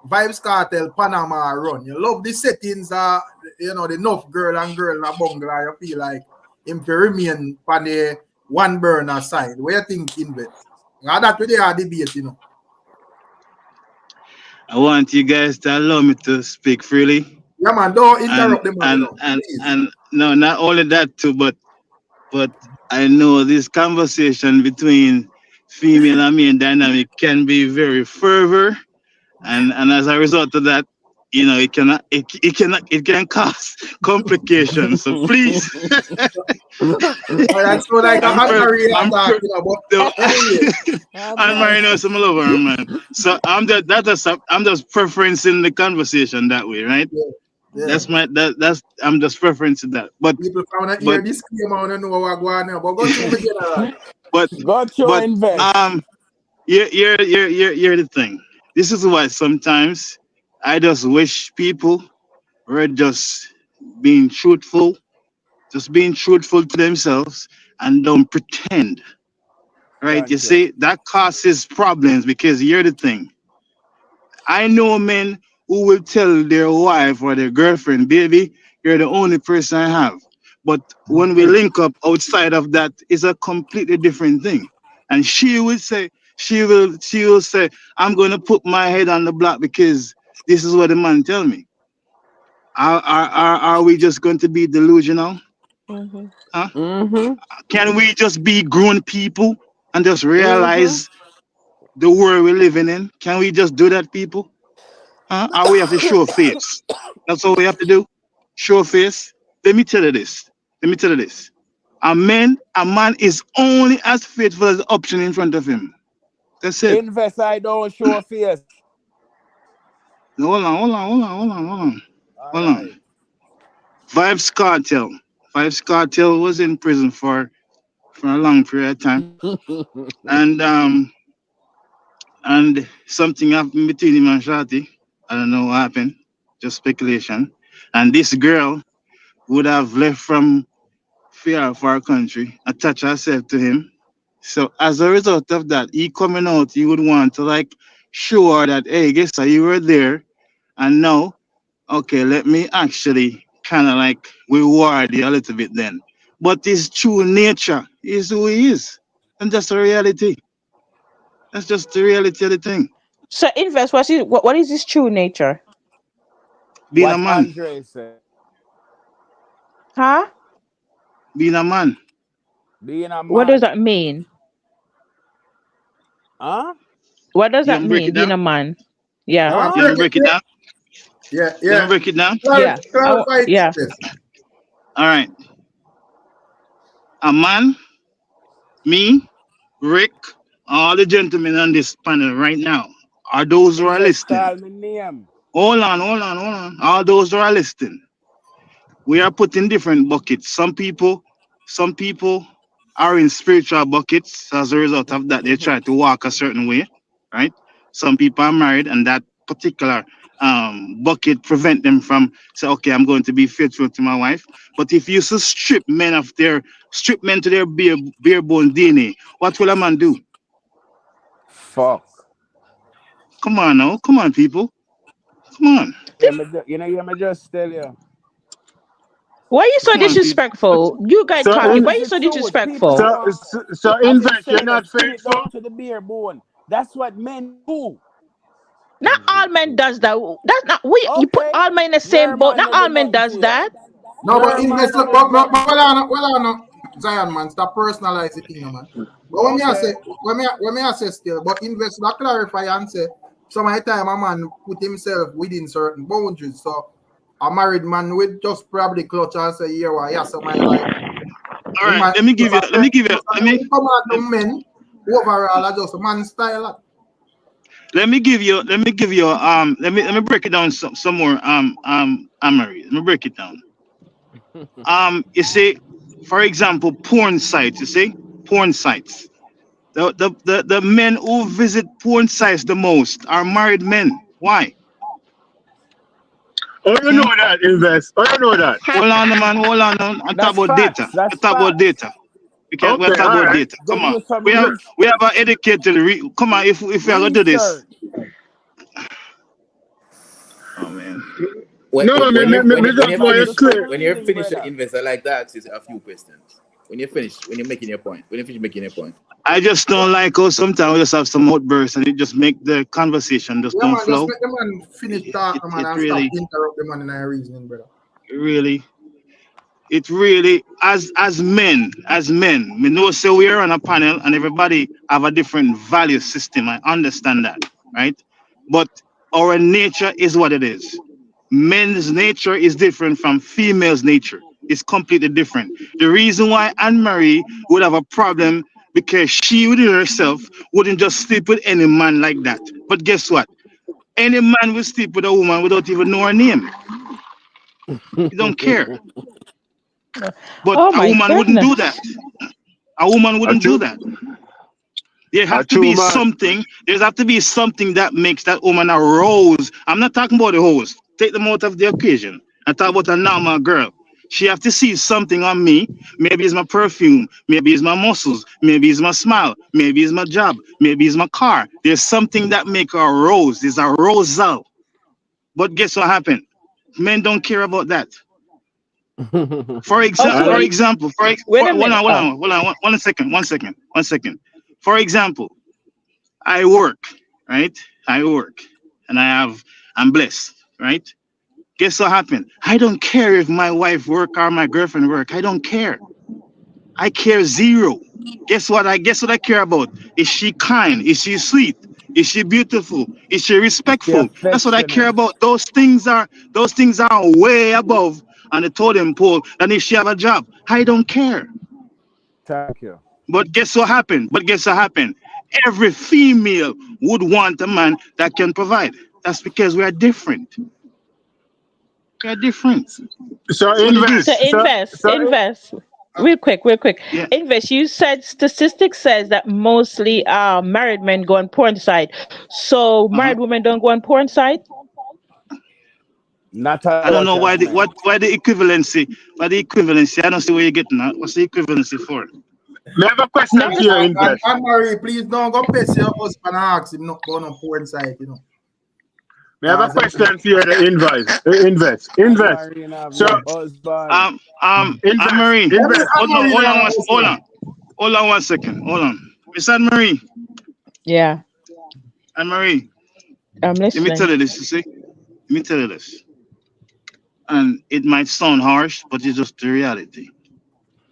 Vybz Kartel Panama run? You love the settings, you know, the enough girl in a bungalow, you feel like him to remain on the one burner side. What you think, Invest? That's what they are debate, you know. I want you guys to allow me to speak freely. Yeah, man, don't interrupt the man. And no, not only that too, but I know this conversation between female and male dynamic can be very fervor, and as a result of that, you know, it can cause complications. So please. That's so like I'm married now, so I love her, man. So I'm just preferencing the conversation that way, right? Yeah. I'm just preferencing that. But people found out hear this claim, I don't know what going on, but go to the You're the thing. This is why sometimes I just wish people were just being truthful to themselves and don't pretend. Right? You see, that causes problems because here's the thing. I know men who will tell their wife or their girlfriend, baby, you're the only person I have. But when we link up outside of that, it's a completely different thing. And she will say, I'm going to put my head on the block because this is what the man tell me. Are we just going to be delusional? Mm-hmm. Huh? Mm-hmm. Can we just be grown people and just Mm-hmm. realize the world we're living in? Can we just do that, people? Huh? Or we have to show face? That's all we have to do. Show face. Let me tell you this. Let me tell you this. A man is only as faithful as the option in front of him. That's it. Invest, I don't show face. Hold on, hold on, hold on, hold on, hold on. All Hold right. on. Vybz Kartel. Vybz Kartel was in prison for a long period of time. And something happened between him and Shati. I don't know what happened. Just speculation. And this girl would have left from fear for our country, attach herself to him. So as a result of that, he coming out, he would want to like show her that, hey, guess what, you were there, and now, okay, let me actually kind of like reward you a little bit then. But his true nature is who he is, and that's the reality. That's just the reality of the thing. So invest. What is his true nature? Being a What man, Andre said. Huh? being a man. Being a What does man. that mean? Huh? What does You that want me break mean? it Being down? a man? Yeah. Now You Huh? want me break it. break it down? Yeah, You want yeah. me break it down? Yeah. Clarify it. Yeah. Yes. All right. A man, me, Rick, all the gentlemen on this panel right now are those who are Invest, listening. call me name. Hold on, hold on, hold on. All those who are listening. We are put in different buckets. Some people are in spiritual buckets. As a result of that, they try to walk a certain way, right? Some people are married, and that particular bucket prevent them from say, okay, I'm going to be faithful to my wife. But if you used to strip men to their bare bone DNA, what will a man do? Fuck. Come on now, come on, people, come on, You me just tell you. Why are you so come on, people. disrespectful? You guys So Because talking. Why it's are you the so truth. People disrespectful? want, as him Invest, you're said, not strip it faithful. down to the bare bone. That's what men do. Not all men does that. That's not we. You put Okay. all men in the Your same boat. man Not no do all men nothing does to you. that. No, but Your man invest. no do But nothing to you. well, no, Zion man, stop personalize the thing, no, man. But when me I Okay. say, when me I say still, but invest. But clarify and say, some of the time a man put himself within certain boundaries. So a married man would just probably clutch and say, yeah, well, yeah, so my life. All The right, man, let me give you. Let me give you. come on, the men overall are just man style. Let me break it down some more. Amory. Let me break it down. You see, for example, porn sites. You see, porn sites. The men who visit porn sites the most are married men. Why? Oh, you know that, Invest. Oh, you know that. Hold on, man. Hold on. I talk That's about data. facts. I That's talk about facts. data. We Okay, talk all about right. data. Go Come on. do some We have Good. we have an educated. Come on. If we are gonna do this. research. Oh man. No, me, me, me, me That's just want you understood clear. When you're reading, finished your brother. invest, I like to ask you a few questions. When you're making your point, when you finish making your point. I just don't like how sometimes we just have some outbursts and it just make the conversation just Yeah, don't man, just flow. let the man finish It, talking, man, it and stop really, interrupt the man in our reasoning, brother. really, it really, as men, we know so we are on a panel and everybody have a different value system. I understand that, right? But our nature is what it is. Men's nature is different from female's nature. It's completely different. The reason why Anne Marie would have a problem because she within herself wouldn't just sleep with any man like that. But guess what? Any man will sleep with a woman without even know her name. He don't care. But Oh a my woman wouldn't do that. goodness. A woman A wouldn't do true, that. There a have to true be man. something. There's have to be something that makes that woman arouse. I'm not talking about the host. Take them out of the occasion. I talk about a normal girl. She have to see something on me. Maybe it's my perfume. Maybe it's my muscles. Maybe it's my smile. Maybe it's my job. Maybe it's my car. There's something that make her arouse. There's a arousal. But guess what happened? Men don't care about that. For Okay. example, Wait a hold minute. on, one second. For example, I work, right? I work, and I'm blessed, right? Guess what happened? I don't care if my wife work or my girlfriend work. I don't care. I care zero. Guess what I care about? Is she kind? Is she sweet? Is she beautiful? Is she She respectful? That's what I care affectionate. about. Those things are way above on the totem pole than if she have a job. I don't care. Thank you. But guess what happened? Every female would want a man that can provide. That's because we are different. We are different. So That's what it So is. invest. Real quick. Yeah. Invest. You said statistics says that mostly married men go on porn site. So Uh-huh. married women don't go on porn site? Not I as don't know much why as men. why the equivalency. Why the equivalency? I don't see where you're getting at. What's the equivalency for? I have a question No, for you, Invest. And Marie, please don't go piss your husband and ask him not going on porn site, you know. I have a question for you, the Invest. And Invest. Marine have So, your husband. Anne Marie. Invest. Hold on 1 second. Hold on. Miss Anne Marie. yeah, Anne Marie. I'm Let me tell listening. you this, you see. Let me tell you this. And it might sound harsh, but it's just the reality.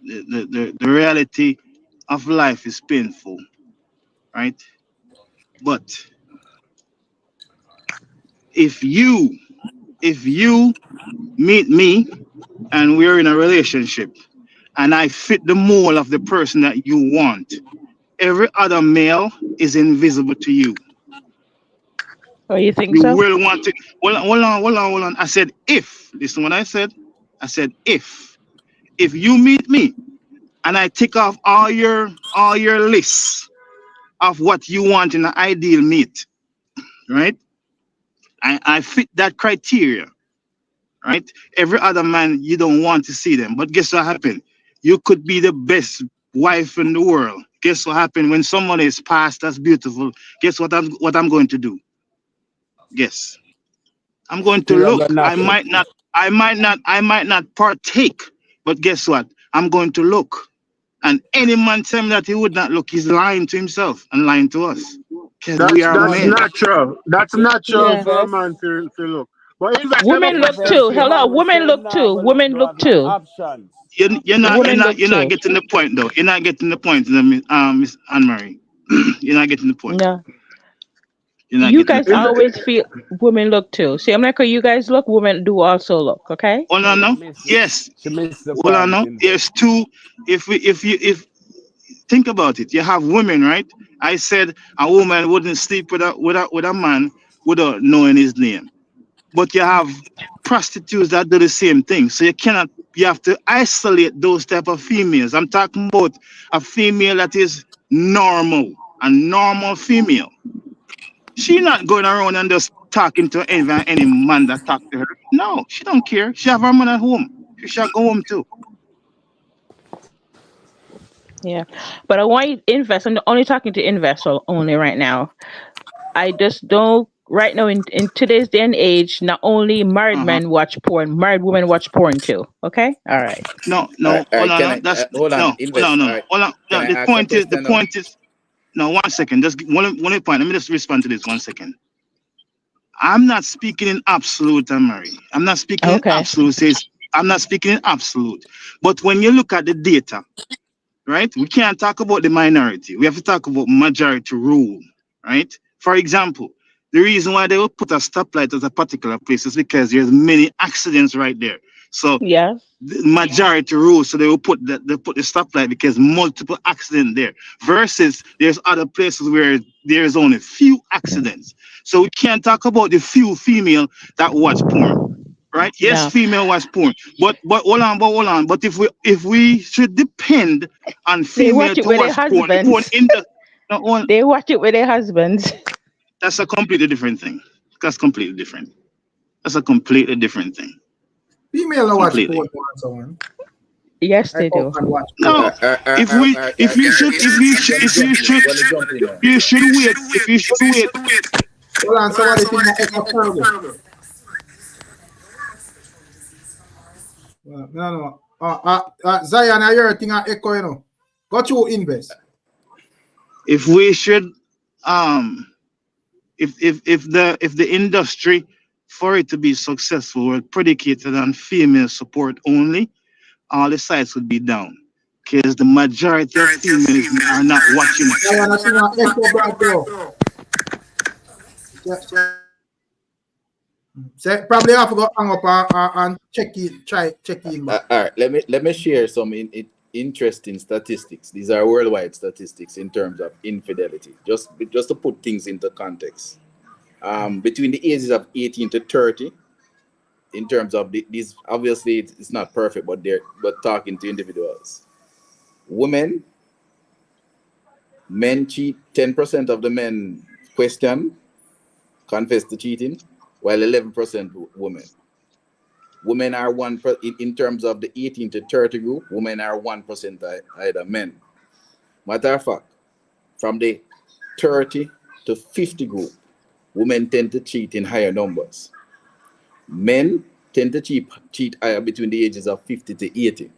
The reality of life is painful, right? But if you meet me and we're in a relationship and I fit the mold of the person that you want, every other male is invisible to you. Oh, you think You so? will want to. Hold on. I said if. Listen what I said. I said if you meet me and I tick off all your lists of what you want in an ideal meet, right? I fit that criteria, right? Every other man you don't want to see them, but guess what happened? You could be the best wife in the world. Guess what happened when someone is past that's beautiful? Guess what I'm going to do? Guess. I'm going to Still a look. I knock it. might not, I might not partake, but guess what? I'm going to look. And any man tell me that he would not look, he's lying to himself and lying to us. Because we are That's men. natural. That's natural Yeah. for a Invest. man to look. But Invest, I have a Women look question Invest. too. for you. Hello, Man, we women say look nah too. go look, Women don't look have no too. options. Women You're look not too. getting the point though. You're not getting the point, Miss Anne Marie. You're not getting the point. No. You're not You getting the guys point. always feel women look too. See, I'm like, you guys look, women do also look, okay? Hold on No, now. Yes. she missed the Hold on point, now. Invest. There's two. If think about it, you have women, right? I said a woman wouldn't sleep with a man without knowing his name. But you have prostitutes that do the same thing. So you have to isolate those type of females. I'm talking about a female that is normal, a normal female. She not going around and just talking to any man that talk to her. No, she don't care. She have her man at home. She shall go home too. Yeah. But I want you to invest. I'm only talking to invest only right now. I just don't right now in today's day and age, not only married Uh-huh. men watch porn, married women watch porn too. Okay? All right. No, All no, right, all hold right. on. Can No, I that's hold on? no, no, Invest. no, All no. right. Hold on. Can No, I the ask a point is question now? no, 1 second. Just one point. Let me just respond to this 1 second. I'm not speaking in absolute, Mary. I'm not speaking in Okay. absolute. I'm not speaking in absolute. But when you look at the data, right, we can't talk about the minority. We have to talk about majority rule, right? For example, the reason why they will put a stoplight at a particular place is because there's many accidents right there. So Yes. the majority rule, so they put the stoplight because multiple accidents there. Versus there's other places where there's only few accidents. So we can't talk about the few female that watch porn, right? Yes, No. female watch porn, but hold on. But if we should depend on They female watch it to with their watch porn, the porn husbands. in the no, one, They watch it with their husbands. that's a completely different thing. That's completely different. That's a completely different thing. Female no watch Completely. porn once someone. Yes, I they come do. and watch porn. No, if you should, you should wait. If you should wait, Hold on, somebody think that echo terrible. No. Zion, I hear a thing echo, you know. Got you invest. If we should, if the industry for it to be successful were predicated on female support only, all the sites would be down. Because the majority of females are not watching it. Zion, I think echo back though. So probably have to go hang up and check in, try check in. All right, let me share some interesting statistics. These are worldwide statistics in terms of infidelity. Just to put things into context. Between the ages of 18 to 30, in terms of these, obviously it's not perfect, but but talking to individuals. Men cheat. 10% of the men confess to cheating, while 11% women. Women are in terms of the 18 to 30 group, women are 1% either men. Matter of fact, from the 30 to 50 group, women tend to cheat in higher numbers. Men tend to cheat higher between the ages of 50 to 80.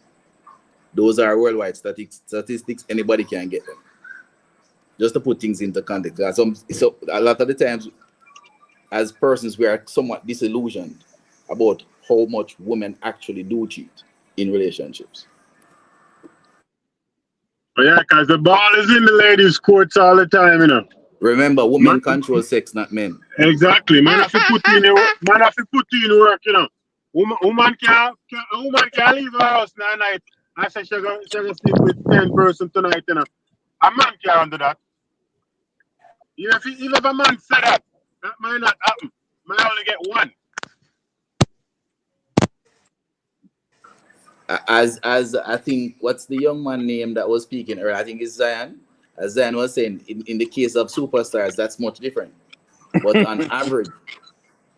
Those are worldwide statistics. Anybody can get them. Just to put things into context. So a lot of the times, as persons, we are somewhat disillusioned about how much women actually do cheat in relationships. Yeah, because the ball is in the ladies' courts all the time, you know. Remember, women control sex, not men. Exactly. Man have to put in work, you know. Woman can't leave her house that night. I say she's gonna sleep with 10 person tonight, you know. A man can't do that. Even if a man said that might not happen. Might only get one. As I think, what's the young man name that was speaking earlier? I think it's Zion. As Zion was saying, in the case of superstars, that's much different. But on average,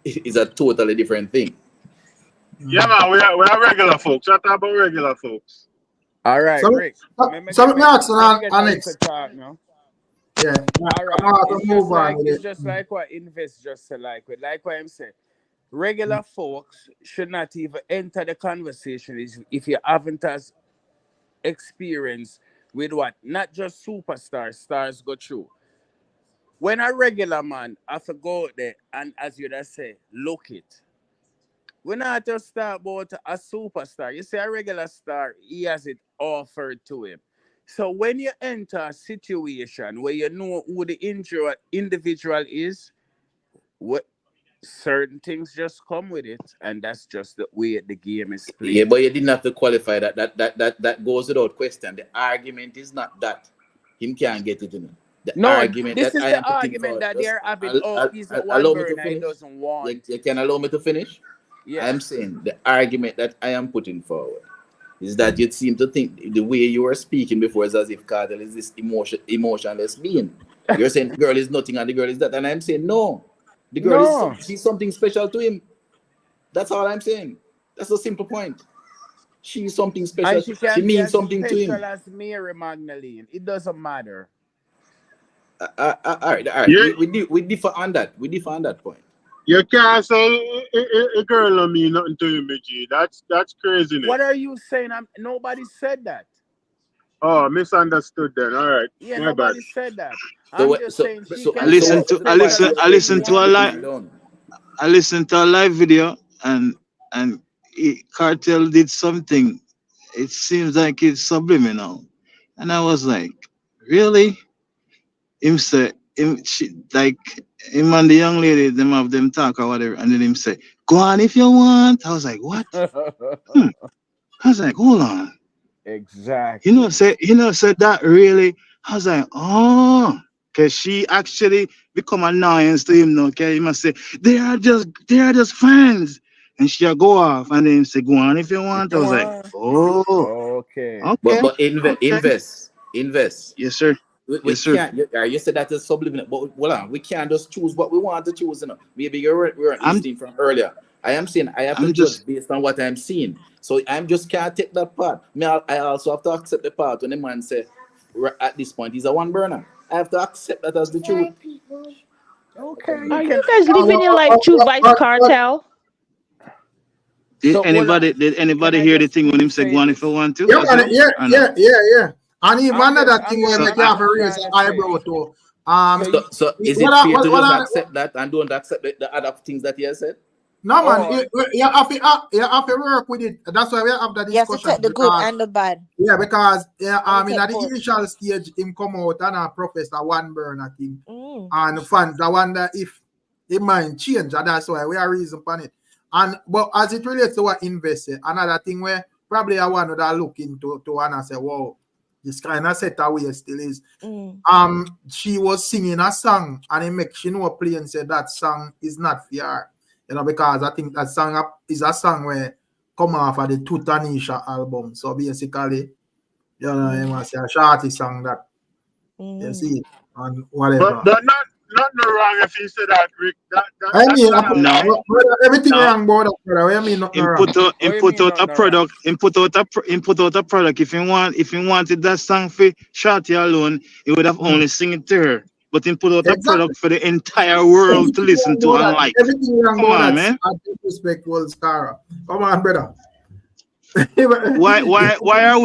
it's a totally different thing. Yeah, man, we are regular folks. I talk about regular folks. All right, Rick. Something else on Alex. Yeah. All right. It's just like what Invest just said, like what I'm saying. Regular folks should not even enter the conversation if you haven't has experience with what not just stars go through. When a regular man have to go out there and, as you just say, look it. We're not just talking about a superstar. You say a regular star, he has it offered to him. So when you enter a situation where you know who the individual is, what certain things just come with it, and that's just the way the game is played. Yeah, but you didn't have to qualify that. That goes without question. The argument is not that him can't get it in. This is the argument that they're having. He's a one burner, he doesn't want. You can allow me to finish? Yeah. I'm saying the argument that I am putting forward is that you seem to think the way you were speaking before is as if Kartel is this emotionless being. You're saying the girl is nothing and the girl is that, and I'm saying no. The girl she's something special to him. That's all I'm saying. That's a simple point. She's something special. She means something to him. As Mary Magdalene. It doesn't matter. All right. Yeah. We differ on that. We differ on that point. You can't say a girl don't mean nothing to you, BG. That's crazy. What are you saying? Nobody said that. Oh, misunderstood then. All right. Yeah, my nobody bad. said that. I'm just saying. I listened to a live video and Kartel did something. It seems like it's subliminal, and I was like, really? Him and the young lady, them have them talk or whatever, and then him say, "Go on if you want." I was like, "What?" I was like, "Hold on." Exactly. Said that really. I was like, "Oh," because she actually become annoyance to him now. Okay, he must say, "They are just fans," and she'll go off, and then say, "Go on if you want." I was like, "Oh, okay." But invest. Yes, sir. We can't. You said that is subliminal, but we can't just choose what we want to choose. You know, maybe we weren't listening from earlier. I am saying I have to judge based on what I'm seeing. So I'm just can't take that part. I also have to accept the part when the man say at this point he's a one burner. I have to accept that as the truth. Okay. Are you guys living your life through Vybz Kartel? Did So hold on. anybody Can I hear the just thing when him quickly say say go on if this? you want to? Yeah, as man, well? Or no? yeah. And even another thing where So make you have to raise trying an to say. eyebrow to. So you, So is it What I- fair to what just I- accept that and don't accept the other things that he has said? No, man, oh, you have to work with it. That's why we have the You have to discussion take the good because and the bad. because And in take the both. initial stage, him come out and a professor one burner thing, Mm. and fans I wonder if it might change, and that's why we are reason for it. And but as it relates to what invested, another thing where probably I want to look into and I say, wow, this kind of set away still is. She was singing a song and it makes she know play and say that song is not fair. You know, because I think that song is a song where come off of the Tutanisha album. So basically, you know, you must say a shorty song that you see and whatever. But not wrong if you say that, Rick. I mean, that's not right. everything No. wrong about that, brother. What you mean nothing wrong? What you Input mean out a nothing product. Input out a product. If you wanted that song for Shorty alone, he would have only sing it to her. But input out a Exactly. product for the entire world to listen to and like. Everything wrong Come about on, that. man. I disrespect was Scara. Come on, brother. Why are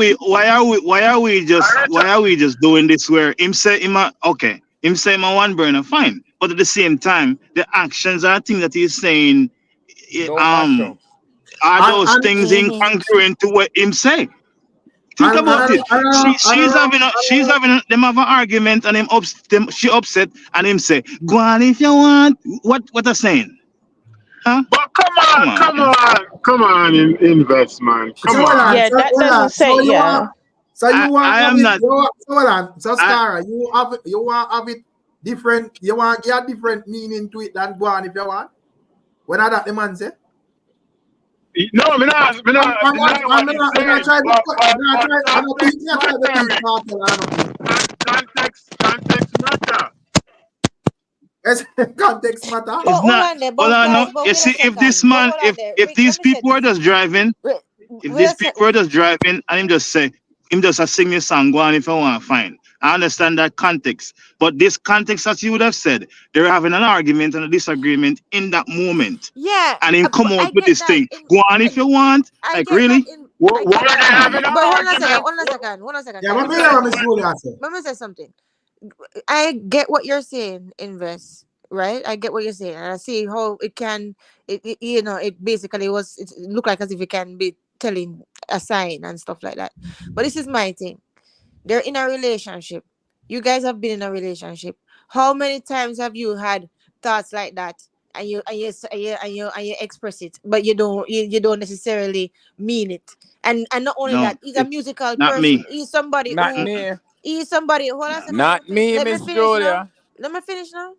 we just doing this where him say him a one burner, fine. But at the same time, the actions are things that he's saying Don't match up. are those And- things incongruent to what him say. Think And- about and- it. She's having them have an argument and she upset and him say, go on if you want. What I saying? Huh? But come on, invest, man. Come So hold on. on. Yeah, that doesn't say. So you Yeah. want? So you want? I am have it, not- you want, so hold on. So Scara, you want have it different? You want get different meaning to it than go on if you want? When I that the man say? No, I'm not I'm not trying to context matter. Yes, context matter. But It's hold not. on there, Hold but on, no. guys, but You wait a see, if second. this But man, hold on there. if Rick, these let me say people are this. just driving, Wait, if wait these a sec- people are just driving and him just say, him just a sing this song, go on if you want, fine. I understand that context. But this context, as you would have said, they're having an argument and a disagreement in that moment. Yeah, And him come but I out with get this that. thing. Go on if you want. I Like, get really? that. I What get are they that. having an But hold on a argument? second. Hold on a second. Yeah, guys. but me Miss Julia say. Let me say something. I get what you're saying, Invest, right? I get what you're saying, and I see how it can. It basically it look like as if it can be telling a sign and stuff like that. But this is my thing. They're in a relationship. You guys have been in a relationship. How many times have you had thoughts like that, and you express it, but you don't necessarily mean it? And not only No, that, he's a musical not person. me. He's somebody Not who. me. He's somebody. Hold on a second. Not me, Let me Miss finish now. Julia. Let me finish now.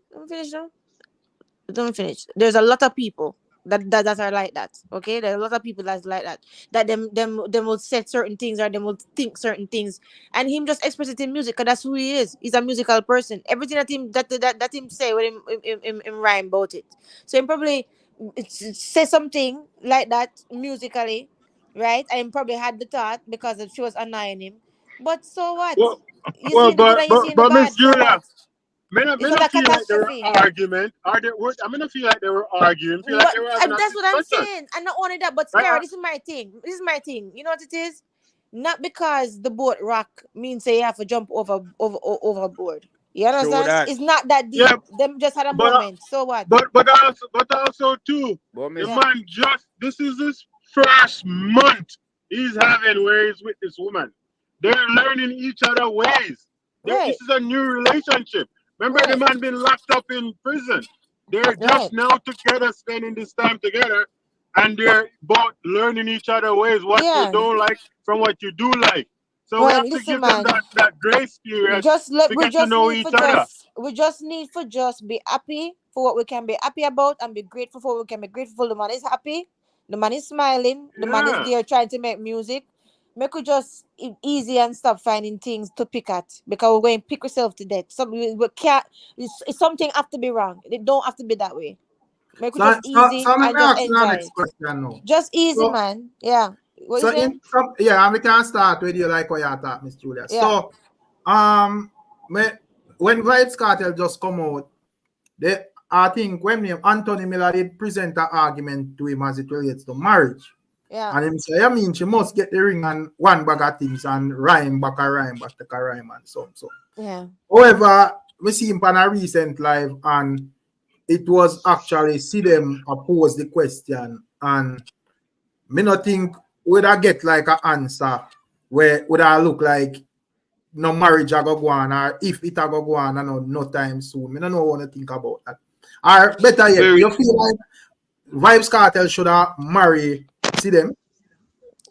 Let me finish. There's a lot of people that are like that. Okay, there's a lot of people that's like that. That them will say certain things or them will think certain things, and him just express it in music. Cause that's who he is. He's a musical person. Everything that him say with him rhyme about it. So him probably say something like that musically, right? And him probably had the thought because she was annoying him. But so what? You see the good and you see the but Miss bad. So Julia, what? me It's not not a feel like they were catastrophe. argument. I don't feel like they were arguing. Feel like But they were having a that's what I'm discussion. saying. And not only that, but Right, Scarra, this is my thing. You know what it is? Not because the boat rock means say you have to jump overboard. You understand? that. It's not that deep. Yeah, Them just had a but moment. So what? but also too, But the Miss man this is his first month he's having where he's with this woman. They're learning each other ways. Right. This is a new relationship. Remember, the Right. man been locked up in prison. They're just Right. now together, spending this time together, and they're both learning each other ways, what you Yeah. don't like from what you do like. So we Well, have to listen, give them man. that grace period to We get to know need each for other. just be happy for what we can be happy about and be grateful for what we can be grateful for. The man is happy, the man is smiling, the man is Yeah. there trying to make music. Make it just easy and stop finding things to pick at because we're going to pick yourself to death. We can't. It's something have to be wrong. It don't have to be that way. Make it just easy So let and me just ask you the enjoy next it. question now. Just easy, So- man. Yeah. What So you saying? and we can start with you like what you thought, Miss Julia. Yeah. So when Vybz Kartel just come out, I think when Anthony Miller did present an argument to him as it relates to marriage. Yeah. And him say, I mean, she must get the ring and one bag of things and rhyme back take a rhyme and so. Yeah. However, we see him on a recent live and it was actually Sidem oppose the question and me not think would I get like an answer where would I look like no marriage I go on or if it I go on and no time soon. Me don't know what to think about that. Or better yet, Very, you feel like Vybz Kartel should have marry Sidem?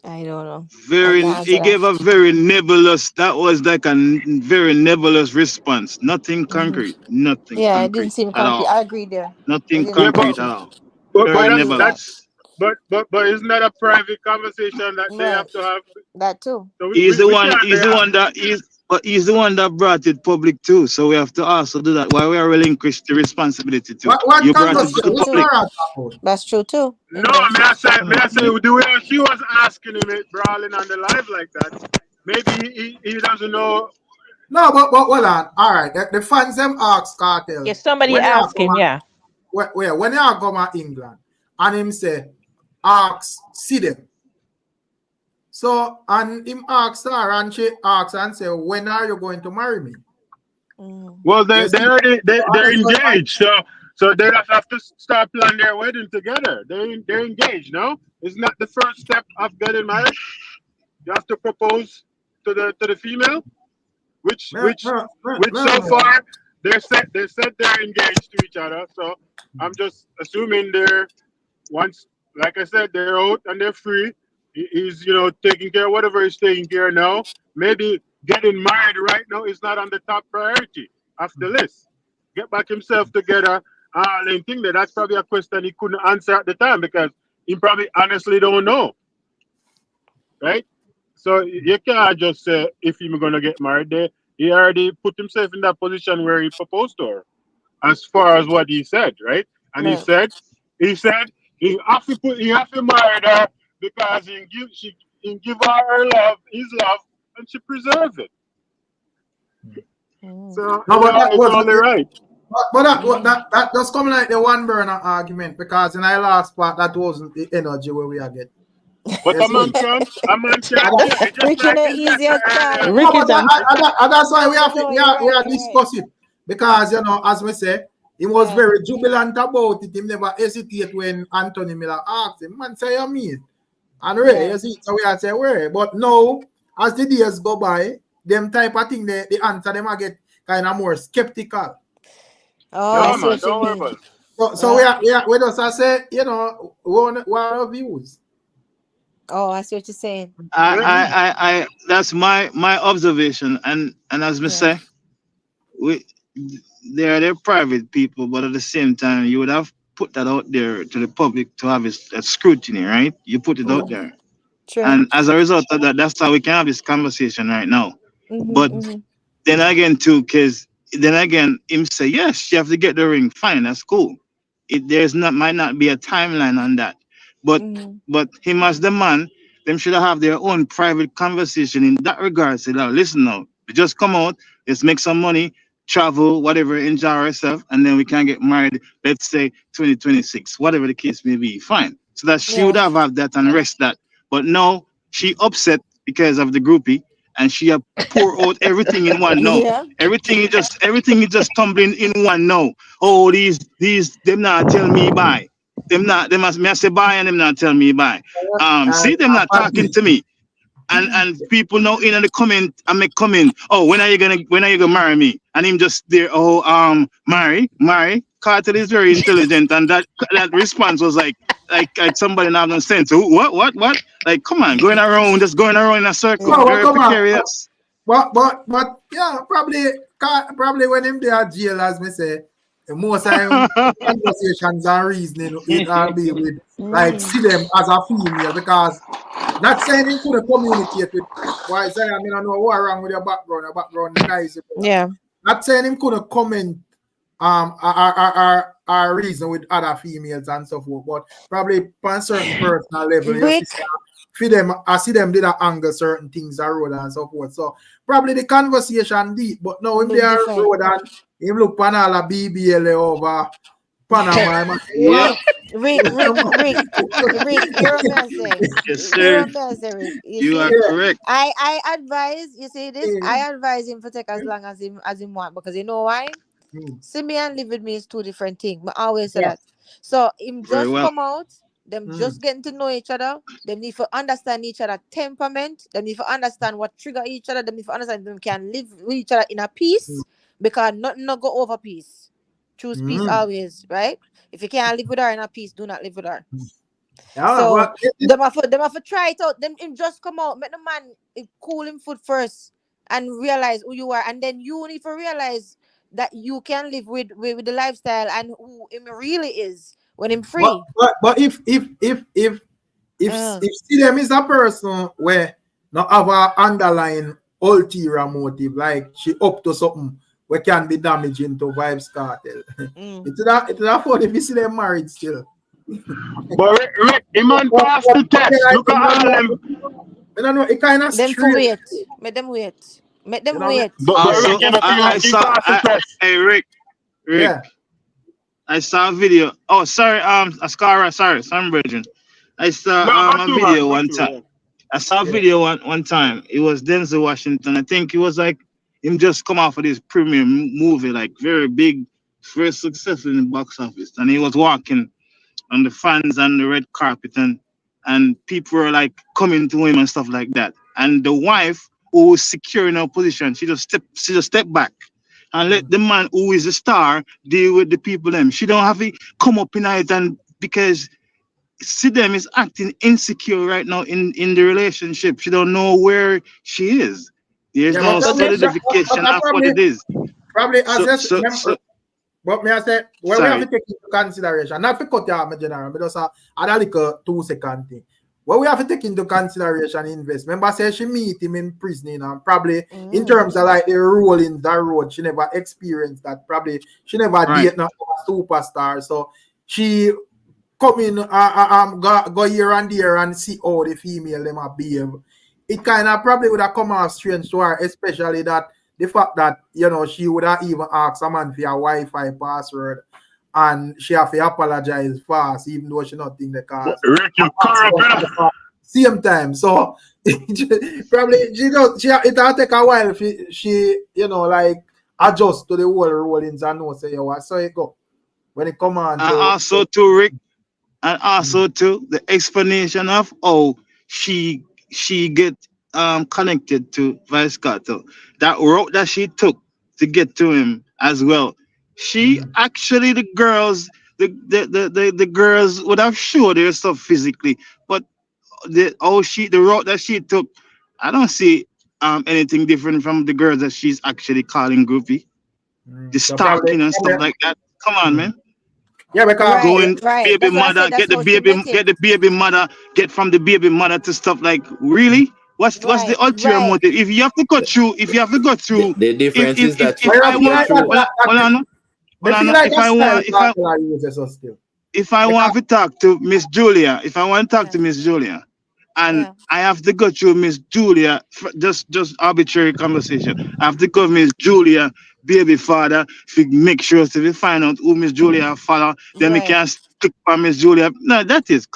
I don't know. I very. can't He answer gave a that. very nebulous. That was like a very nebulous response. Nothing Mm-hmm. concrete. Nothing Yeah, it didn't concrete seem at concrete. all. I agree there. It Nothing didn't Yeah, look concrete at concrete. all. but I Very that's agree with that. nebulous. but isn't that a private conversation that they Right. have to have? That too. So He's the we one. can't He's the one that he's the one that brought it public too. So we have to also do that. Why we are relinquished the responsibility too. What You brought conversation? it to the True What's too. public. about? That's true too. No, Anyway. the way she was asking him it, brawling on the live like that, maybe he doesn't know. No, but hold on. All right, the fans them ask Kartel Yeah, somebody when you asked come him, yeah. when you come to England, and him say ask Sidem. So and him asked her, and she asks and say, when are you going to marry me? Well, You see, they're honestly, engaged, so they just have to start planning their wedding together. They're engaged, no? Isn't that the first step of getting married? You have to propose to the female, which so far they said they're engaged to each other. So I'm just assuming they're once, like I said, they're out and they're free. He's taking care of whatever he's taking care of now. Maybe getting married right now is not on the top priority of the list. Get back himself together. And think that's probably a question he couldn't answer at the time because he probably honestly don't know, right? So you can't just say if he's gonna get married. There, he already put himself in that position where he proposed to her, as far as what he said, right? And Right. he said he have to marry her because he give her love, his love, and she preserve it. So no, but that it's was only right. but that just come like the one burner argument because in our last part that wasn't the energy where we are getting. But You a man see? can get it just Rick, like he's this your earlier. time. Rick No, is but on. that's why we have No, we you're are right, you're right. discuss it because as we say, he was Yeah. very jubilant about it. He never hesitate when Anthony Miller asked him, "Man, say you mean?" And Ray, Yeah. you see, so we are say Ray. But now, as the days go by, them type of thing, the answer them I get kind of more skeptical. Oh, I Yeah, see man, what you don't worry mean. about it. So Yeah. we just say, one of views. Oh, I see what you're saying. I that's my observation. And as me Yeah. say, we they're private people, but at the same time, you would have put that out there to the public to have a scrutiny, right? You put it out there, True. and as a result of that, that's how we can have this conversation right now. But then again, too, because then again, him say yes, you have to get the ring. Fine, that's cool. Might not be a timeline on that, but him as the man, them should have their own private conversation in that regard. Say, now, listen, now, we just come out, let's make some money, travel, whatever, enjoy ourselves, and then we can get married. Let's say 2026, whatever the case may be. Fine. So that she would have that and rest that. But no, she upset because of the groupie, and she have pour out everything in one no. Yeah. Everything is just tumbling in one no. Oh, these them not tell me bye. Them must me I say bye and them not tell me bye. See them not talking to me. And people now in the comment I make comment, oh, when are you gonna marry me? And him just there, oh, marry. Kartel is very intelligent, and that response was like somebody not no sense. What? Like, come on, going around in a circle, very precarious. But yeah, probably when him there at jail, as me say, most time conversations and reasoning it'll be with like see them as a female because not saying he couldn't communicate with why say I mean I know what wrong with your background nice. Yeah. Not saying him couldn't comment our reason with other females and so forth, but probably on a certain personal level, you see them did anger certain things around and so forth. So probably the conversation deep, but now him there road and him look on all the BBL over Panama. Rick, Rick, hear what I'm saying? Yes, Hear sir. what I'm saying, Rick. You You see, are correct. I advise, you see this, I advise him to take as long as him want, because you know why? See me and live with me is two different things. I always say that. So him Very just well. come out, them just getting to know each other, them need to understand each other temperament, them need to understand what trigger each other, them need to understand them can live with each other in a peace, because nothing no go over peace. Choose peace always, right? If you can't live with her in a peace, do not live with her. So them have to try it out. Them him just come out, make the man cool him foot first and realize who you are, and then you need to realize that you can live with the lifestyle and who him really is when him free. But if Sidem is a person where not have a underlying ulterior motive, like she up to something where can be damaging to Vybz Kartel. It's not funny if you see them married still. But Rick, the man passed the test. Look at all them. I don't know, it kind of Them straight. wait. Make them wait. Make them wait. But Rick, you know, I he saw. passed the test. Hey, Rick. Yeah. I saw a video. Oh, sorry. Ascara. Sorry, Bridget. I saw a video one time. I saw a video one time. It was Denzel Washington. I think it was like him just come off of this premium movie, like very big, very successful in the box office, and he was walking on the fans and the red carpet, and people were like coming to him and stuff like that. And the wife, who was secure in her position, she just stepped back and let the man who is a star deal with the people them. She don't have to come up in it, and because Sidem is acting insecure right now in the relationship. She don't know where she is. There's no solidification of what it is. Probably but me I say, we have to take into consideration, not to cut you off, my general, but just add a little 2-second thing. What we have to take into consideration invest. Remember, say she meet him in prison, you know, probably in terms of like the role in that road, she never experienced that. Probably she never date no superstar. So she come in, go here and there and see how the female them are behave. It kind of probably would have come off strange to her, especially that the fact that, you know, she would have even asked a man for a Wi-Fi password and she have to apologize fast, even though she not think the car. Same time. So probably it'll take a while if she, you know, like adjust to the whole rollings and know say, yo, so it go. When it come on. And also too, Rick, and also too, the explanation of how she get connected to Vybz Kartel. That route that she took to get to him as well. She actually, the girls would have showed their stuff physically, but the route that she took, I don't see anything different from the girls that she's actually calling groupie. The stalking and stuff like that. Come on, man. Yeah, because baby mother, get the baby mother, get from the baby mother to stuff like, really? What's the ulterior motive? If you have to go through, the difference is that if I want to talk to Miss Julia, and I have to go through Miss Julia, just arbitrary conversation. I have to go Miss Julia, baby father, to make sure to find out who Miss Julia father, then we can stick by Miss Julia. No, that is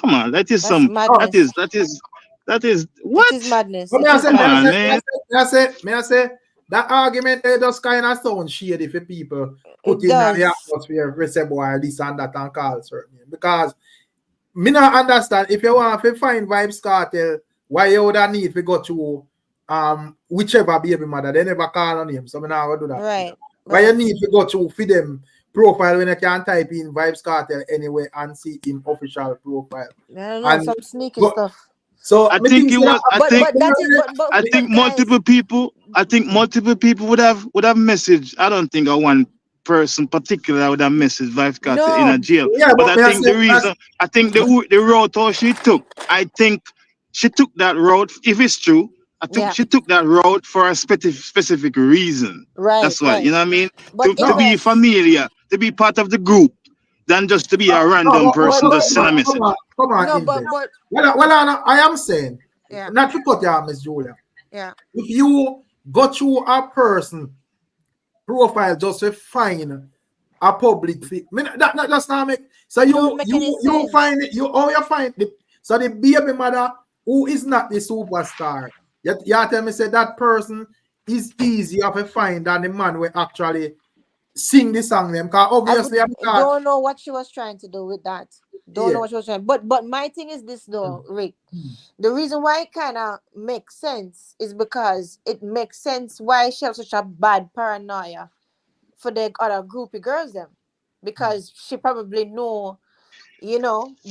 what? It is madness. May I say that argument they just kind of sound shady for people put in the atmosphere, boy, this and that and call certain, because me not understand if you want to find Vybz Kartel, why you would need to go to whichever baby mother. They never call on him, so me now do that. Right. Why you need to go to for them profile when you can type in Vybz Kartel anyway and see him official profile. I don't know, some sneaky stuff. So I think multiple people would have messaged. I don't think one person particular would have messaged Vybz Kartel in a jail. Yeah, but I think the route how she took, I think she took that route. If it's true, I think she took that route for a specific reason. Right. That's why, you know what I mean? But to be familiar, to be part of the group, than just to be a random person just send a message. Come on, well, I am saying, not to cut you, Miss Julia. Yeah. If you go through a person profile just to find a public figure. That does not make. So Don't make any you sense. find it. You find the so the baby mother who is not the superstar. You tell me say that person is easier to find than the man who actually sing the song them. Because obviously don't know what she was trying to do with that. Don't know what she was trying. But my thing is this though, Rick. The reason why it kind of makes sense is because it makes sense why she has such a bad paranoia for the other groupie girls them, because she probably know,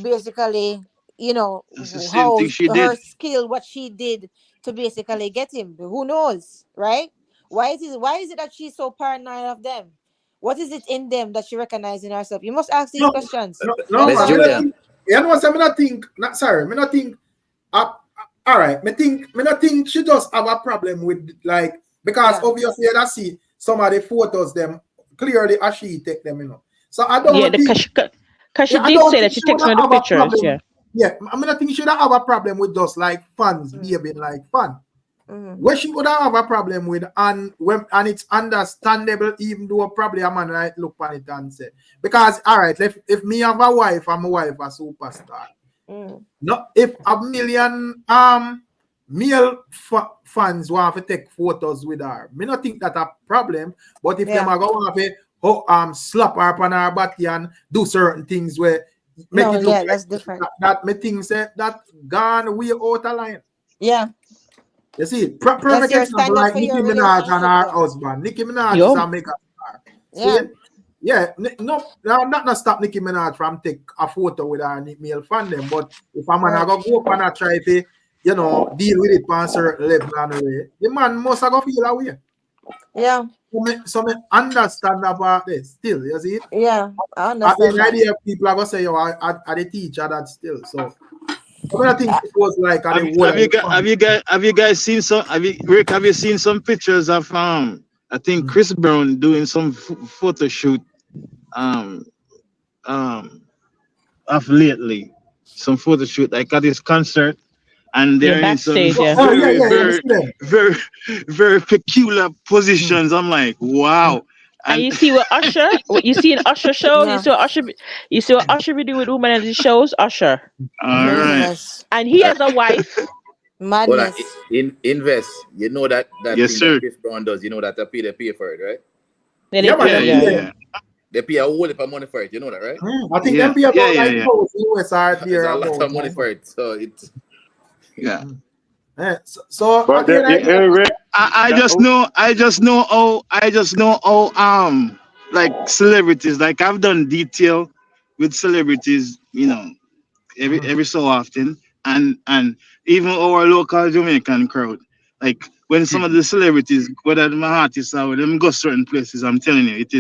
basically, That's the same how thing she her did. skill, what she did to basically get him. Who knows, right? Why is it that she's so paranoid of them? What is it in them that she recognizes in herself? You must ask these questions. No, Let's man. do them. You know what I think? Not sorry, me not think. All right, me not think she just have a problem with like because obviously I see some of the photos them clearly as she take them. So I don't think. Because she did say that she takes one of the pictures. Yeah, I mean I think she don't have a problem with just like fans behaving like fun. What she would have a problem with, and it's understandable, even though probably a man right look on it and say, because all right, if me have a wife, I'm a wife a superstar. No, if a million male fans want to take photos with her, me not think that a problem. But if them are going to slap her upon her body and do certain things where make it look that's different. That me think say that gone way out of line. Yeah. You see, perfect example like Nicki Minaj and her husband. Nicki Minaj is a mega star. Not stop Nicki Minaj from take a photo with her male fan them, but if a man go up and try to, deal with it on certain level and way, the man must go feel away. Yeah. So me understand about this still, you see? Yeah, I understand. The idea people are gonna say, I the teacher that still. So I think it was like have you guys seen some Rick, have you seen some pictures of I think Chris Brown doing some photo shoot of lately, some photo shoot like at his concert, and they're in some very peculiar positions. I'm like, wow. And you see what you see in Usher show, you see what Usher be doing with women at the shows, Usher. All right. And he has a wife. Madness. Invest. You know that yes, thing sir. that Chris Brown does. You know that they pay for it, right? Yeah. They pay a whole heap of money for it. You know that, right? I think they pay about US There's a lot of money for it. So it's So I just know how like celebrities, like I've done detail with celebrities, every so often, and even our local Jamaican crowd, like when some of the celebrities, whether my artists or them go certain places, I'm telling you, it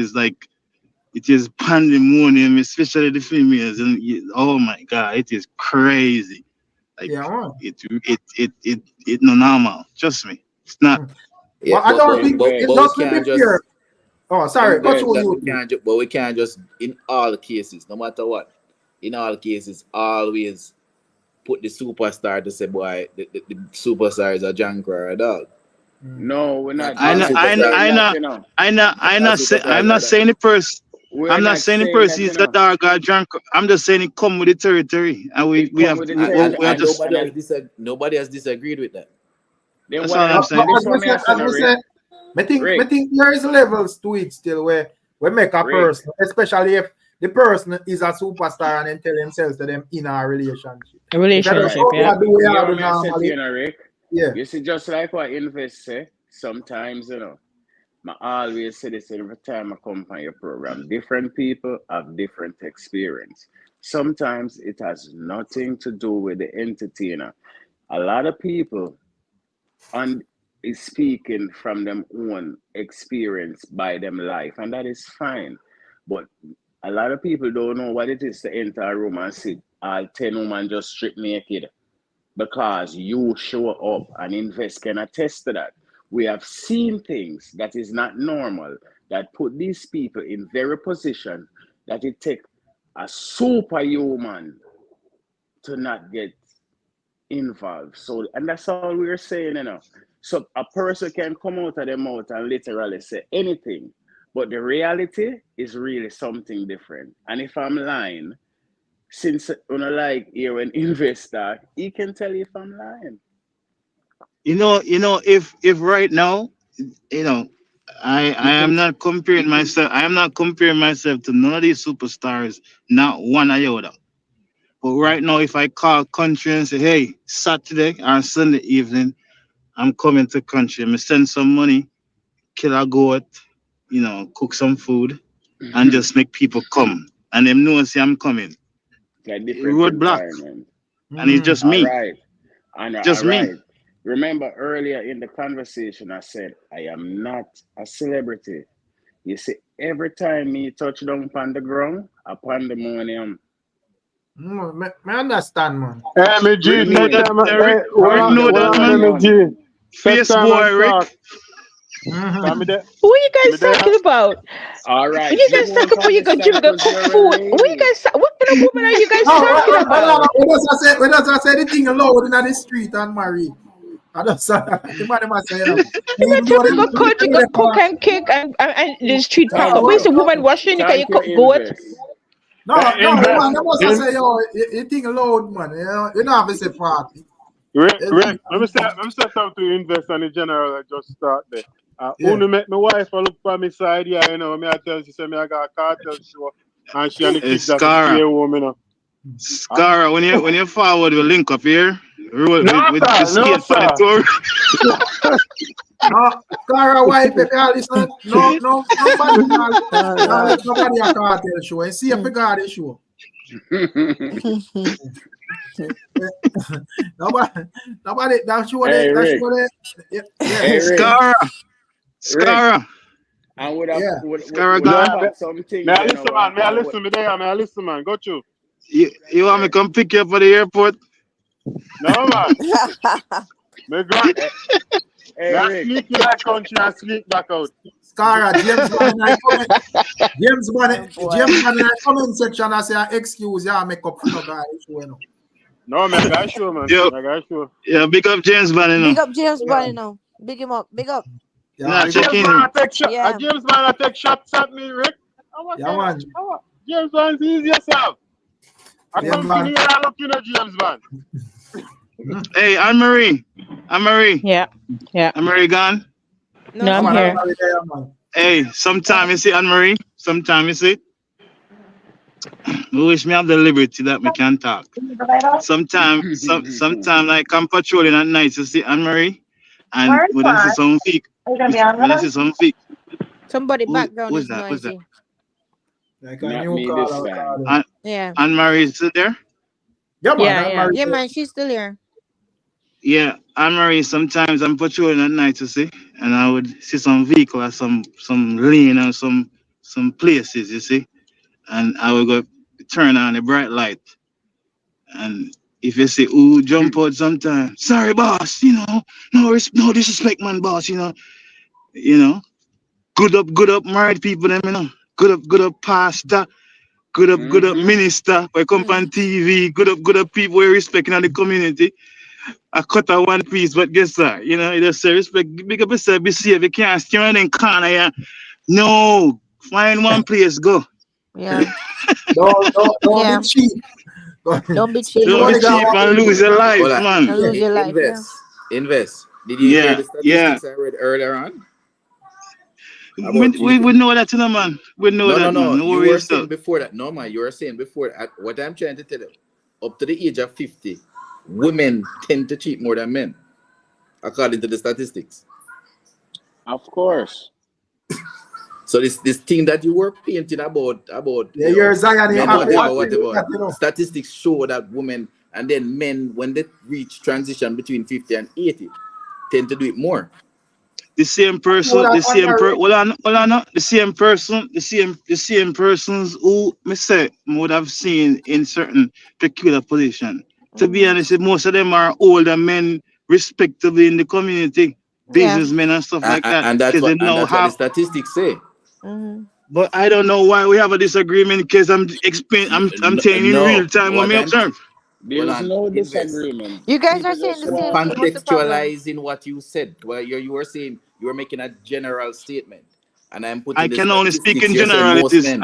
is pandemonium, especially the females, and oh my god, it is crazy. Like it no normal. Trust me, it's not. Yeah, I don't think it does be fair. Oh, sorry, but we can't just in all cases, no matter what. In all cases, always put the superstar to say, boy, the superstar is a junk or a dog. No, we're not. I'm not saying the person. I'm not saying the person is a dog or drunk. I'm just saying it come with the territory, and we have nobody has disagreed with that. That's what I'm saying. I think there is levels to it still where we make a person, especially if the person is a superstar and then tell themselves to them in a relationship. You see, just like what Invest say, sometimes, I always say this every time I come on your program. Different people have different experience. Sometimes it has nothing to do with the entertainer. A lot of people is speaking from them own experience by them life, and that is fine. But a lot of people don't know what it is to enter a room and see all 10 women just strip naked because you show up, and Invest can attest to that. We have seen things that is not normal that put these people in very position that it take a superhuman to not get involved. So, and that's all we're saying, So a person can come out of their mouth and literally say anything, But the reality is really something different. And if I'm lying, since like you're an investor, he can tell you if I'm lying. If right now, you know, I am not comparing myself. I am not comparing myself to none of these superstars, not one iota. But right now, if I call country and say, hey, Saturday or Sunday evening, I'm coming to country, I'm send some money, kill a goat, cook some food, and just make people come. And them know say I'm coming. Like different Roadblock. environment. And it's just me. All right. Just me. Remember earlier in the conversation, I said, I am not a celebrity. You see, every time me touch down upon the ground, a pandemonium. I understand, man. Hey, me G, Rick know that, Rick know that, man. Me G. Face boy, Rick. What are you guys talking about? All right. When you guys talking about you got Jimmy got cook food? What kind of woman are you guys talking about? We just say the thing alone in the street and marry. I don't say the man must say that. You got country, got cook and cake and the street pack up. Where's the woman washing? You can you cook goat? No, man, I must say, you think loud, man. You know, have to say party. Rick, let me say something to invest in the general. I just start there. Only make my wife look for me side, me I tell she say me I got a cartel show and she and the kids that stay home, Scara, when you forward, we'll link up here. With skate for the tour. Scara wife, if you listen, nobody a cartel show. And see if you got the show. Nobody that's what Scara. I would have something. May I listen, man. Go to. You want me to come pick you up at the airport? No, man. Me go. Hey, sneak in that country and sneak back out. Scara, James Bond in the comment section I say excuse make up for no guy. No, man, I got sure, man. Yeah, big up James Bond. Big up James Bond now. Big him up. Big up. Yeah, check in. James Bond take shots at me, Rick. Man. James Bond's easy yourself. I come to here and look at James Bond. Hey, Anne-Marie. Yeah. Anne-Marie gone? No, I'm here. Hey, sometime you see Anne-Marie. Sometime you see. We wish me have the liberty that we can talk. Sometime like I'm patrolling at night to see Anne-Marie. And when I see some feet. Somebody background is Who's that? noisy. Like a new car. Yeah. Anne-Marie is still there? Yeah, man, she's still here. Yeah, Anne-Marie, sometimes I'm patrolling at night, you see, and I would see some vehicle or some lane or some places, you see, and I would go turn on the bright light. And if you say, ooh, jump out sometime, sorry, boss, no disrespect, man, boss, good up, married people, them, good up, pastor, good up, minister, we come on TV, good up people we respecting the community. I cut out one piece, but guess what? It just say respect, big up yourself, be safe, you can't stand in corner, yeah. No, find one place, go. Yeah. Don't be cheap. Don't be cheap. Don't be cheap and lose your life, man. Lose your life. Invest. Did you hear the statistics I read earlier on? We know that, man. We know that. No. No, you were saying before that. No, man. You were saying before that. What I'm trying to tell you, up to the age of 50, women tend to cheat more than men, according to the statistics. Of course. So this thing that you were painting about you're whatever. Statistics show that women and then men, when they reach transition between 50 and 80, tend to do it more. The same persons who would have seen in certain peculiar position. To be honest, most of them are older men, respectably in the community, businessmen and stuff like that. And that's what the statistics say. But I don't know why we have a disagreement because I'm telling you in real time what I observe. There's no disagreement. You guys are saying the same thing. Contextualizing what you said. Well, you were saying you were making a general statement, And I'm putting I the can only speak statistics. in You're saying most generalities. men.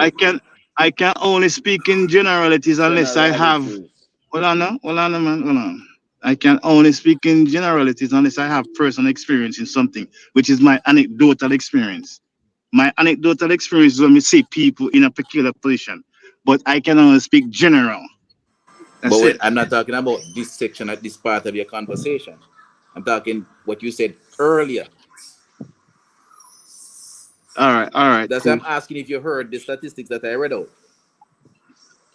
I can only speak in generalities unless I have. Generalities. Hold on, man. Hold on. I can only speak in generalities unless I have personal experience in something, which is my anecdotal experience. My anecdotal experience is when we see people in a peculiar position, but I can only speak general. That's But wait, it. I'm not talking about this section at this part of your conversation. I'm talking what you said earlier. All right. That's Cool. why I'm asking if you heard the statistics that I read out.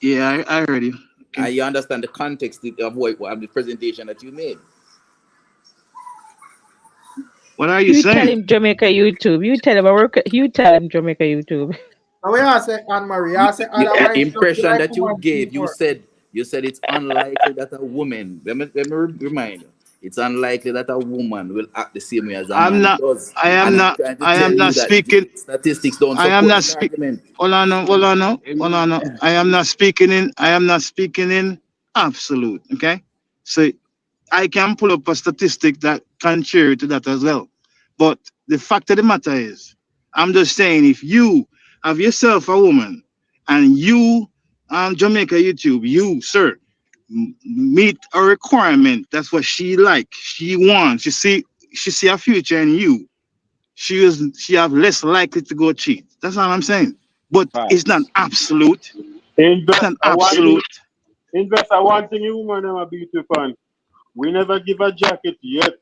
Yeah, I heard you. Okay. And you understand the context of the presentation that you made. What are you You tell saying? him Jamaica YouTube. You tell him Jamaica YouTube. Now we are say Anne Marie, I say The otherwise impression that you woman gave, you more. said it's unlikely that a woman. Let me remind you. It's unlikely that a woman will act the same way as a man does. I am And I'm not trying to tell you that speaking. statistics don't I am support not this speaking. argument. Hold on. I am not speaking in absolute. Okay, so I can pull up a statistic that contrary to that as well. But the fact of the matter is, I'm just saying, if you have yourself a woman and you Jamaica YouTube, you sir, meet a requirement. That's what she like. She wants. She see a future in you. She have less likely to go cheat. That's all I'm saying. But it's not Facts. absolute. It's not absolute. Invest a one thing you woman am a beautiful. We never give a jacket yet.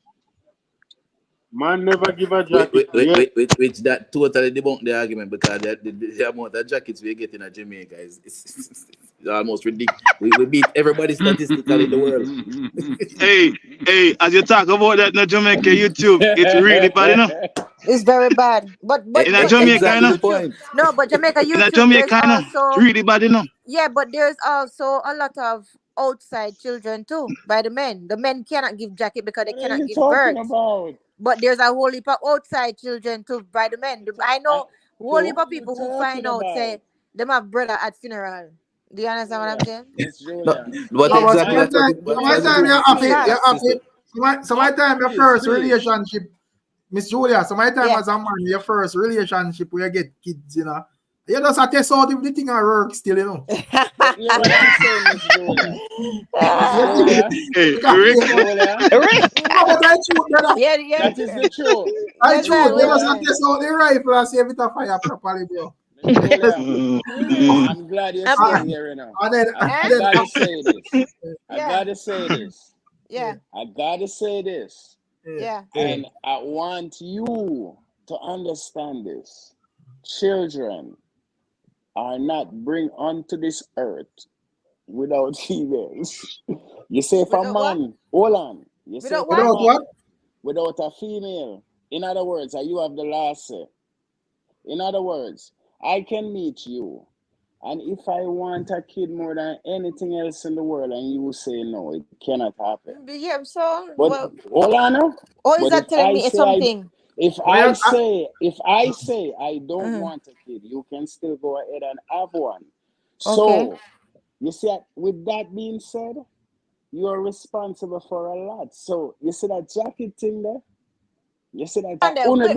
Man never give a jacket yet. Which that totally debunk the argument because the amount of jackets we get in Jamaica is almost ridiculous. We beat everybody statistically in the world. Hey, as you talk about that in Jamaica YouTube, it's really bad, you know. It's very bad. But In Jamaica Jamaica, you know. YouTube. No, but Jamaica In YouTube, there's Jamaica, you know. It's also really bad, you know. yeah, but there's also a lot of outside children too by the men. The men cannot give jacket because they What are cannot you give talking birth. about? But there's a whole heap of outside children too by the men. I know whole heap of people who find out say them have brother at funeral. Do you understand what I'm saying? Miss Julia. What No, but exactly? sometimes you're happy. Sometimes your first Please. relationship, Miss Julia, sometimes Yeah. as a man, your first relationship where you get kids, you know. You just have to test out if the thing work still, you know. Yeah, what I'm saying, Miss Julia. Julia. Hey, Rick. Julia. No, but I choose, brother. Yeah. That is the truth. I Yes, choose. I You will. just have to test out the rifle and see if it a fire properly, bro. Miss Julia. I'm glad you're still here, you know. And then, I gotta say this. I gotta say this. Yeah. I gotta say this. Yeah. And I want you to understand this. Children are not bring onto this earth without females. You say if a Without what? man, hold on. You say Without if a without man, what? without a female. In other words, you have the last say. In other words, I can meet you, and if I want a kid more than anything else in the world, and you say no, it cannot happen. Yeah, so But well, hold on, now. or is But that if telling I me say something? if I say I don't want a kid, you can still go ahead and have one. Okay. So you see, with that being said, you are responsible for a lot. So you see that jacket thing there. You see that Wait, hold on.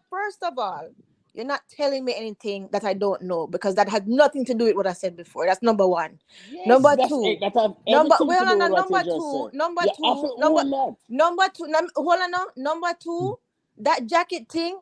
First of all, you're not telling me anything that I don't know because that has nothing to do with what I said before. That's number one. Yes, Number that's two. it. That have Number everything to do with what number you just two. said. Number You two. have to Number own that. number two. Hold on now. Number two. That jacket thing.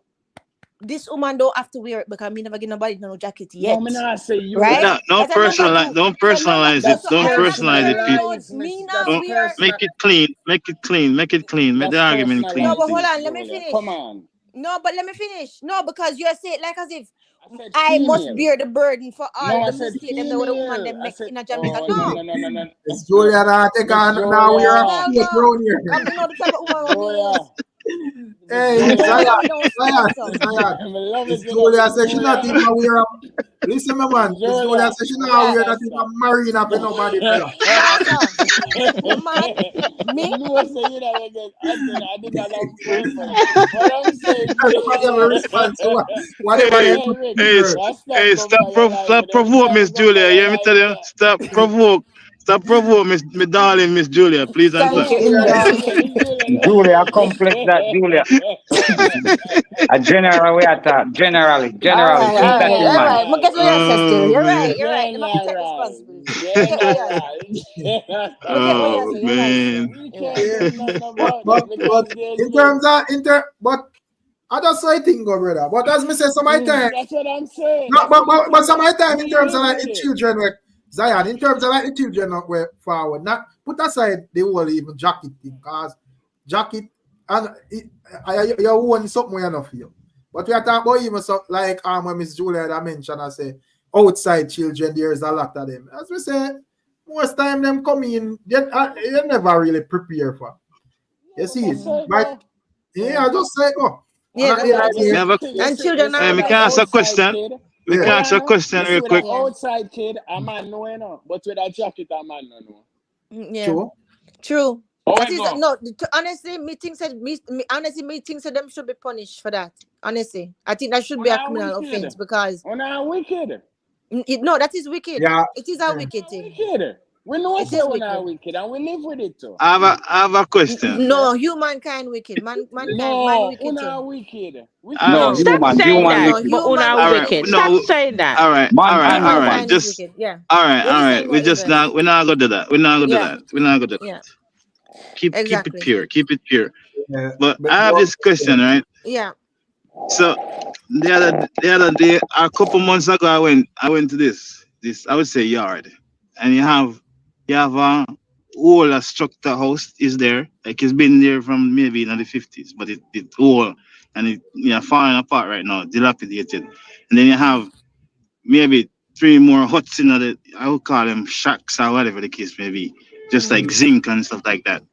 This woman don't have to wear it because me never get nobody no jacket yet. No, me not say you. Right? Don't That's a number personalize. two. Don't So number personalize two. it. That's So Don't I am not personalize it, wearing people. no. Me That's now wear. Make it clean. Make it clean. Make it clean. Make the That's argument clean, No, but hold please. on. Let me Julia. finish. Come on. No, but let me finish. No, because you say it like as if I said I must female. bear the burden for all No, I the said mistake them that the woman female. them I make said, in a Jamaica. oh, No. no. Miss Julia, now take Miss on now we are Julia. Hell cute no. around here. Come, you know the type of woman we Julia. is. Hey, And Julia. Julia, we don't spice up. Zion. I love Miss it, you know, Julia Miss says she not Julia. even aware of. Listen, my man. Miss Julia Julia. says she not Yeah. aware that even marrying up with nobody, brother. No, sir. You mad? Me? No, say you know again. I did that on purpose. What I'm saying, Everybody have a response to whatever they Hey, put Rick, in hey, her. I stop come by your life. stop Every provoke, time I Miss come by Julia. You your hear me life, tell you? Stop provoke, Miss darling, Miss Julia. Please Thank answer. you, Julia, English. now, Miss Julia, Julia complex that Julia. A general we attack. Generally. Keep that in all mind. right. But guess what you said still? Oh You're man. right. You're right. Let me take responsibility. We get what you say. We get what you Oh say. You're right still. man. We You're can't right. Yeah. do nothing But about but that but because there's in been. terms of but I just say thing go brother. But as me say some of the time, That's what I'm saying. no, That's what the but thing some of is. the time in We terms of live like with the it. children where Zion, in terms of like the children that were forward, not put aside the whole even jacket thing, cause jacket and you own something enough for you. But we are talking about even so like when Miss Julia had mentioned, I say outside children, there is a lot of them. As we say, most time them come in, you never really prepare for. You But see it, that's it, right? though. Yeah, I just say go. Yeah, And that's I, what it We is. have a And children You are see we that can ask a outside question. kid. We yeah. can Hold ask on a now. question You see real with quick. that outside kid, a man know, you know. But with that jacket, a man no know. Yeah. True. True. How That it is go? no. Honestly, me thinks that them should be punished for that. Honestly, I think that should be a Una criminal wicked. offense because Una wicked. no, that is wicked. Yeah. It is a Yeah. wicked thing. Wicked. We know It say is una wicked. wicked and we live with it too. I have a question. No, humankind wicked. Man No, wicked too. una wicked. Wicked No, and No, Stop human. wicked. saying Human that. no, wicked. But una All humankind right. is wicked. Stop wicked. No. saying that. All right. Man All right. and All woman. right. Humankind is Just wicked. Yeah. all right. What All you right. saying We there, just Yves? not. We're not gonna do that. We're not gonna do Yeah. that. We're not gonna do Yeah. that. Keep it Exactly. pure. Keep it pure. Yeah. But But, I have this question, right? Yeah. So the other day, a couple months ago, I went to this I would say yard, and you have a whole structure house is there, like it's been there from maybe in the 50s, but it old and it falling apart right now, dilapidated, and then you have maybe three more huts in the I would call them shacks or whatever the case may be, just like zinc and stuff like that.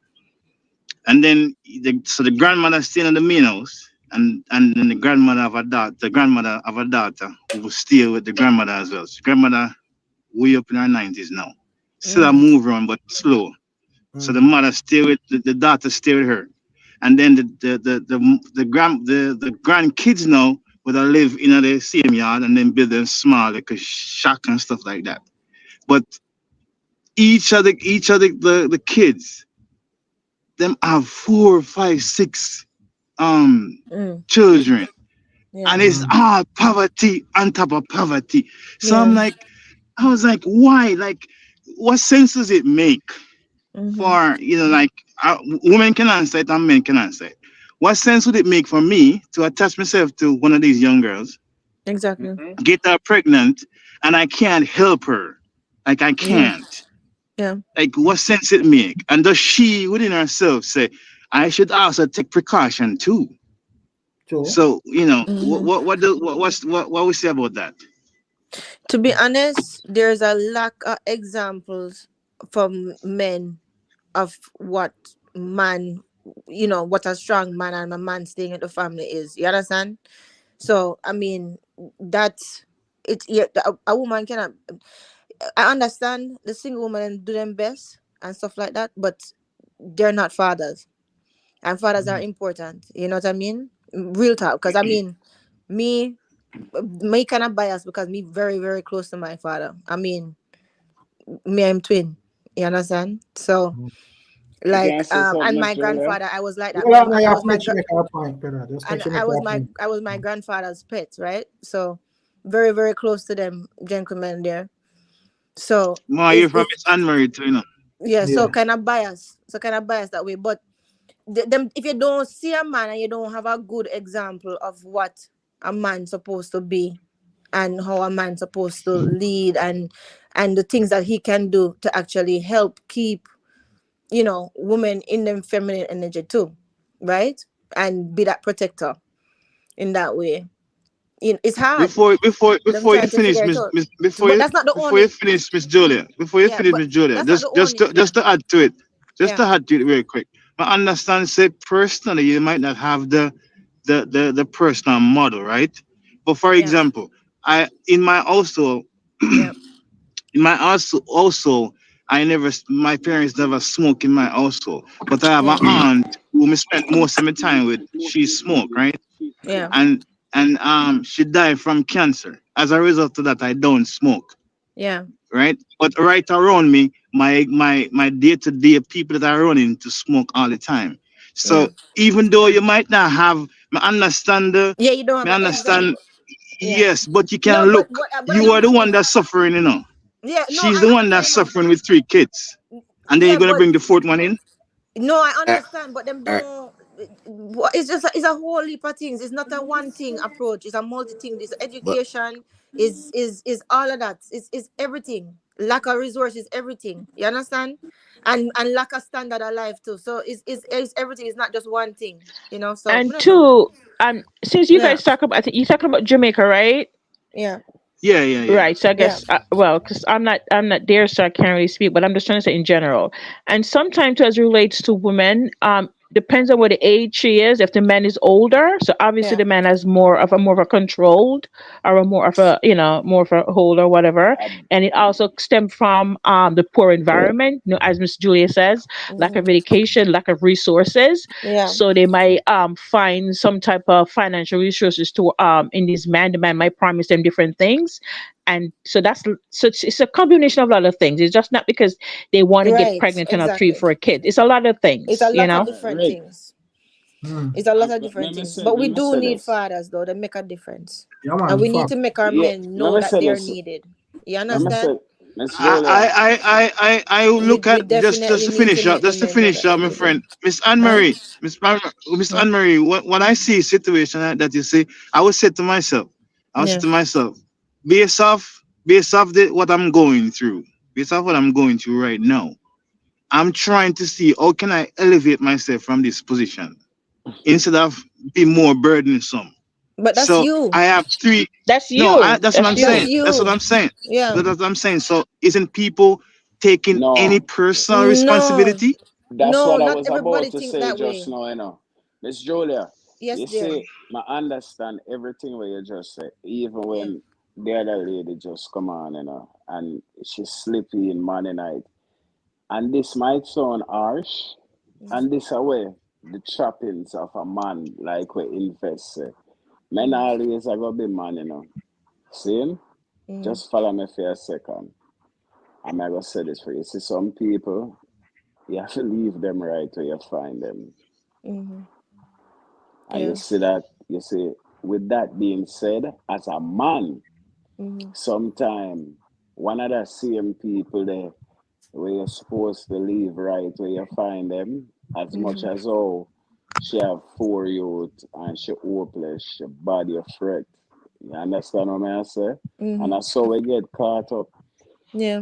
And then so the grandmother staying in the main house, and then the grandmother of a daughter who will stay with the grandmother as well. So grandmother way up in her 90s now. Still a move around but slow. So the mother stay with the daughter stay with her. And then the grandkids now would live in the same yard and then build them small like a shack and stuff like that. But each of the kids, them have 4, 5, 6 children, Yeah. and it's all poverty on top of poverty. So I was like, why? Like, what sense does it make for like women can answer it and men can answer it? What sense would it make for me to attach myself to one of these young girls, Exactly. get her pregnant, and I can't help her? Like I can't. Yeah. Like what sense it make? And does she within herself say, I should also take precaution too? true. So what we say about that? To be honest, there's a lack of examples from men of what man, what a strong man and a man staying in the family is. You understand? So I mean, that's it. Yeah, a woman cannot. I understand the single woman do them best and stuff like that, but they're not fathers, and fathers are important. You know what I mean? Real talk, because I mean, me kind of biased because me very very close to my father. I mean, me I'm twin. You understand? So You like can say and something, my Julia. grandfather, I was like that. Well, I I have was to make sure make a point, brother. Just make and sure make a point. I was my grandfather's pet, right? So very very close to them gentlemen there. So Ma, you're from it's Miss Unmarried too, yeah, Yeah. so kind of bias, that way. But them, if you don't see a man and you don't have a good example of what a man supposed to be and how a man supposed to lead and the things that he can do to actually help keep women in them feminine energy too, right? And be that protector in that way. It's hard. Them Before you trying to finish, figure it out. before But you that's not the before you only. finish, Miss Julia, Yeah, but that's not the only. just to add to it, Yeah. very quick. I understand, say personally, you might not have the personal model, right? But for Yeah. example, I in my also Yeah. in my also my parents never smoke in my household, but I have an Yeah. aunt who I spend most of my time with. She smoke, right? Yeah. And she died from cancer. As a result of that, I don't smoke, Yeah. right? But right around me, my day-to-day people that are running to smoke all the time. So even though you might not have, I understand you don't have I an understand. exact. Yes, but you No, can look. but You I are the one understand. that's suffering, you know. No, She's I the one that's understand. suffering with 3 kids, and then you're gonna But bring the 4th one in. no, I understand, but them don't. It's just it's a whole heap of things. It's not a one thing approach. It's a multi thing. This education is all of that. It's everything. Lack of resources, everything. You understand? And lack of standard of life too. So it's everything. It's not just one thing. You know. So And I don't know. two, since you Yeah. guys talk about, I think you're talking about Jamaica, right? Yeah. Yeah. Right. So I guess, well, because I'm not there, so I can't really speak. But I'm just trying to say in general. And sometimes, as it relates to women, depends on what the age she is. If the man is older, so obviously the man has more of a controlled, or a more of a more of a hold or whatever. And it also stems from the poor environment. As Miss Julia says, lack of education, lack of resources. Yeah. So they might find some type of financial resources to in this man. The man might promise them different things. And so it's a combination of a lot of things. It's just not because they want to get Right. pregnant and Exactly. for a kid. It's a lot of things. It's a lot of know. different things. It's a lot of different things. But we do need fathers though. They make a difference. Yeah, man, And we need to make our men know that they're this. needed. You understand? Miss Julia. I look We at just definitely to need finish to up, make the men know that they're my needed. friend, Miss Anne Marie, Miss Anne Marie. When I see a situation like that, you see, I would say to myself, based off what I'm going through, right now, I'm trying to see how can I elevate myself from this position instead of be more burdensome. But that's So you. I have 3. That's you. No, that's what I'm you. saying. you. That's what I'm saying. Yeah. That's what I'm saying. So isn't people taking any personal responsibility? That's what I was everybody about to think say that just way. now, you know. Miss Julia, Yes, you dear. see, I understand everything what you just said, even when the other lady just come on, you know, and she's sleepy in morning night. And this might sound harsh, and this away the trappings of a man like we invest. Men always are gonna be man, you know. See? Just follow me for a second. I'm gonna say this for you. See, some people, you have to leave them right where you find them. And you see that, with that being said, as a man, sometimes one of the same people there where you're supposed to leave right where you find them, as much as she have 4 youth and she hopeless, she body of threat. You understand what I say? And that's how we get caught up. Yeah.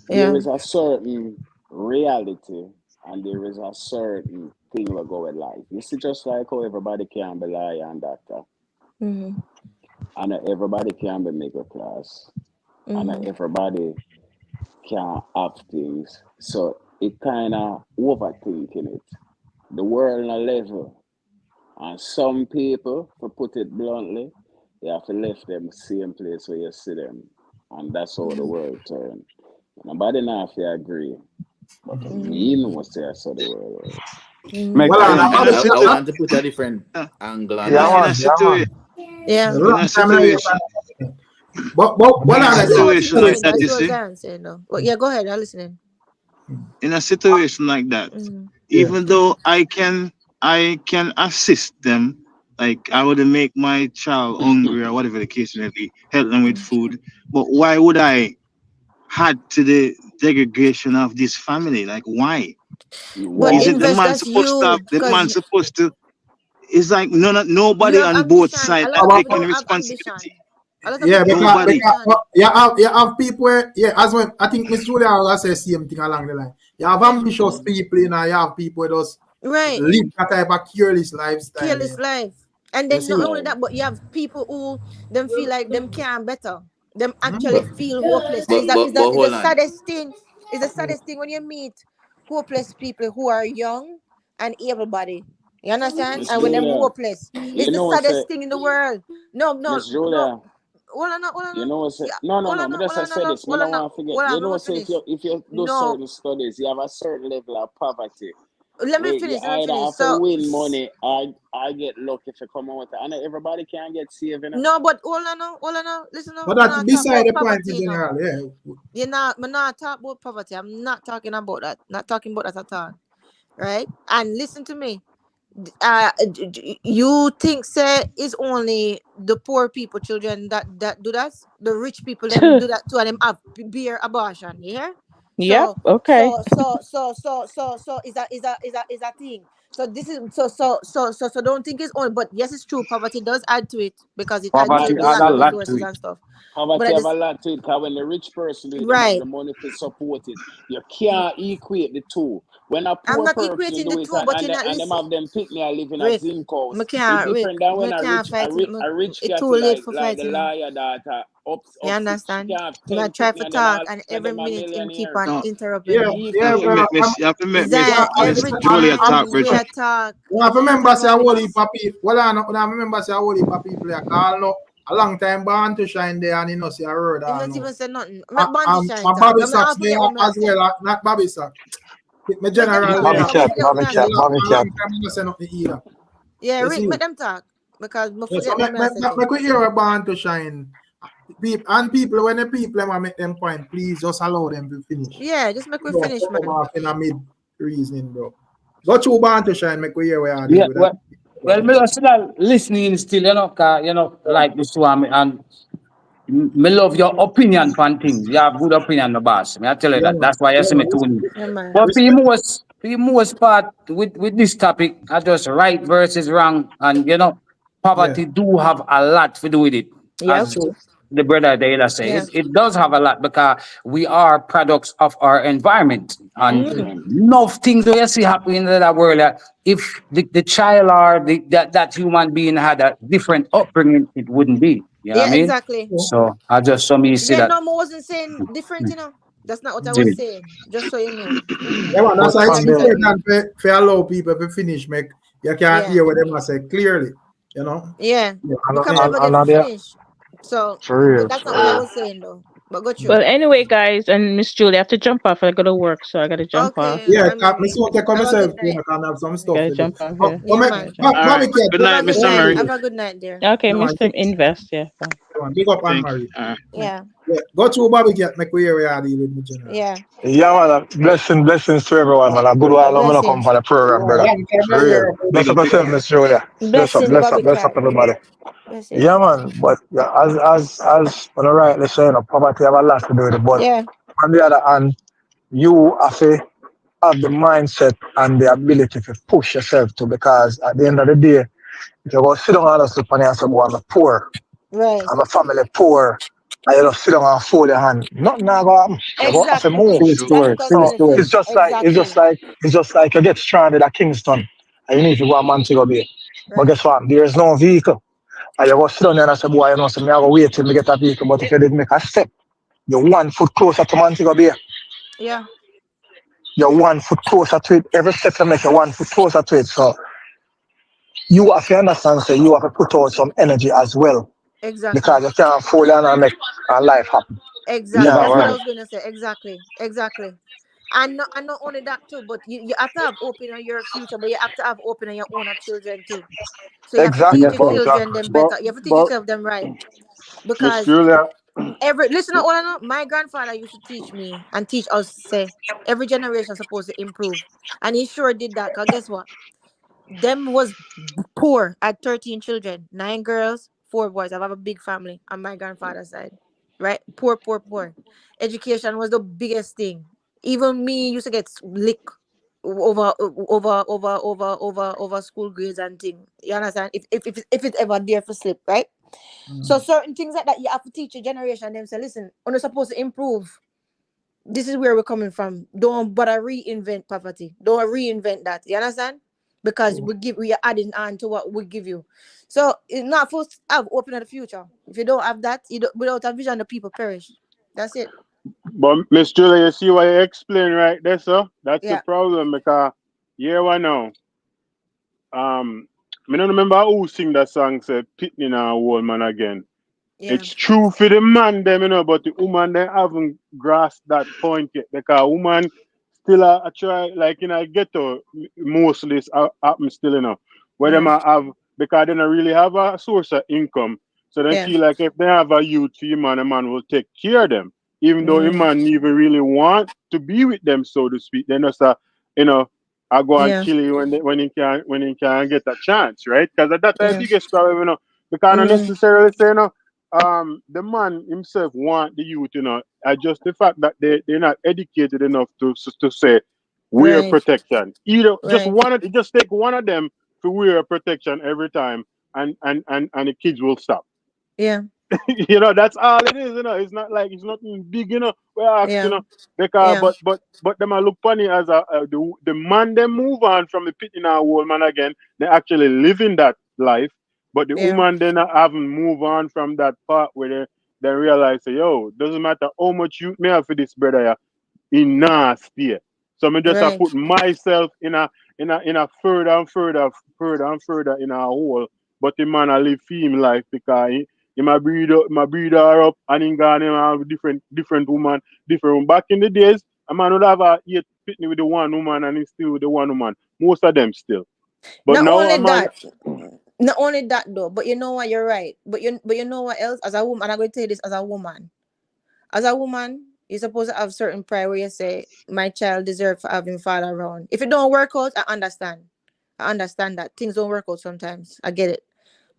There is a certain reality and there is a certain thing we go with life. You see, just like how everybody can be lion doctor. And everybody can be middle class. And everybody can have things. So it kind of overthinking it. The world on a level. And some people, to put it bluntly, you have to left them same place where you see them. And that's how the world turns. Nobody now if you agree. But me know say I saw the world. Make Well, sense. I want to put a different angle on Yeah, this. man. Yeah. In a situation. But In a I know what situation you like mean. that, I you see what see, you're saying, though. But yeah, go ahead. I'm listening. in a situation like that, even though I can assist them, like I would make my child hungry or whatever the case may be, help them with food. But why would I add to the degradation of this family? Like why? But Isn't the invest, man that's supposed to you. have, the Because man supposed to? It's like you nobody have on both ambition. sides A lot are of people taking don't have ambition. responsibility. A lot of Yeah, people because, don't have Nobody. because you have people where, as well, I think Miss Julia will say same thing along the line. You have ambitious people, you have people who just live that type of careless lifestyle. Careless life. And then see? not only that, but you have people who them feel like them can better. Them actually feel hopeless. And But is the hold on. saddest thing. It's the saddest thing when you meet hopeless people who are young and able-bodied. You understand? Miss And when them Julia, hopeless. It's you the know what's saddest thing in the world. No. Miss Julia, Hold on. you know what's no, me just say this. Me don't want to forget. You know, say if you do No. certain studies, you have a certain level of poverty. Let me Wait, you finish. either have to So win money or I get lucky if you come out. And everybody can get saved, you know? no, but hold on. Listen, But I'm that's not talking beside the about point poverty, in you know. general, yeah. I'm not talking about poverty. I'm not talking about that. Not talking about that at all. Right? And listen to me. you think say it's only the poor people children that do that? The rich people them do that too, and them have beer abortion. Yeah. Yep. So Okay. is that thing. So this is so don't think it's only, but yes, it's true. Poverty does add to it because it adds to Poverty the add lack a of lot to resources it. and stuff. But Poverty at have a this, lot to it, because when the rich person do it, them have right, the money to support it. You can't equate the two. When a I'm poor not person equating the do it two, but you're not and them listen. have them picnic and living at Rick, zinc house, it's Rick, different than when me can't fight it. a rich It's cat too late for like the fighting now. lawyer daughter You up six, she understand? can have I 10 try to picnic and them talk, all and of every them are minute him keep millionaires. on No, interrupting Yeah, me. yeah, you bro. have to Zion, every I, Julia time talk, me Bridget. a talk, you have to remember anytime say I a whole miss. heap of people. Well, I remember say a whole heap of people a call no a long time born to shine there and you know see a word Him or not no. even say nothing. Make Bandy Shine And talk. Bobby I mean, I Sachs forget there what me I as say. well, not Bobby Sachs. My Make them general talk. there I as forget what me I say. a long time I say nothing either. Yeah, You Rick, see? make them talk because I Yeah, so forget what me I say too. make we hear a born to shine. People, when the people them make them point, please just allow them to finish. Yeah, just make we No, finish, come man. off in a mid reasoning, bro. Go through born to shine, make we hear where I deal Yeah, with that. well, me still listening still, like this one, and me love your opinion on things. You have good opinion, the boss. Me I tell you Yeah, that. man. That's why you Yeah, see me man. tuning. Yeah, man. But Respect. for the most part, with this topic, I just right versus wrong, and Yeah. poverty do have a lot to do with it. Yep. As the brother Data say, Yeah. it does have a lot because we are products of our environment, and Mm-hmm. Mm. enough things we see happening in that world. If the child or that human being had a different upbringing, it wouldn't be. You know what Yeah, I mean? exactly. So I just saw me see Yeah, that. no, I wasn't saying different, That's not what I was See. saying. Just so you know. Yeah, man. That's But why yeah, it's exactly. important for allow people to finish. Make you can Yeah. hear what them say clearly. You know. Yeah. Yeah. Because Yeah. me over there for finish. So, For but real. that's not what I was saying though. But go through. Well, anyway, guys, and Miss Julie, I have to jump off. I gotta work, so I gotta jump off. Okay. Yeah, I me mean, soon take on have a myself good too. night. I can have some I stuff gotta to do. jump off Oh, here. Yeah, make, man. Okay. All right. Bobby Cat, Good big Have night, a good Mr. night. Murray. Have a good night, dear. Okay, man, Mr. Invest. Yeah. Bye. big up and Thank you. marry. Yeah. Yeah, go through Bobby Cat, make we hear where I deal with my general. Yeah. Yeah, man. Blessings to everyone, man. A good while I'm gonna come Blessings. for the program, Yeah, brother. long time no For real. hear from Bless you. up yourself, Miss Julia. Blessings, Bobby Bless up Cat. everybody. Yeah, Blessings. man. But yeah, as on the right, let's say, poverty have a lot to do with it. But Yeah. on the other hand, you have to have the mindset and the ability to push yourself to, because at the end of the day, if you go sit down and just look on yourself, I'm poor, Right. I'm a family poor, and you just sit down and fold your hand, nothing now go happen. You go have to move. Exactly. True That's story. what I was True So gonna story. say. Exactly. it's just like you get stranded at Kingston and you need to go a Montego Bay. But Right. guess what? There is no vehicle. And you go sit down there and say, boy, so me I go wait till me get a vehicle. But if you did make a step, you're 1 foot closer to Montego Bay. Yeah. You're 1 foot closer to it. Every step you make, you're 1 foot closer to it. So you have to understand, so you have to put out some energy as well. Exactly. Because you can't fall down and make our life happen. You Exactly. can't That's what I run. was gonna say. Exactly. Exactly. And not only that too, but you have to have open on your future, but you have to have open on your own children too. So you have to Exactly, teach Yeah, your but children exactly. them better. You have to teach but yourself them right. Miss Because Julia, listen to all I know, my grandfather used to teach me and teach us say every generation supposed to improve. And he sure did that. Cause guess what? Them was poor. I had 13 children, 9 girls, 4 boys. I have a big family on my grandfather's side. Right? Poor, poor, poor. Education was the biggest thing. Even me used to get lick over school grades and thing. You understand? If it's ever there for slip, right? So certain things like that you have to teach your generation them say, listen, we're supposed to improve. This is where we're coming from. Don't bother reinvent poverty. Don't reinvent that. You understand? Because we are adding on to what we give you. So it's not supposed to have open at the future. If you don't have that, without a vision, the people perish. That's it. but Miss Julia, you see what you explain right there, sir? That's the Yeah. problem because here I know. I don't remember who sing that song said Pitney now old man again. Yeah. It's true for the man them, but the woman they haven't grasped that point yet because woman still a try like ghetto mostly this happen still where them Mm. a have because they don't really have a source of income. So they Yeah. feel like if they have a youth for him and a man will take care of them. Even though a Mm. man even really want to be with them, so to speak. They just you know, I go and Yeah. kill you when he can get a chance, right? Because that's the Yeah. biggest problem, you know. Because not necessarily say, you know, the man himself want the youth, you know, just the fact that they're not educated enough to say wear Right. protection. Either Right. just take one of them to wear protection every time, and the kids will stop. Yeah. You know, that's all it is, you know. It's not like it's nothing big, you know. We ask, you Yeah. know, because Yeah. but them a look funny as the man them move on from the pit in our world man again. They actually living that life, but the Yeah. woman then haven't moved on from that part where they realize, say, yo, doesn't matter how much you may have for this brother, yeah, he nah stay. So me just Right. put myself in a further and further in a hole. But the man I live him life because he my breed her up and he gone him have different woman, different woman. Back in the days, a man would have a 8 pitney with the one woman and he still with the one woman. Most of them still. But Not now only a man that, not only that though, but you know what, you're right. But you know what else? As a woman, and I'm going to tell you this as a woman. As a woman, you're supposed to have certain pride where you say, my child deserves for having father around. If it don't work out, I understand. I understand that. Things don't work out sometimes. I get it.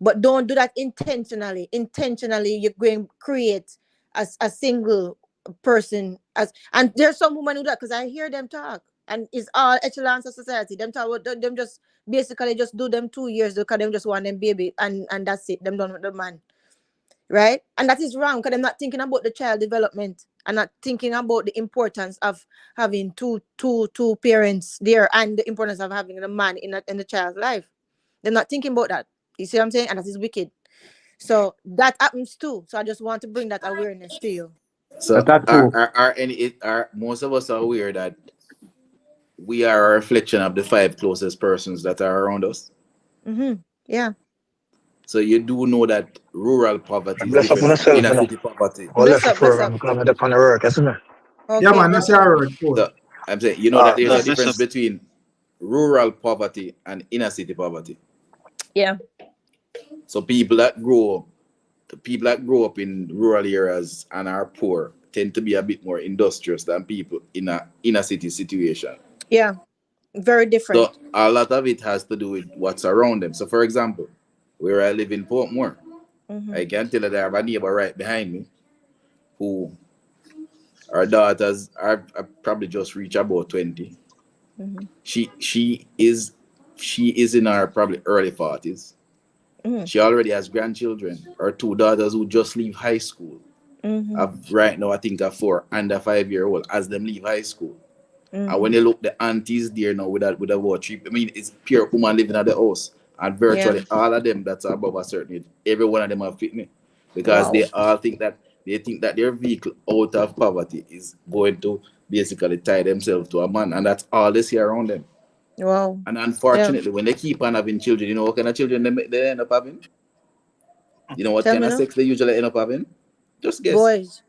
But don't do that intentionally. Intentionally, you're going to create a single person. And there's some women who do that because I hear them talk. And it's all echelons of society. Them talk about them just basically just do them 2 years because them just want them baby and that's it. Them done with the man. Right? And that is wrong because I'm not thinking about the child development and not thinking about the importance of having two parents there and the importance of having a man in the child's life. They're not thinking about that. You see what I'm saying? And that is wicked. So that happens too. So I just want to bring that awareness to you. So That's true. are most of us are aware that we are a reflection of the 5 closest persons that are around us. Yeah. So you do know that rural poverty is Bless up on different from yourself, inner you know. city poverty. Go left Bless the up, bless program up. because I'm up on the work, isn't it? Yeah, Okay, man, that's bless up. your word. Cool. So I'm saying you know that there's a Bless up. difference between rural poverty and inner city poverty. Yeah. So the people that grow up in rural areas and are poor tend to be a bit more industrious than people in a inner city situation. Yeah. Very different. So a lot of it has to do with what's around them. So for example, where I live in Portmore, I can tell you that I have a neighbor right behind me who her daughters are probably just reached about 20. She is in her probably early 40s. She already has grandchildren. Her 2 daughters who just leave high school. Right now I think are 4 and a 5-year-old as them leave high school. And when you look the aunties there now with about 3, I mean it's pure woman living at the house. And virtually all of them that's above a certain age, every one of them have fitness. Because Wow. they all think that their vehicle out of poverty is going to basically tie themselves to a man, and that's all they see around them. Wow. And Yeah. unfortunately, when they keep on having children, you know what kind of children they end up having? You know what Tell kind me of now. sex they usually end up having? Just guess. Boys.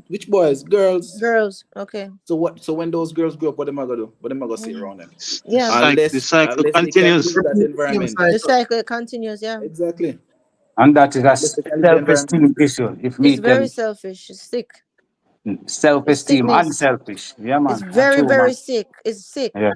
Which boys? Girls. Girls. Okay. So what? So when those girls grow up, what am I gonna do? What am I gonna see around them? Yeah. The cycle Unless they can continues. leave that Same environment. The cycle. cycle continues. Yeah. Exactly. And that is a Unless they can leave the environment. self-esteem issue. If me It's very them selfish. It's sick. It's self-esteem, sickness. unselfish. Yeah, It's man. That's very, true, very man. sick. It's sick. Yeah.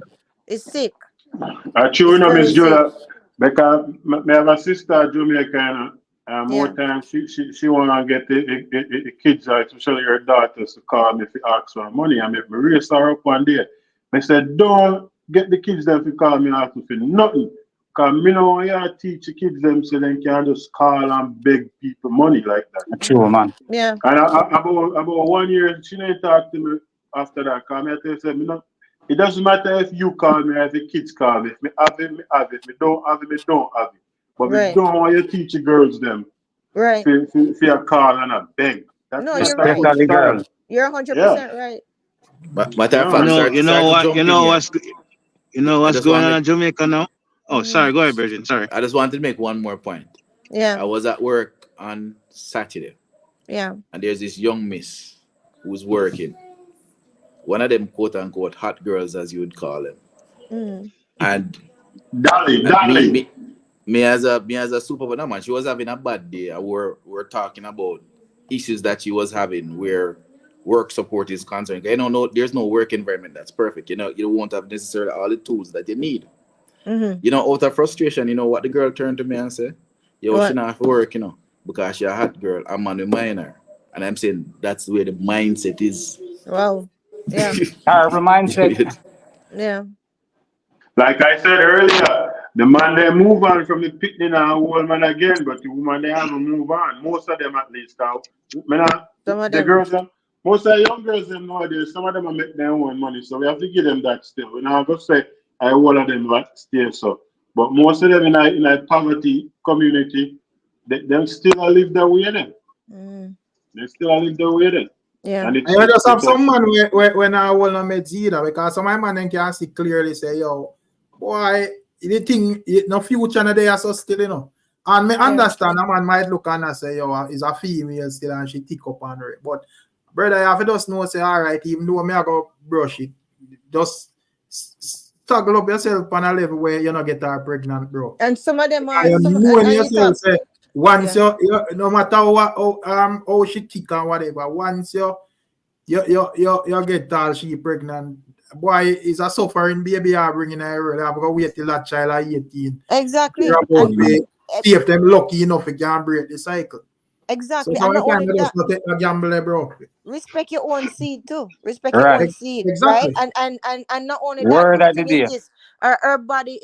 It's sick. true, It's you know, very Miss sick. Jola, because me have a sister Jamaican, and more Yeah. times she wanna get the kids, especially her daughters, to call me if you ask for money. I make me raise her up one day. I said, don't get the kids them to call me asking for nothing. Cause me know you teach the kids them so they can just call and beg people money like that. That's true, man. Yeah. And about 1 year, she didn't talk to me after that. Cause me I tell you, me no, it doesn't matter if you call me or if the kids call me. If me have it, me have it. Me don't have it, me don't have it. But me Right. don't want you teach the girls them Right. for a call and a beg. That's No, not you're a right. good Especially style. girls. You're Yeah. 100% right. But matter of Yeah. fact, You start know to what? jump in here. I What's just going want to on make in Jamaica now? Oh, sorry. Go ahead, Virgin. Sorry. I just wanted to make one more point. Yeah. I was at work on Saturday, Yeah. and there's this young miss who's working. One of them quote unquote hot girls, as you would call them. And Dolly. me as a supervisor, man, she was having a bad day. We're talking about issues that she was having where work support is concerned. You don't know there's no work environment that's perfect. You know, you won't have necessarily all the tools that you need. Mm-hmm. You know, out of frustration, you know what the girl turned to me and said, yo, she What? not have to work, you know, because she a hot girl, I'm on the minor. And I'm saying that's the way the mindset is. Wow. Yeah. Terrible mindset. Yeah. Like I said earlier, the man they move on from the picnic and old man again, but the woman they haven't move on. Most of them at least now. Some of The them. girls most of the young girls them nowadays, some of them are make their own money, so we have to give them that still. We're not gonna say I all of them stay so. But most of them in a poverty community, they still live their way then. Mm. They still live their way then. Yeah. And I just have some man when I will not make either, because some of my man can see clearly say, yo, boy, the thing, no future no there so still, you know. And me understand a man might look and say, yo, is a female still and she tick up on her. But brother, you have to just know, say, all right, even though me I go brush it, just struggle up yourself on a level where you not get her pregnant, bro. And some of them are And some, knowing and yourself, say, once yeah. you no matter what how she kick and whatever, once you get all she pregnant, boy, is a suffering baby are bringing her world. I've got to wait till that child is 18. Exactly. You're about to see if them lucky enough to can break the cycle. Exactly. So And not only sometimes you that, just not take a gamble, bro. respect your own seed too. Respect Right. your own seed, Exactly. right? And not only Word that, of the the thing day. is this: our body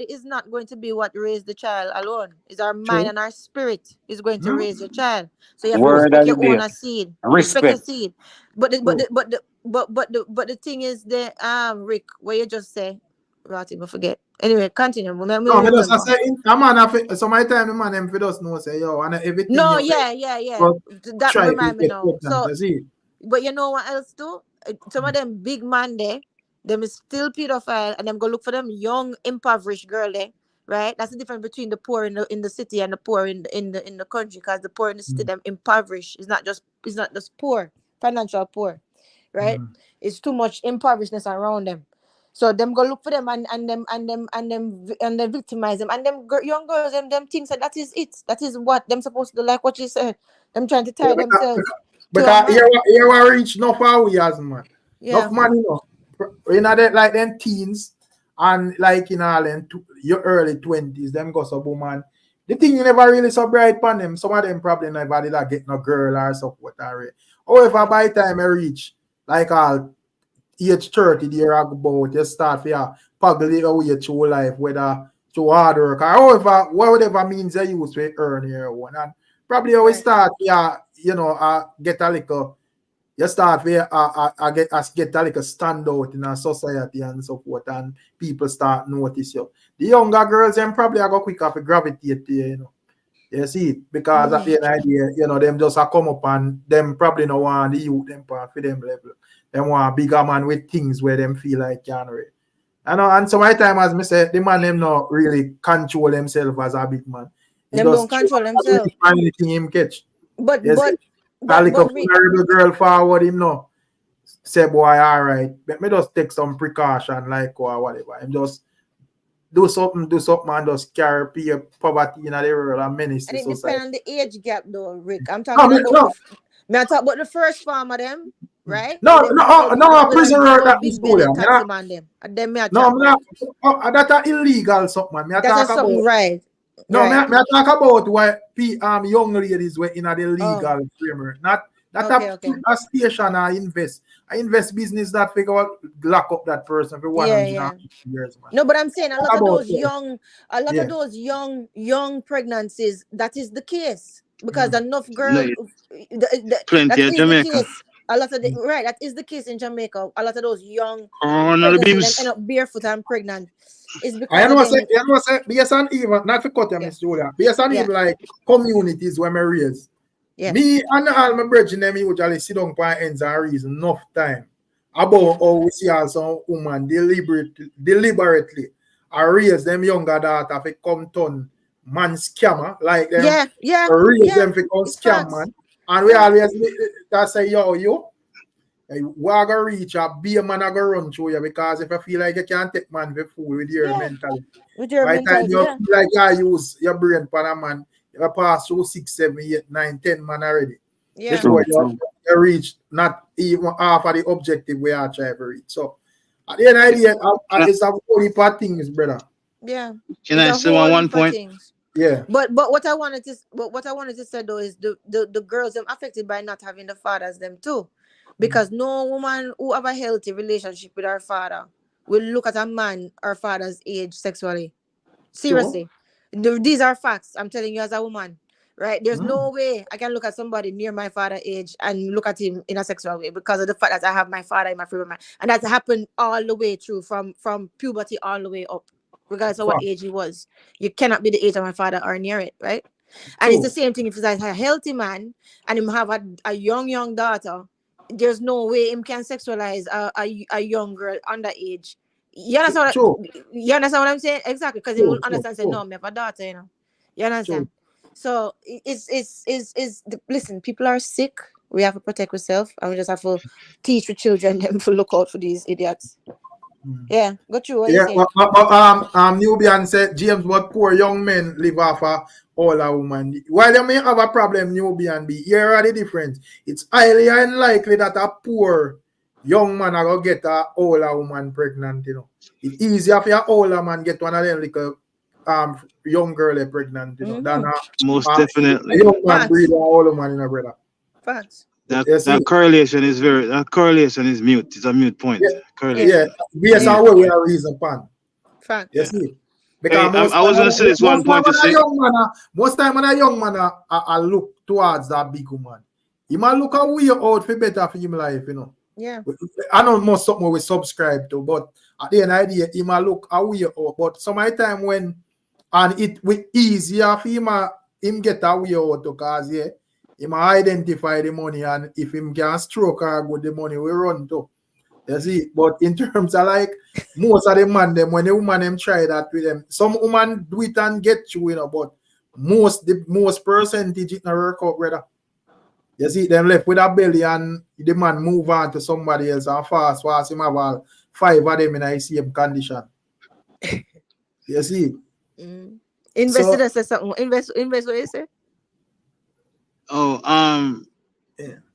is not going to be what raised the child alone. It's our mind True. and our spirit is going to raise your child. So you have to Word respect of the your own day. seed. Respect your Respect. seed. But the thing is the Rick, where you just say, right, I forget. Anyway, continue. No, I just I say a man have so my time the man them for just know say yo and everything No, you yeah. but That try to remind me get now. pregnant, So, you see. but you know what else too? Some of them big man there, them is still pedophile, and them go look for them young impoverished girl there, right? That's the difference between the poor in the city and the poor in the country. Because the poor in the city, them impoverished. It's not just poor, financial poor, right? It's too much impoverishedness around them. So them go look for them and them victimize them, and them young girls them things that is it. That is what them supposed to do, like what you said. Them trying to tie themselves to a Because man. you are reach no far we as man. Yeah. Enough man, you know. You know that like them teens and like in all them your early 20s, them go so woman. The thing you never really so bright on them. Some of them probably never did like get no girl or something. However, by the time I reach like all age 30, there about you start to puggle your way through life, whether through hard work or whatever means you use to earn your own. And probably always start, get a little, you start to get a little standout in a society and so forth, and people start notice you. The younger girls, them probably are go quicker to gravitate to you, you know. You see it? Because at the end of the day, you know, them just come up and them probably no want the youth them for them level. Them want a bigger man with things where them feel like can read. And so my time as me say, the man them not really control themselves as a big man. Them don't control themselves. Anything him catch. But a little vulnerable girl forward him no. Say boy, all right. Let me just take some precaution like or whatever. Him just do something and just carry poverty in the world and menace and the it society. depends on the age gap though, Rick. I'm talking about I talk about the first farm of them, right? No, prison work that big is belly cool. taxi man them. And them That's illegal something, man. That's something right. No, right. me talk about why young ladies were in the legal framework. Not a station I invest business that figure out lock up that person for 100 years, man. No, but I'm saying a lot of those young pregnancies, that is the case. Because enough girls plenty in Jamaica. A lot of that is the case in Jamaica. A lot of those young pregnancies end up barefoot and pregnant. It's because I know say based on even not to cut them, Miss Julia. Based on even like communities where me raised. Yeah. Me and all my brethren them usually sit down by ends and reason enough time about how we see some woman deliberately raise them younger daughter to come turn man scammer like them raise them to come scam man. And we always say yo we're gonna reach a be a man I go run through you, because if I feel like you can't take man for fool with your mentality. With your by mentality, time you feel like you use your brain for a man, you pass through 6, 7, 8, 9, 10 man already. Yeah. Before you reach not even half of the objective we are trying to reach. So at the end of the day, it's a whole heap of things, brother. Yeah. Can I say one point? Things. Yeah. But what I wanted to say though is the girls them affected by not having the fathers them too. Because no woman who have a healthy relationship with her father will look at a man her father's age sexually. Seriously. These are facts. I'm telling you as a woman. Right? There's no way I can look at somebody near my father's age and look at him in a sexual way because of the fact that I have my father in my frame of mind. And that's happened all the way through from puberty all the way up, regardless of what age he was. You cannot be the age of my father or near it, right? And it's the same thing if he's a healthy man and him have a young daughter. There's no way him can sexualize a young girl underage. You understand what I'm saying? Exactly, because he will understand. Say, no, I have a daughter, you know. You understand? So listen, people are sick. We have to protect ourselves, and we just have to teach the children them to look out for these idiots. Yeah, go through what you say. Nubian said James, what poor young men live off a older woman. Why they may have a problem, Nubian B? Here are the difference. It's highly unlikely that a poor young man will get a older woman pregnant, you know. It's easier for an older man get one of them little young girl pregnant, you know, than most definitely a young man breed an older man, you know, brother. Facts. That correlation is mute. It's a mute point. Correlation. Yes, I will. We are reason pan. Fact. You see, because I was gonna say this one point to say. Most time when a young man I look towards that big woman, he might look a way out for better for him life, you know. Yeah. I know most something we subscribe to, but at the end of the day, he might look a way out. But some of the time when it will easier for him get a way out because he might identify the money, and if him can stroke or good the money we run to. You see, but in terms of like most of the man them when the woman them try that with them, some woman do it and get you, you know, but the most percentage it not work out, brother. You see, them left with a belly and the man move on to somebody else and fast him have all 5 of them in the same condition. You see. Investor says something. Invest what you say?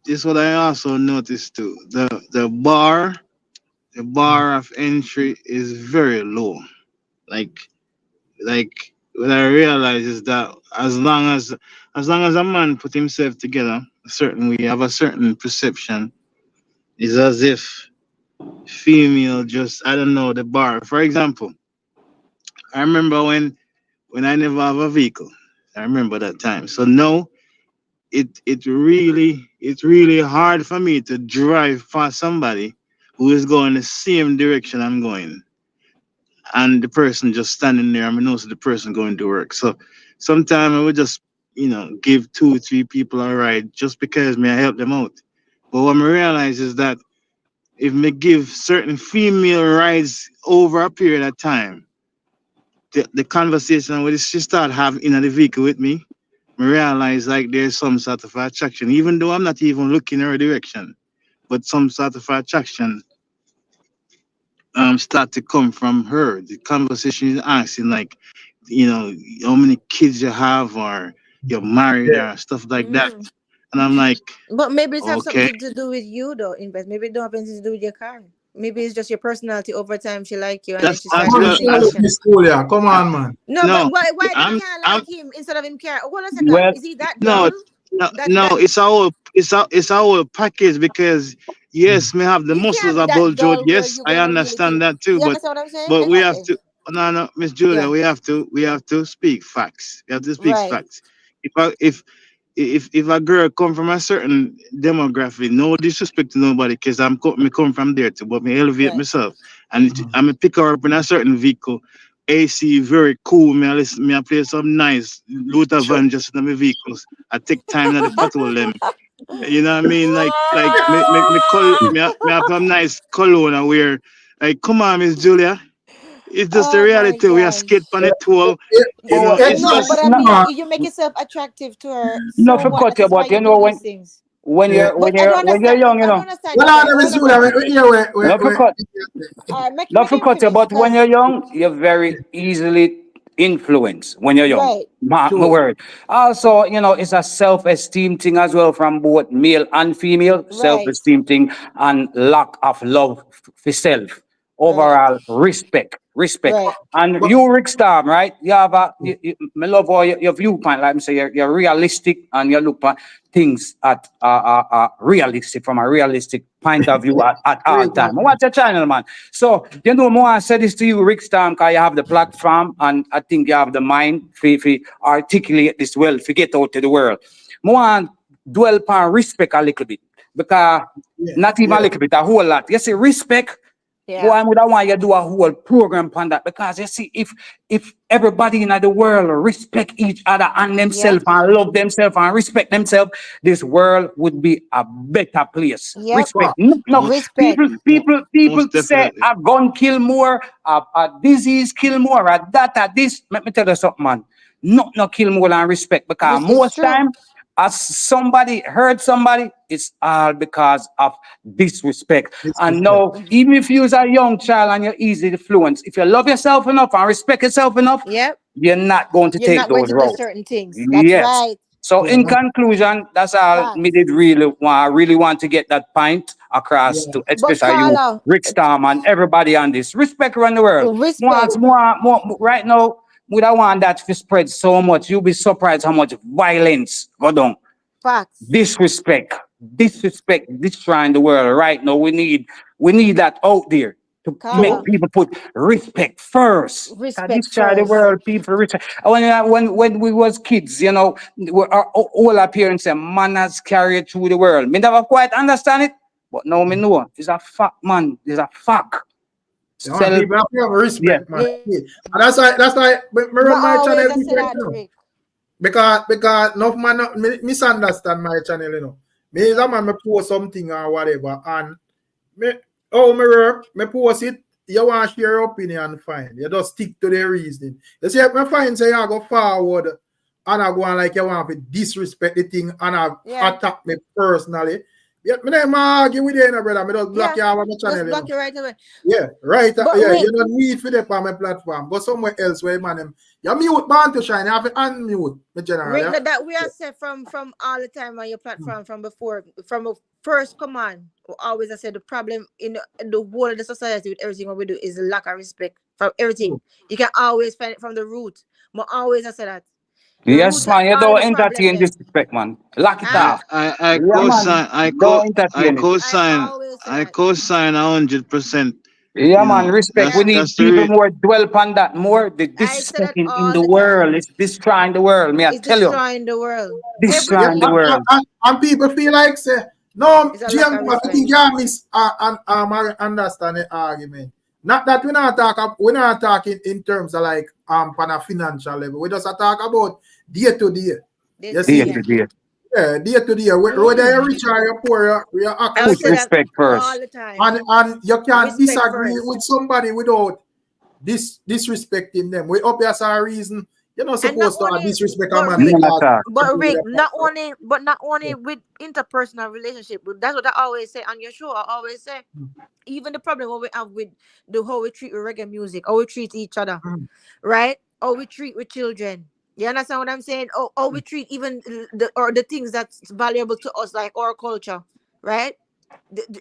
This is what I also noticed too. The bar of entry is very low. Like what I realize is that as long as a man put himself together a certain way, have a certain perception, it's as if female just, I don't know, the bar. For example, I remember when I never have a vehicle. I remember that time. So now it's really hard for me to drive past somebody who is going the same direction I'm going, and the person just standing there. I know the person going to work. So sometimes I would just give 2 or 3 people a ride just because I help them out. But what I realize is that if me give certain female rides over a period of time, the conversation when she start having in the vehicle with me, I realize like there's some sort of attraction, even though I'm not even looking in her direction, but some sort of attraction start to come from her. The conversation is asking like, how many kids you have or you're married or stuff like that. And I'm like, but maybe it has something to do with you though, Invest. Maybe it don't have anything to do with your car. Maybe it's just your personality over time. She like you and then she starts Come on, man. No, but why they can't like him instead of him care? Hold on a second. Well, is he that dull? It's our package because yes, may have the muscles of BUJU. Yes, I understand that too. You understand what I'm saying? But we have to. No, Miss Julia, we have to speak facts. We have to speak facts. If a girl come from a certain demographic, no disrespect to nobody, because me come from there too, but me elevate myself and I'm a pick her up in a certain vehicle. AC very cool. Me I play some nice Luther Van just in my vehicles. I take time to patrol them. You know what I mean? Like me have some nice cologne and wear. Like, come on, Miss Julia. It's just the reality. We are skate on the tour. You make yourself attractive to her. No, for cut you, but you know when you're young, you know. Not for cut you, but when you're young, you're very easily influence when you're young. Right. Mark my Sure. word. Also, you know, it's a self-esteem thing as well from both male and female. Right. Self-esteem thing and lack of love for self. Overall respect. Right. And But you, Rickstorm, right? You have me love all your viewpoint. Like I say, you're realistic and you look at things at realistic from a realistic point of view at all great time. man. Watch your channel, man. So you know, more I said this to you, Rickstorm, because you have the platform and I think you have the mind for articulate this well, to get out to the world. More dwell upon respect a little bit because Yeah. not even a little bit, a whole lot. You see, respect. Yeah. Boy, I would want you to do a whole program on that because you see, if everybody in the world respect each other and themselves and love themselves and respect themselves, this world would be a better place. Yep. Respect. Wow. No, Respect. people Most say definitely. a gun kill more, a disease kill more, a that, a this. Let me tell you something, man. No kill more than respect because It's most true. time, as somebody hurt somebody, it's all because of disrespect. And Disrespect. now, even if you're a young child and you're easy to influence, if you love yourself enough and respect yourself enough, Yep. you're not going to You're take not going those to do roads. certain things. That's Yes. right. So Yeah. in conclusion, that's all Facts. me did really want to get that point across Yeah. to But especially you, Carla, Rickstorm, and everybody on this. Respect around the world. respect. More right now, we don't want that to spread so much. You'll be surprised how much violence go down. Facts. Disrespect destroying the world right now. We need that out there to make Carla, people put respect first. respect Destroy the first. world, people respect. When we was kids, you know, all our parents say manners carry it through the world. Me never quite understand it, but now me know it's a fact, man. It's a fact. Yeah, man, people have to have respect, man. Yeah. Yeah. And that's why me But run my channel always I say different, that, you know. Rick. Because enough man misunderstand my channel, you know. Me is a man me post something or whatever, and me me post it. You want to share your opinion, fine. You just stick to the reasoning. You see, if me find say you go forward and I go on like you want to disrespect the thing and I attack me personally. Yeah, me never argue with you, you know, brother. Me just block you out of my channel. Just block you you right away. Yeah, right. But Yeah, Rick, you don't need for that on my platform. Go somewhere else where man you mute man to shine. You have to unmute me general. Rick, Yeah? that we are said from all the time on your platform from before, from a first command. Always I said the problem in the whole of the society with everything what we do is the lack of respect from everything. You can always find it from the root. But always I say that. The Yes, root man, you of all don't of the problem entertain there. disrespect, man. Lock it Huh? off. I Yeah, man. co-sign Don't entertain it. I co-sign 100%. Yeah, You man, know, respect. We need that's the people more dwell upon that more. The I say disrespect that in all the the world. time. It's destroying the world. Me, I It's tell you, destroying the world. Yeah, destroying the Everything. world. and people feel like say no, It's a GM, lack of I respect. think you miss understand the argument. Not that we're not talking in terms of like on a financial level. We just talk about day to day. You see, Day to day. yeah, day to day. Whether you're rich or you're poor, we are I would Put say that respect all first. the time. and you can't Respect disagree first. with somebody without disrespecting them. We obvious a reason. You're not And not supposed to only, disrespect a but man Rick, None because at all. but Rick, not only with interpersonal relationship. But that's what I always say on your show. I always say, even the problem what we have with the how we treat with reggae music, how we treat each other, right? How we treat with children. You understand what I'm saying? Or we treat even the things that's valuable to us, like our culture, right?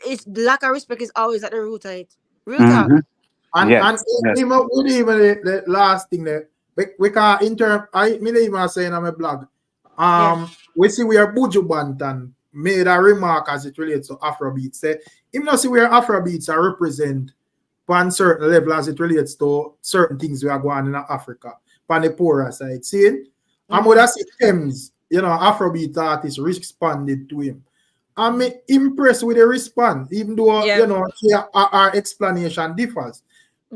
It's the lack of respect is always at the root of it. Real talk. And Yes. even the last thing that we can I even saying on my blog. We see where BUJU Bantan made a remark as it relates to Afrobeats. Say, even though see where Afrobeats are represent on certain level as it relates to certain things we are going in Africa, on the poorer side. See, and when I see TEMS, you know, Afrobeat artists responded to him. I'm impressed with the response, even though you know our explanation differs.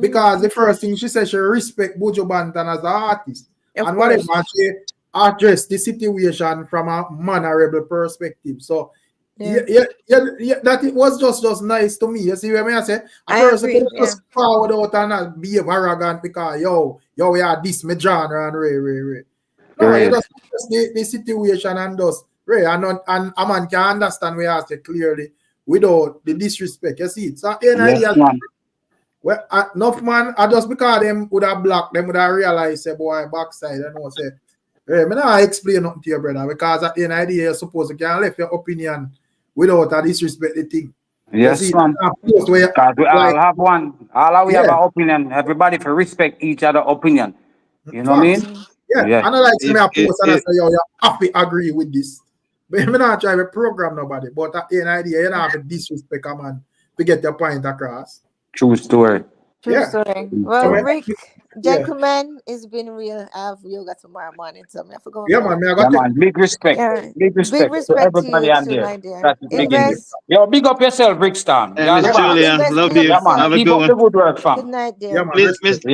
Because the first thing she said, she respect BUJU Bantan as an artist. And whatever, she addressed the situation from a mannerable perspective. So that it was just nice to me. You see what I say? A person could just forward out and not be arrogant because yo, we are this me genre and Ray. No, you just the situation and just Ray and a man can understand we ask it clearly without the disrespect. You see it. So any idea Well, enough man, I just because them would have blocked, them would have realized, say, boy, backside, I know, say, hey, me not explain nothing to you, brother, because at the end of the day, you're supposed to can left your opinion without a disrespect the thing. Yes, man. Because we all have one. All we have an opinion. Everybody for respect each other opinion. You know what I mean? Yeah. I don't like to me a post and I say, yo, you have to agree with this. But I'm not trying to program nobody. But at the end of the day, you don't have to disrespect a man to get your point across. True story. True story. Well, Rick, gentlemen, it's been real. I have yoga tomorrow morning, so I have to go. Yeah, man. Big respect. Yeah. Big respect to everybody on there. My dear. Yo, big up yourself, Rickstorm. Hey, Miss Julia, love you. Yeah, man. Have a Keep good up one. the good work, fam. Good night, dear. Yeah,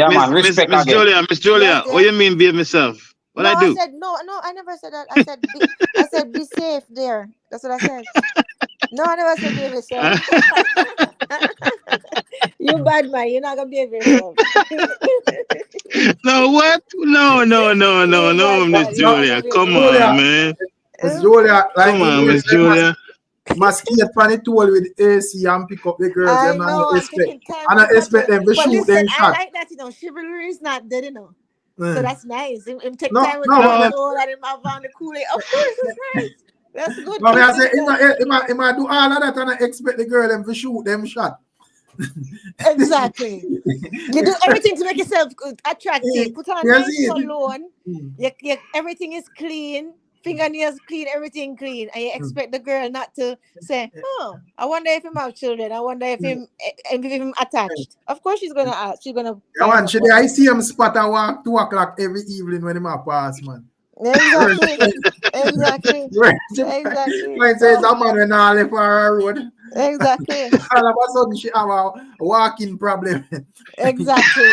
man. Respect Miss again. Julia, what you mean be myself? What no, I do? I said no, I never said that. I said be safe there. That's what I said. No, I never said behave yourself. You bad man, you're not gonna behave yourself. No, what? No, Miss Julia. Come on, man. Miss Julia, like come on, Miss Julia. Must get on it tool with AC and pick up the girls. I them know, and expect them to shoot them I shot. like that, chivalry is not dead, So that's nice. Him take No, time with no, the soul and him have on the Kool-Aid. Of course, it's nice. That's good. No, I say, if I do all of that and I expect the girl them to shoot them shot. Exactly. You do everything to make yourself attractive. Put on nice cologne. Everything is clean. Fingernails clean, everything clean, and you expect the girl not to say, "Oh, I wonder if him have children. I wonder if him attached." Of course, she's gonna ask. She's gonna. Yeah, man. I see him spot at walk 2 o'clock every evening when him a pass, man. Exactly. Like says a man when I left for a road. Exactly. All of a sudden she have a walking problem. Exactly.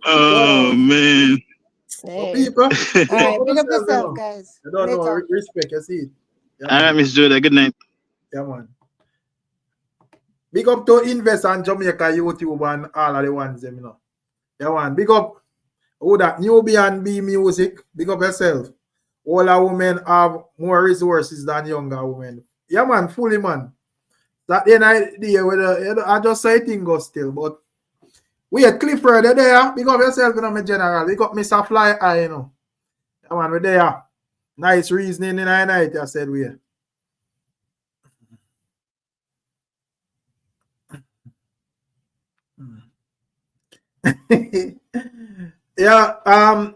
Oh man. Hey. People, all right, pick up yourself, guys. I don't know, respect, you see. Yeah, all right, Miss Julia, good night. Yeah, man. Big up to Invest on Jamaica YouTube and all of the ones, you know. Yeah, man. Big up who that newbie and B music. Big up yourself. Older women have more resources than younger women. Yeah, man, fully, man. That the idea with I just say thing go still, but wait, Clifford, you there? Big up yourself, you know, my general. Big up Mr. Fly Eye, you know. Come on, we're there. Nice reasoning in the night, I said we. Yeah,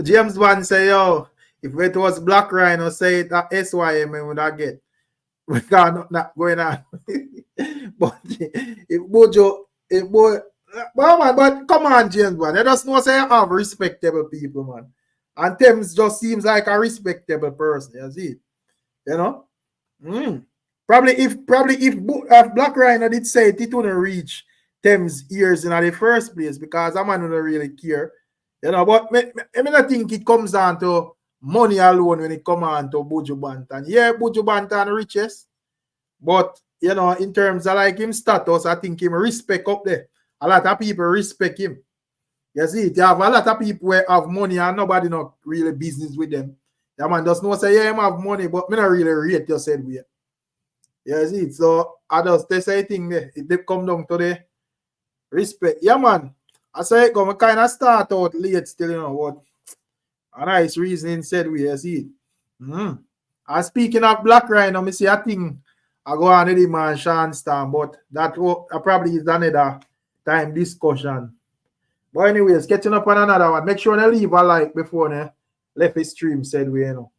James Bond say, yo, if it was Black Rhino, say it at SYM, and would I get? We can't not going on. But if BUJU, but come on, James, man. You just know say you have respectable people, man. And TEMS just seems like a respectable person, you see? You know? Probably if Black Rhino did say it wouldn't reach TEMS ears in the first place because a man don't really care. You know, but I think it comes down to money alone when it comes on to BUJU Bantan. Yeah, BUJU Bantan richest. But you know, in terms of like him status, I think him respect up there. A lot of people respect him. You see, you have a lot of people who have money and nobody not really business with them. Yeah, man, just know say, yeah, him have money, but me not really rate you said we. You see, so I just they say thing there. It come down to the respect. Yeah, man. I say it come kind of start out late still, you know what? A nice reasoning said we, you see. And speaking of Black Rhino, I see a thing I go on with him and Sean Stan, but that probably is another time discussion. But anyways, catching up on another one. Make sure you leave a like before you left his stream, said we, you know.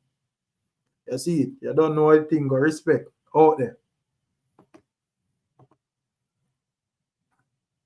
You see it. You don't know anything, go respect out there.